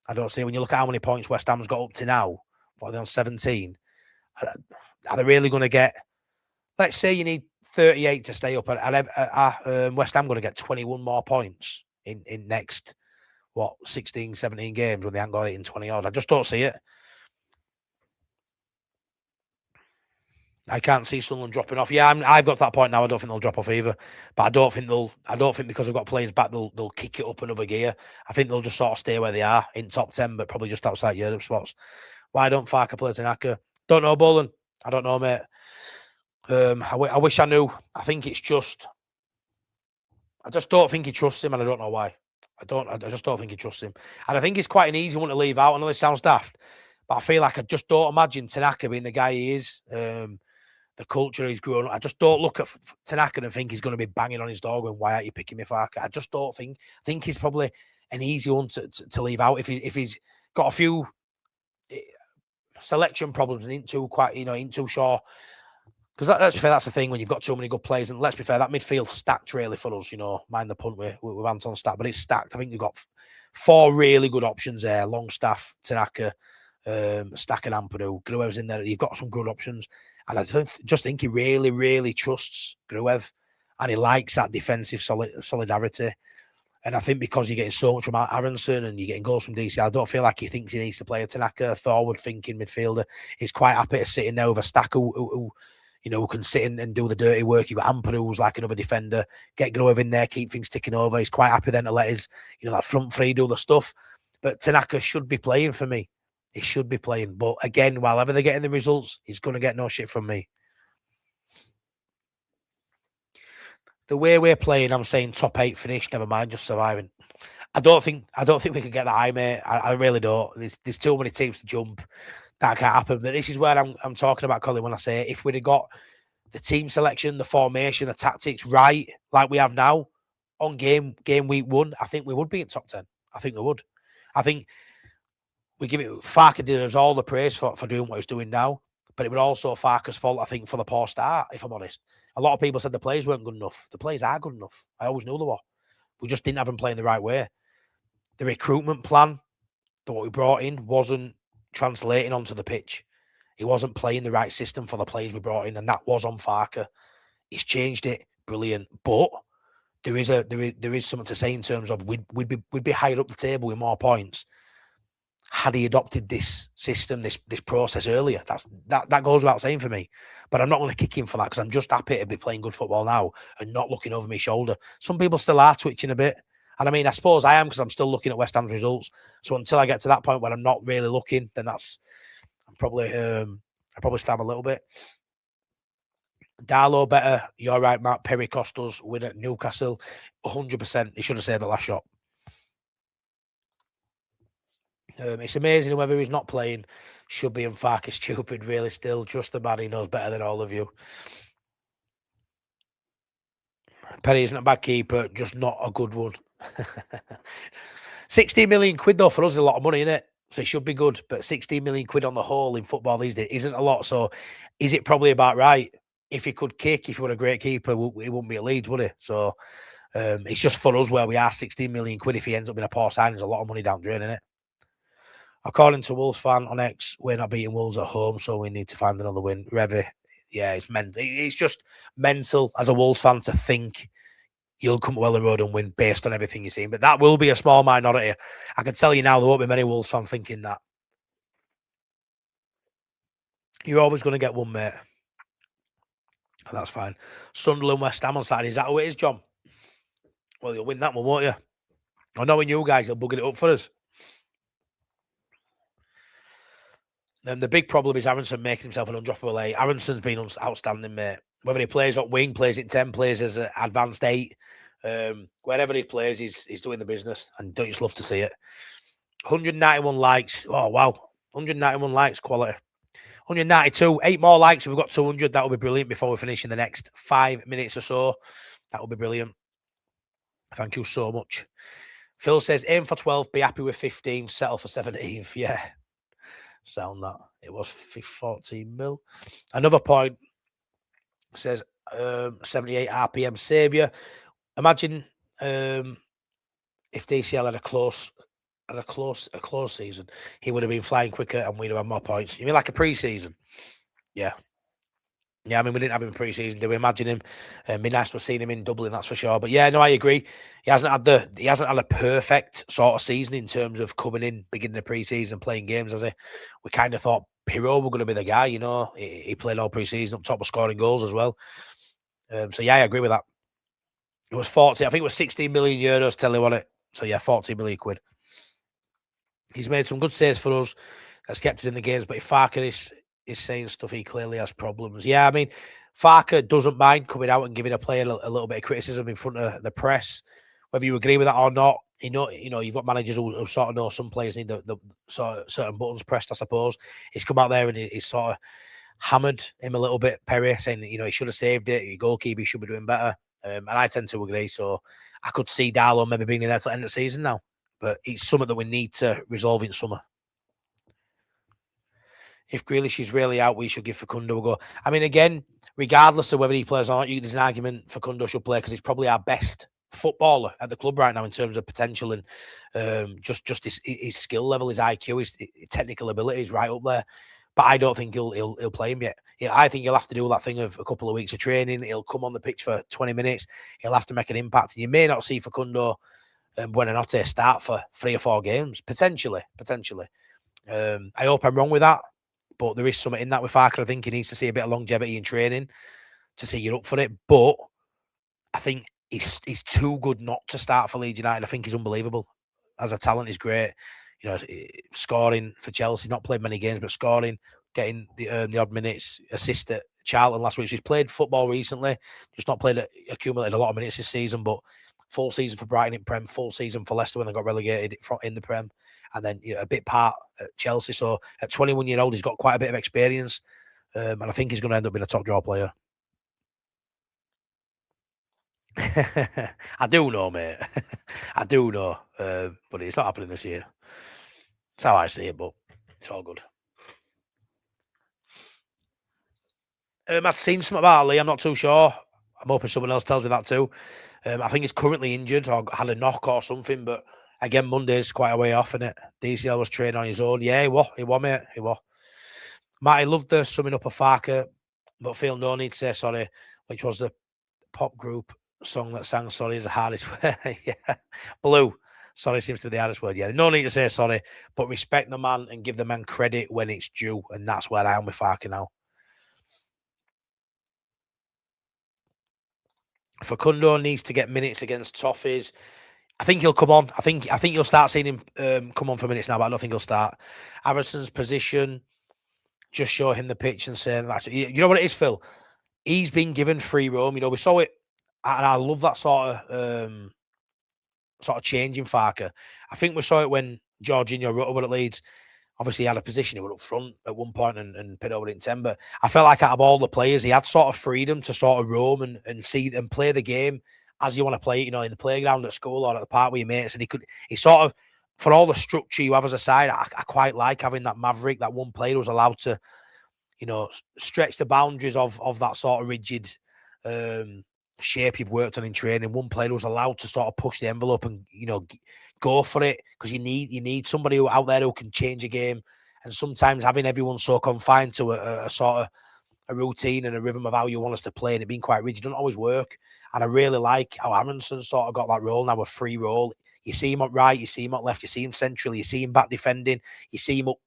I don't see it. When you look at how many points West Ham's got up to now, what are they on 17? Are they really going to get, let's say you need 38 to stay up. West Ham going to get 21 more points in next, 16, 17 games when they haven't got it in 20 odd. I just don't see it. I can't see Sunderland dropping off. Yeah, I've got to that point now. I don't think they'll drop off either. But I don't think because we've got players back, they'll kick it up another gear. I think they'll just sort of stay where they are in top 10, but probably just outside Europe spots. Why don't Farke play Tanaka? Don't know, Bolan. I don't know, mate. I wish I knew. I think it's just, I just don't think he trusts him, and I don't know why. I just don't think he trusts him. And I think it's quite an easy one to leave out. I know this sounds daft, but I feel like I just don't imagine Tanaka being the guy he is. The culture he's grown up. I just don't look at Tanaka and think he's going to be banging on his door going, why aren't you picking me, Farke? I just don't think. I think he's probably an easy one to leave out if he's got a few selection problems and ain't too sure. Because let's be fair, that's the thing when you've got too many good players. And let's be fair, that midfield's stacked really for us. Mind the punt with Anton stacked, but it's stacked. I think you've got 4 really good options there: Longstaff, Tanaka, Stack and Ampadu. Gruev's in there. You've got some good options. And I just think he really, really trusts Gruev, and he likes that defensive solidarity. And I think because you're getting so much from Aronson and you're getting goals from DC, I don't feel like he thinks he needs to play a Tanaka, forward-thinking midfielder. He's quite happy to sit in there with a Stack who who can sit and do the dirty work. You've got Amper, who's like another defender, get Grove in there, keep things ticking over. He's quite happy then to let his, that front three do the stuff. But Tanaka should be playing for me. He should be playing. But again, while ever they're getting the results, he's going to get no shit from me. The way we're playing, I'm saying top 8 finish, never mind, just surviving. I don't think we can get that high, mate. I really don't. There's too many teams to jump. That can't happen. But this is where I'm talking about, Colin, when I say if we'd have got the team selection, the formation, the tactics right, like we have now, on game week 1, I think we would be in top 10. I think we would. I think we give it Farker deserves all the praise for doing what he's doing now, but it would also Farker's fault, I think, for the poor start, if I'm honest. A lot of people said the players weren't good enough. The players are good enough. I always knew they were. We just didn't have them playing the right way. The recruitment plan, what we brought in, wasn't translating onto the pitch. He wasn't playing the right system for the players we brought in, and that was on Farker. He's changed it, brilliant. But there is something to say in terms of we'd be higher up the table with more points had he adopted this system, this process earlier. That goes without saying for me. But I'm not going to kick him for that because I'm just happy to be playing good football now and not looking over my shoulder. Some people still are twitching a bit. And I mean, I suppose I am because I'm still looking at West Ham's results. So until I get to that point where I'm not really looking, then I probably stab a little bit. Darlow better. You're right, Matt. Perry cost us win at Newcastle. 100%. He should have saved the last shot. It's amazing whoever he's not playing should be in Farker stupid, really, still. Trust the man, he knows better than all of you. Perry isn't a bad keeper, just not a good one. 16 million quid, though, for us is a lot of money, isn't it? So it should be good. But 16 million quid on the whole in football these days isn't a lot. So is it probably about right? If he could kick, if he were a great keeper, he wouldn't be at Leeds, would he? So it's just for us where we are 16 million quid. If he ends up in a poor signing, there's a lot of money down the drain, isn't it? According to Wolves fan on X, we're not beating Wolves at home, so we need to find another win. Revy, yeah, it's mental. It's just mental as a Wolves fan to think you'll come to Welling Road and win based on everything you've seen. But that will be a small minority. I can tell you now, there won't be many Wolves fans thinking that. You're always going to get one, mate. That's fine. Sunderland, West Ham on Saturday. Is that how it is, John? Well, you'll win that one, won't you? I know you guys are bugging it up for us. And the big problem is Aronson making himself an undroppable 8. Aronson's been outstanding, mate. Whether he plays up wing, plays in 10, plays as an advanced 8, wherever he plays, he's doing the business. And don't you just love to see it? 191 likes. Oh, wow. 191 likes, quality. 192, 8 more likes. If we've got 200, that will be brilliant before we finish in the next 5 minutes or so. That will be brilliant. Thank you so much. Phil says, aim for 12, be happy with 15, settle for 17th. Yeah. Sound that. It was 14 mil. Another point says 78 RPM saviour. Imagine if DCL had a close season, he would have been flying quicker and we'd have had more points. You mean like a pre-season? Yeah. Yeah, I mean, we didn't have him in pre-season. Do we imagine him? It'd be nice to have seen him in Dublin, that's for sure. But yeah, no, I agree. He hasn't had a perfect sort of season in terms of coming in, beginning of pre-season, playing games, has he? We kind of thought Pirot were going to be the guy, you know. He played all pre-season, up top of scoring goals as well. So yeah, I agree with that. It was 40, I think it was 16 million euros, tell you on it. So yeah, 40 million quid. He's made some good saves for us. That's kept us in the games. But if Farker is saying stuff, he clearly has problems. Yeah, I mean, Farker doesn't mind coming out and giving a player a little bit of criticism in front of the press. Whether you agree with that or not, you know, you've got managers who sort of know some players need the sort of certain buttons pressed, I suppose. He's come out there and he's sort of hammered him a little bit, Perry, saying that, you know, he should have saved it. Your goalkeeper should be doing better. And I tend to agree. So I could see Darlow maybe being in there till the end of the season now. But it's something that we need to resolve in summer. If Grealish is really out, we should give Facundo a go. I mean, again, regardless of whether he plays or not, there's an argument Facundo should play because he's probably our best footballer at the club right now in terms of potential and just his skill level, his IQ, his technical ability is right up there. But I don't think he'll play him yet. I think he'll have to do that thing of a couple of weeks of training. He'll come on the pitch for 20 minutes. He'll have to make an impact. And you may not see Facundo and Buonanotte start for 3 or 4 games, potentially. I hope I'm wrong with that. But there is something in that with Farker. I think he needs to see a bit of longevity in training to see you're up for it. But I think he's too good not to start for Leeds United. I think he's unbelievable. As a talent, he's great. You know, scoring for Chelsea, not played many games, but scoring, getting the odd minutes, assist at Charlton last week. So he's played football recently, just not accumulated a lot of minutes this season, but full season for Brighton in Prem, full season for Leicester when they got relegated in the Prem, and then a bit part at Chelsea. So at 21-year-old, he's got quite a bit of experience, and I think he's going to end up being a top draw player. I do know, mate. I do know, but it's not happening this year. That's how I see it, but it's all good. I've seen something about Lee. I'm not too sure. I'm hoping someone else tells me that too. I think he's currently injured or had a knock or something, but again, Monday's quite a way off, isn't it? DCL was training on his own. Yeah, he was, mate. He was. Matty loved the summing up of Farker, but feel no need to say sorry, which was the pop group song that sang sorry is the hardest word. Yeah. Blue. Sorry seems to be the hardest word. Yeah, no need to say sorry, but respect the man and give the man credit when it's due. And that's where I am with Farker now. Facundo needs to get minutes against Toffees. I think he'll come on. I think you'll start seeing him come on for minutes now, but I don't think he'll start. Harrison's position, just show him the pitch and say, you know what it is, Phil? He's been given free roam. You know, we saw it, and I love that sort of change in Farker. I think we saw it when Jorginho wrote about at Leeds. Obviously, he had a position, he went up front at one point and pit over in 10. But I felt like out of all the players, he had sort of freedom to sort of roam and see and play the game as you want to play it, you know, in the playground at school or at the park with your mates. And he sort of, for all the structure you have as a side, I quite like having that maverick, that one player who's allowed to, you know, stretch the boundaries of that sort of rigid shape you've worked on in training. One player who's allowed to sort of push the envelope and, you know, go for it, because you need somebody out there who can change a game. And sometimes having everyone so confined to a sort of a routine and a rhythm of how you want us to play and it being quite rigid doesn't always work. And I really like how Aronson sort of got that role now, a free role. You see him up right, you see him up left, you see him centrally, you see him back defending, you see him up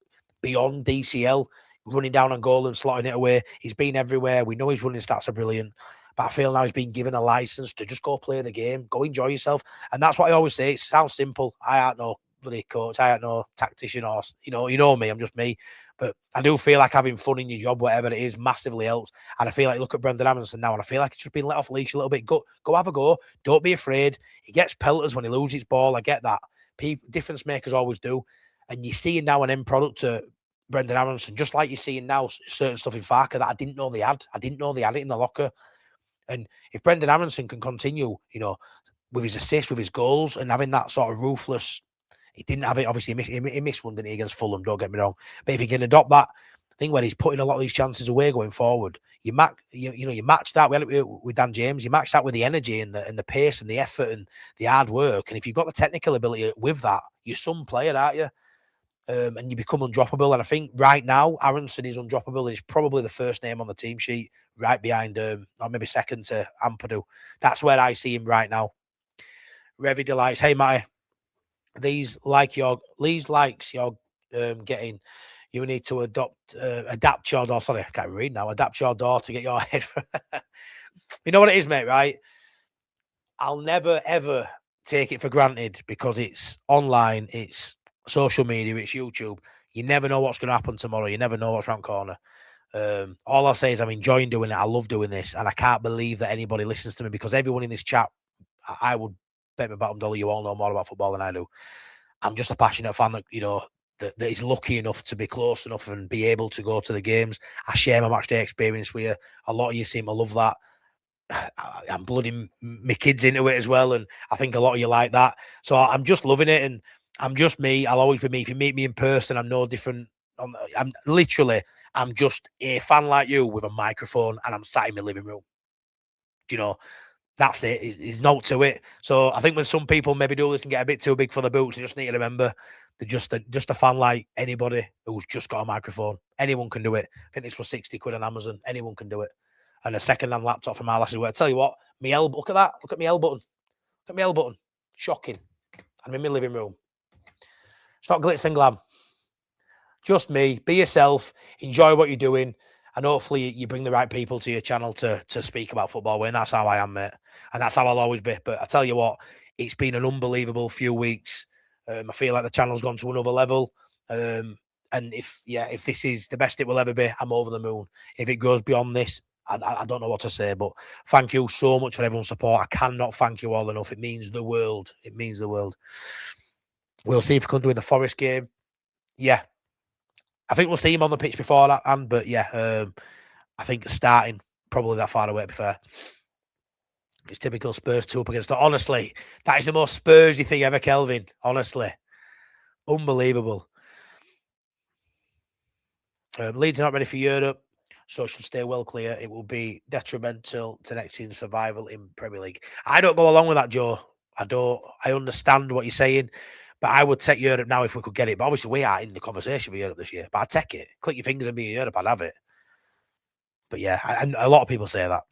beyond DCL, running down on goal and slotting it away. He's been everywhere. We know his running stats are brilliant. But I feel now he's been given a license to just go play the game, go enjoy yourself. And that's what I always say. It sounds simple. I aren't no bloody coach. I aren't no tactician or, you know me. I'm just me. But I do feel like having fun in your job, whatever it is, massively helps. And I feel like, look at Brendan Aronson now, and I feel like he's just been let off leash a little bit. Go have a go. Don't be afraid. He gets pelters when he loses his ball. I get that. Difference makers always do. And you're seeing now an end product to Brendan Aronson, just like you're seeing now certain stuff in Farker that I didn't know they had. I didn't know they had it in the locker. And if Brendan Aronson can continue, you know, with his assists, with his goals, and having that sort of ruthless, he didn't have it. Obviously, he missed one, didn't he, against Fulham? Don't get me wrong. But if he can adopt that thing where he's putting a lot of these chances away going forward, you match that. We had it with Dan James. You match that with the energy and the pace and the effort and the hard work. And if you've got the technical ability with that, you're some player, aren't you? And you become undroppable. And I think right now, Aronson is undroppable. And he's probably the first name on the team sheet, right behind, or maybe second to Ampadu. That's where I see him right now. Revy Delights. Hey, Matty. These likes you're getting. You need to adapt your door. Sorry, I can't read now. Adapt your door to get your head. You know what it is, mate, right? I'll never, ever take it for granted because it's online, it's social media, it's YouTube. You never know what's going to happen tomorrow. You never know what's around the corner. All I'll say is I'm enjoying doing it. I love doing this, and I can't believe that anybody listens to me, because everyone in this chat, I would bet my bottom dollar you all know more about football than I do. I'm just a passionate fan that, you know, that is lucky enough to be close enough and be able to go to the games. I share my match day experience with you. A lot of you seem to love that. I'm blooding my kids into it as well, and I think a lot of you like that. So I'm just loving it, and I'm just me. I'll always be me. If you meet me in person, I'm no different. I'm just a fan like you with a microphone, and I'm sat in my living room. Do you know? That's it. There's no to it. So I think when some people maybe do this and get a bit too big for the boots, they just need to remember they're just a fan like anybody who's just got a microphone. Anyone can do it. I think this was 60 quid on Amazon. Anyone can do it. And a second-hand laptop from our lashes. I tell you what, my L. Look at that. Look at my L button. Look at my L button. Shocking. I'm in my living room. It's not glitz and glam. Just me. Be yourself. Enjoy what you're doing. And hopefully you bring the right people to your channel to speak about football. And that's how I am, mate. And that's how I'll always be. But I tell you what, it's been an unbelievable few weeks. I feel like the channel's gone to another level. And if this is the best it will ever be, I'm over the moon. If it goes beyond this, I don't know what to say. But thank you so much for everyone's support. I cannot thank you all enough. It means the world. It means the world. We'll see if we can do in the Forest game. Yeah. I think we'll see him on the pitch before that, but yeah, I think starting probably that far away, to be fair. It's typical Spurs 2 up against it. Honestly, that is the most Spursy thing ever, Kelvin. Honestly. Unbelievable. Leeds are not ready for Europe, so should stay well clear. It will be detrimental to next season's survival in Premier League. I don't go along with that, Joe. I understand what you're saying, but I would take Europe now if we could get it. But obviously, we are in the conversation for Europe this year. But I'd take it. Click your fingers and be in Europe, I'd have it. But yeah, and a lot of people say that.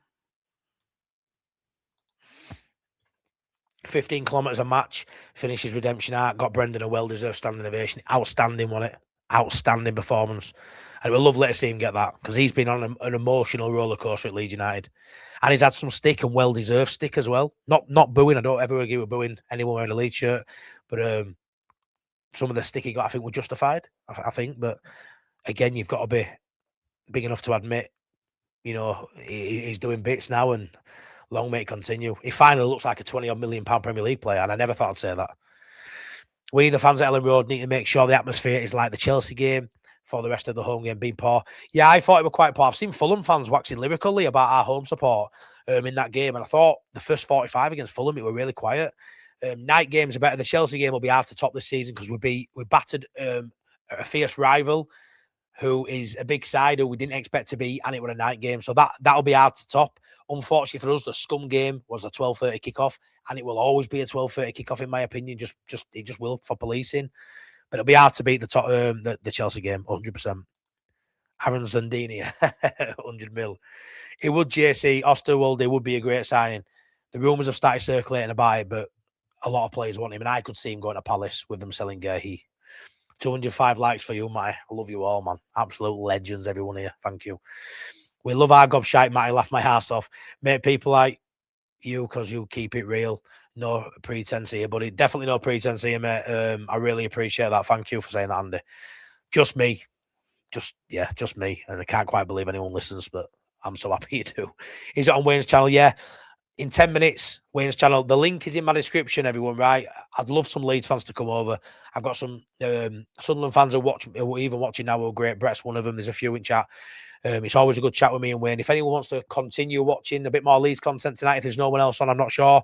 15 kilometres a match, finishes redemption arc, got Brendan a well-deserved standing ovation. Outstanding, wasn't it? Outstanding performance. And it was lovely to see him get that because he's been on an emotional roller coaster at Leeds United. And he's had some stick and well-deserved stick as well. Not booing. I don't ever agree with booing anyone wearing a Leeds shirt. But some of the stick he got, I think, were justified, I think. But again, you've got to be big enough to admit, he's doing bits now and long may it continue. He finally looks like a £20 million Premier League player, and I never thought I'd say that. We, the fans at Ellen Road, need to make sure the atmosphere is like the Chelsea game for the rest of the home game being poor. Yeah, I thought it was quite poor. I've seen Fulham fans waxing lyrically about our home support in that game, and I thought the first 45 against Fulham, it were really quiet. Night games are better. The Chelsea game will be hard to top this season because we battered a fierce rival who is a big side who we didn't expect to be, and it was a night game. So that'll be hard to top. Unfortunately for us, the scum game was a 12:30 kickoff, and it will always be a 12:30 kickoff, in my opinion. It just will for policing. But it'll be hard to beat the Chelsea game, 100%. Aaron Zandini, 100 mil. It would, JC, Oosterwolde, it would be a great signing. The rumours have started circulating about it, but a lot of players want him, and I could see him going to Palace with them selling Gehi. 205 likes for you, Matty. I love you all, man. Absolute legends, everyone here. Thank you. We love our gobshite, Matty. Laugh my ass off. Mate, people like you, because you keep it real. No pretense here, buddy. Definitely no pretense here, mate. I really appreciate that. Thank you for saying that, Andy. Just me. Just me. And I can't quite believe anyone listens, but I'm so happy you do. Is it on Wayne's channel? Yeah. In 10 minutes, Wayne's channel. The link is in my description, everyone, right? I'd love some Leeds fans to come over. I've got some Sunderland fans who are even watching now who are great. Brett's one of them. There's a few in chat. It's always a good chat with me and Wayne. If anyone wants to continue watching a bit more Leeds content tonight, if there's no one else on, I'm not sure.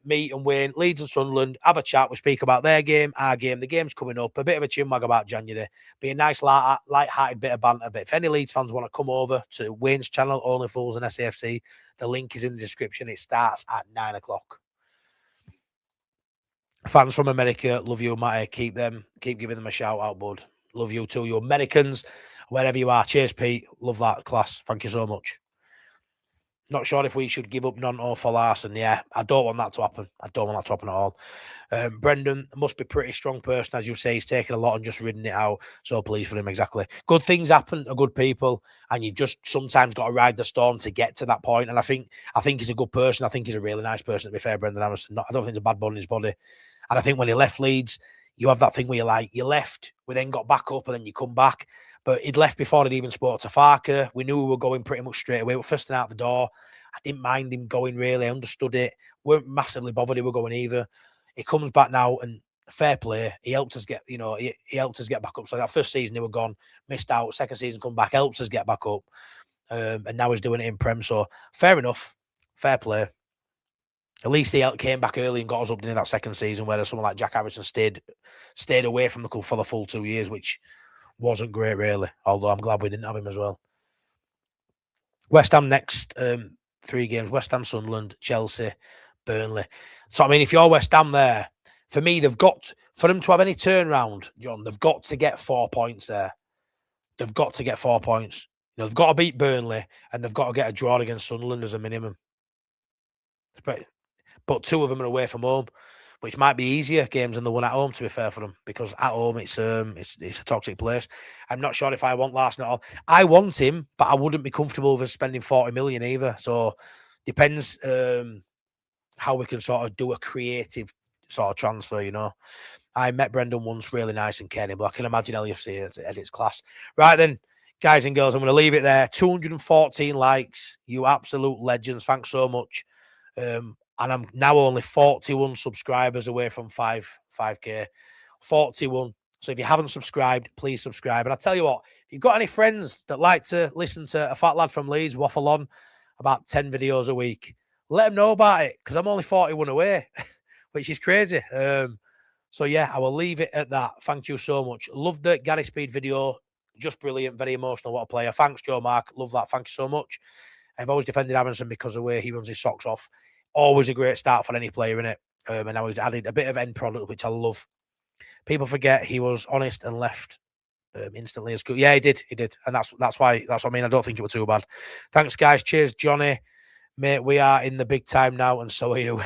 Me and Wayne, Leeds and Sunderland, have a chat. We speak about their game, our game. The game's coming up. A bit of a chinwag about January. Be a nice, light-hearted bit of banter. But if any Leeds fans want to come over to Wayne's channel, Only Fools and SAFC, the link is in the description. It starts at 9 o'clock. Fans from America, love you, Matty. Keep giving them a shout out, bud. Love you too, you Americans, wherever you are. Cheers, Pete. Love that class. Thank you so much. Not sure if we should give up Nonto for Larsen. Yeah, I don't want that to happen. I don't want that to happen at all. Brendan must be a pretty strong person, as you say. He's taken a lot and just ridden it out. So pleased for him, exactly. Good things happen to good people, and you've just sometimes got to ride the storm to get to that point. And I think he's a good person. I think he's a really nice person, to be fair, Brendan Anderson. I don't think there's a bad bone in his body. And I think when he left Leeds, you have that thing where you're like, you left, we then got back up, and then you come back. But he'd left before he'd even spoke to Farker. We knew we were going pretty much straight away. We were first out the door. I didn't mind him going, really. I understood it. Weren't massively bothered he were going either. He comes back now, and fair play. He helped us get, he helped us get back up. So that first season, they were gone, missed out. Second season, come back, helps us get back up. And now he's doing it in Prem. So fair enough. Fair play. At least he came back early and got us up in that second season, whereas someone like Jack Harrison stayed away from the club for the full 2 years, which wasn't great, really. Although I'm glad we didn't have him as well. West Ham next 3 games. West Ham, Sunderland, Chelsea, Burnley. So, I mean, if you're West Ham there, for me, for them to have any turnaround, John, they've got to get 4 points there. They've got to get 4 points. They've got to beat Burnley, and they've got to get a draw against Sunderland as a minimum. But 2 of them are away from home. which might be easier games than the one at home, to be fair for them, because at home it's a toxic place. I'm not sure if I want Larsen at all. I want him, but I wouldn't be comfortable with spending 40 million either. So depends how we can sort of do a creative sort of transfer, you know. I met Brendan once, really nice and caring, but I can imagine LFC at its class. Right then, guys and girls, I'm going to leave it there. 214 likes. You absolute legends. Thanks so much. And I'm now only 41 subscribers away from 5K. 41. So if you haven't subscribed, please subscribe. And I'll tell you what, if you've got any friends that like to listen to a fat lad from Leeds waffle on about 10 videos a week, let them know about it, because I'm only 41 away, which is crazy. So yeah, I will leave it at that. Thank you so much. Loved the Gary Speed video. Just brilliant. Very emotional. What a player. Thanks, Joe Mark. Love that. Thank you so much. I've always defended Aronson because of the way he runs his socks off. Always a great start for any player in it. And now he's added a bit of end product, which I love. People forget he was honest and left instantly as good. Yeah, he did. He did. And that's what I mean. I don't think it was too bad. Thanks, guys. Cheers, Johnny. Mate, we are in the big time now, and so are you.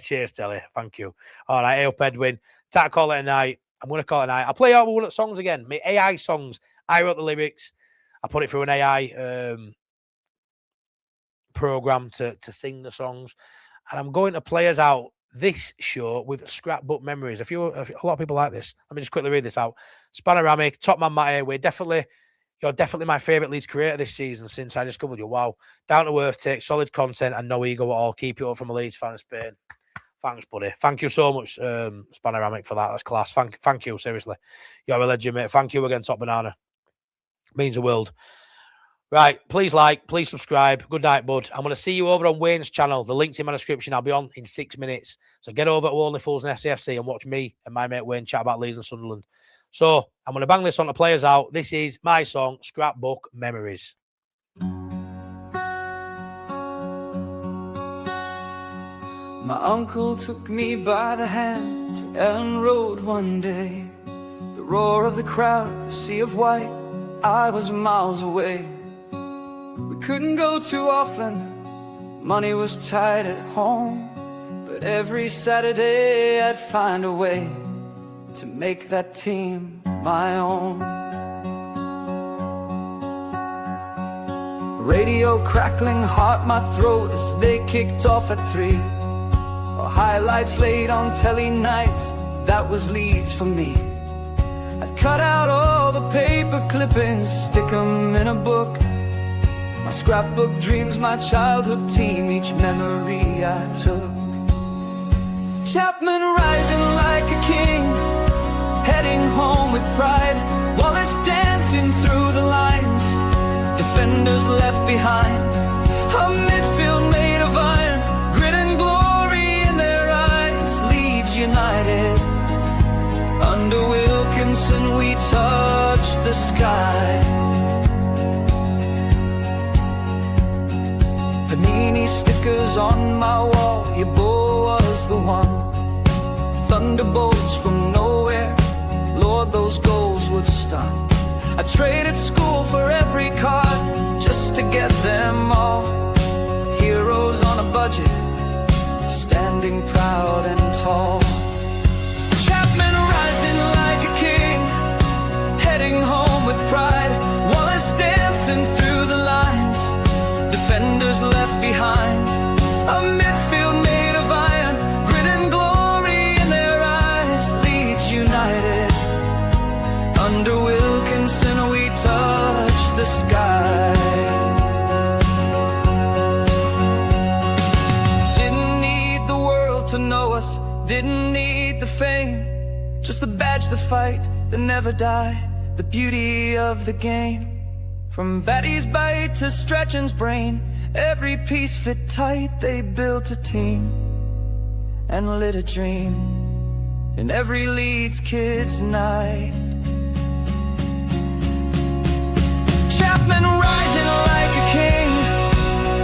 Cheers, Telly. Thank you. All right, I hope Edwin. Time to call it a night. I'm going to call it a night. I'll play out one of the songs again. My AI songs. I wrote the lyrics. I put it through an AI program to sing the songs. And I'm going to play us out this show with scrapbook memories. A lot of people like this. Let me just quickly read this out. Spanoramic, Top Man Matty, you're definitely my favourite Leeds creator this season since I discovered you. Wow. Down to earth take, solid content and no ego at all. Keep it up from a Leeds fan in Spain. Thanks, buddy. Thank you so much, Spanoramic, for that. That's class. Thank you, seriously. You're a legend, mate. Thank you again, Top Banana. Means the world. Right, please like, please subscribe. Good night, bud. I'm going to see you over on Wayne's channel. The link's in my description. I'll be on in 6 minutes. So get over to Only Fools and SAFC and watch me and my mate Wayne chat about Leeds and Sunderland. So I'm going to bang this on to players out. This is my song, Scrapbook Memories. My uncle took me by the hand to Ellen Road one day. The roar of the crowd, the sea of white, I was miles away. We couldn't go too often, money was tight at home, but every Saturday I'd find a way to make that team my own. Radio crackling hot my throat as they kicked off at 3. Highlights laid on telly nights, that was Leeds for me. I'd cut out all the paper clippings, stick them in a book. My scrapbook dreams, my childhood team, each memory I took. Chapman rising like a king, heading home with pride. Wallace dancing through the lines, defenders left behind. A midfield made of iron, grit and glory in their eyes. Leeds United, under Wilkinson we touched the sky. Panini stickers on my wall, your bull was the one. Thunderbolts from nowhere, Lord those goals would stun. I traded school for every card, just to get them all. Heroes on a budget, standing proud and tall. Chapman rising like a king, heading home with pride. Wallace dancing through the lines, defenders left behind. A midfield made of iron, grit and glory in their eyes. Leeds United, under Wilkinson we touched the sky. Didn't need the world to know us, didn't need the fame, just the badge, the fight that never died, the beauty of the game. From Batty's bite to Strachan's brain, every piece fit tight. They built a team and lit a dream in every Leeds kid's night. Chapman rising like a king,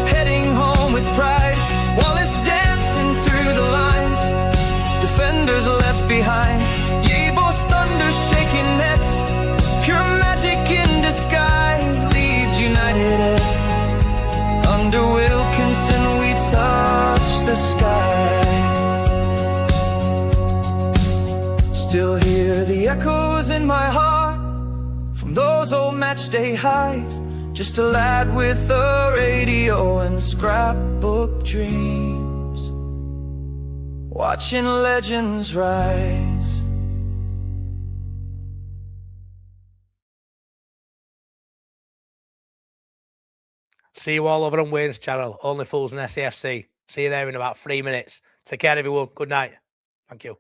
heading home with pride. Wallace dancing through the lines, defenders left behind. Yebo's thunder shaking nets, pure magic in disguise. Leeds United, under Wilkinson we touch the sky. in my heart from those old match day highs. Just a lad with a radio and scrapbook dreams, watching legends rise. See you all over on Wayne's channel, Only Fools and SAFC. See you there in about 3 minutes. Take care, everyone. Good night. Thank you.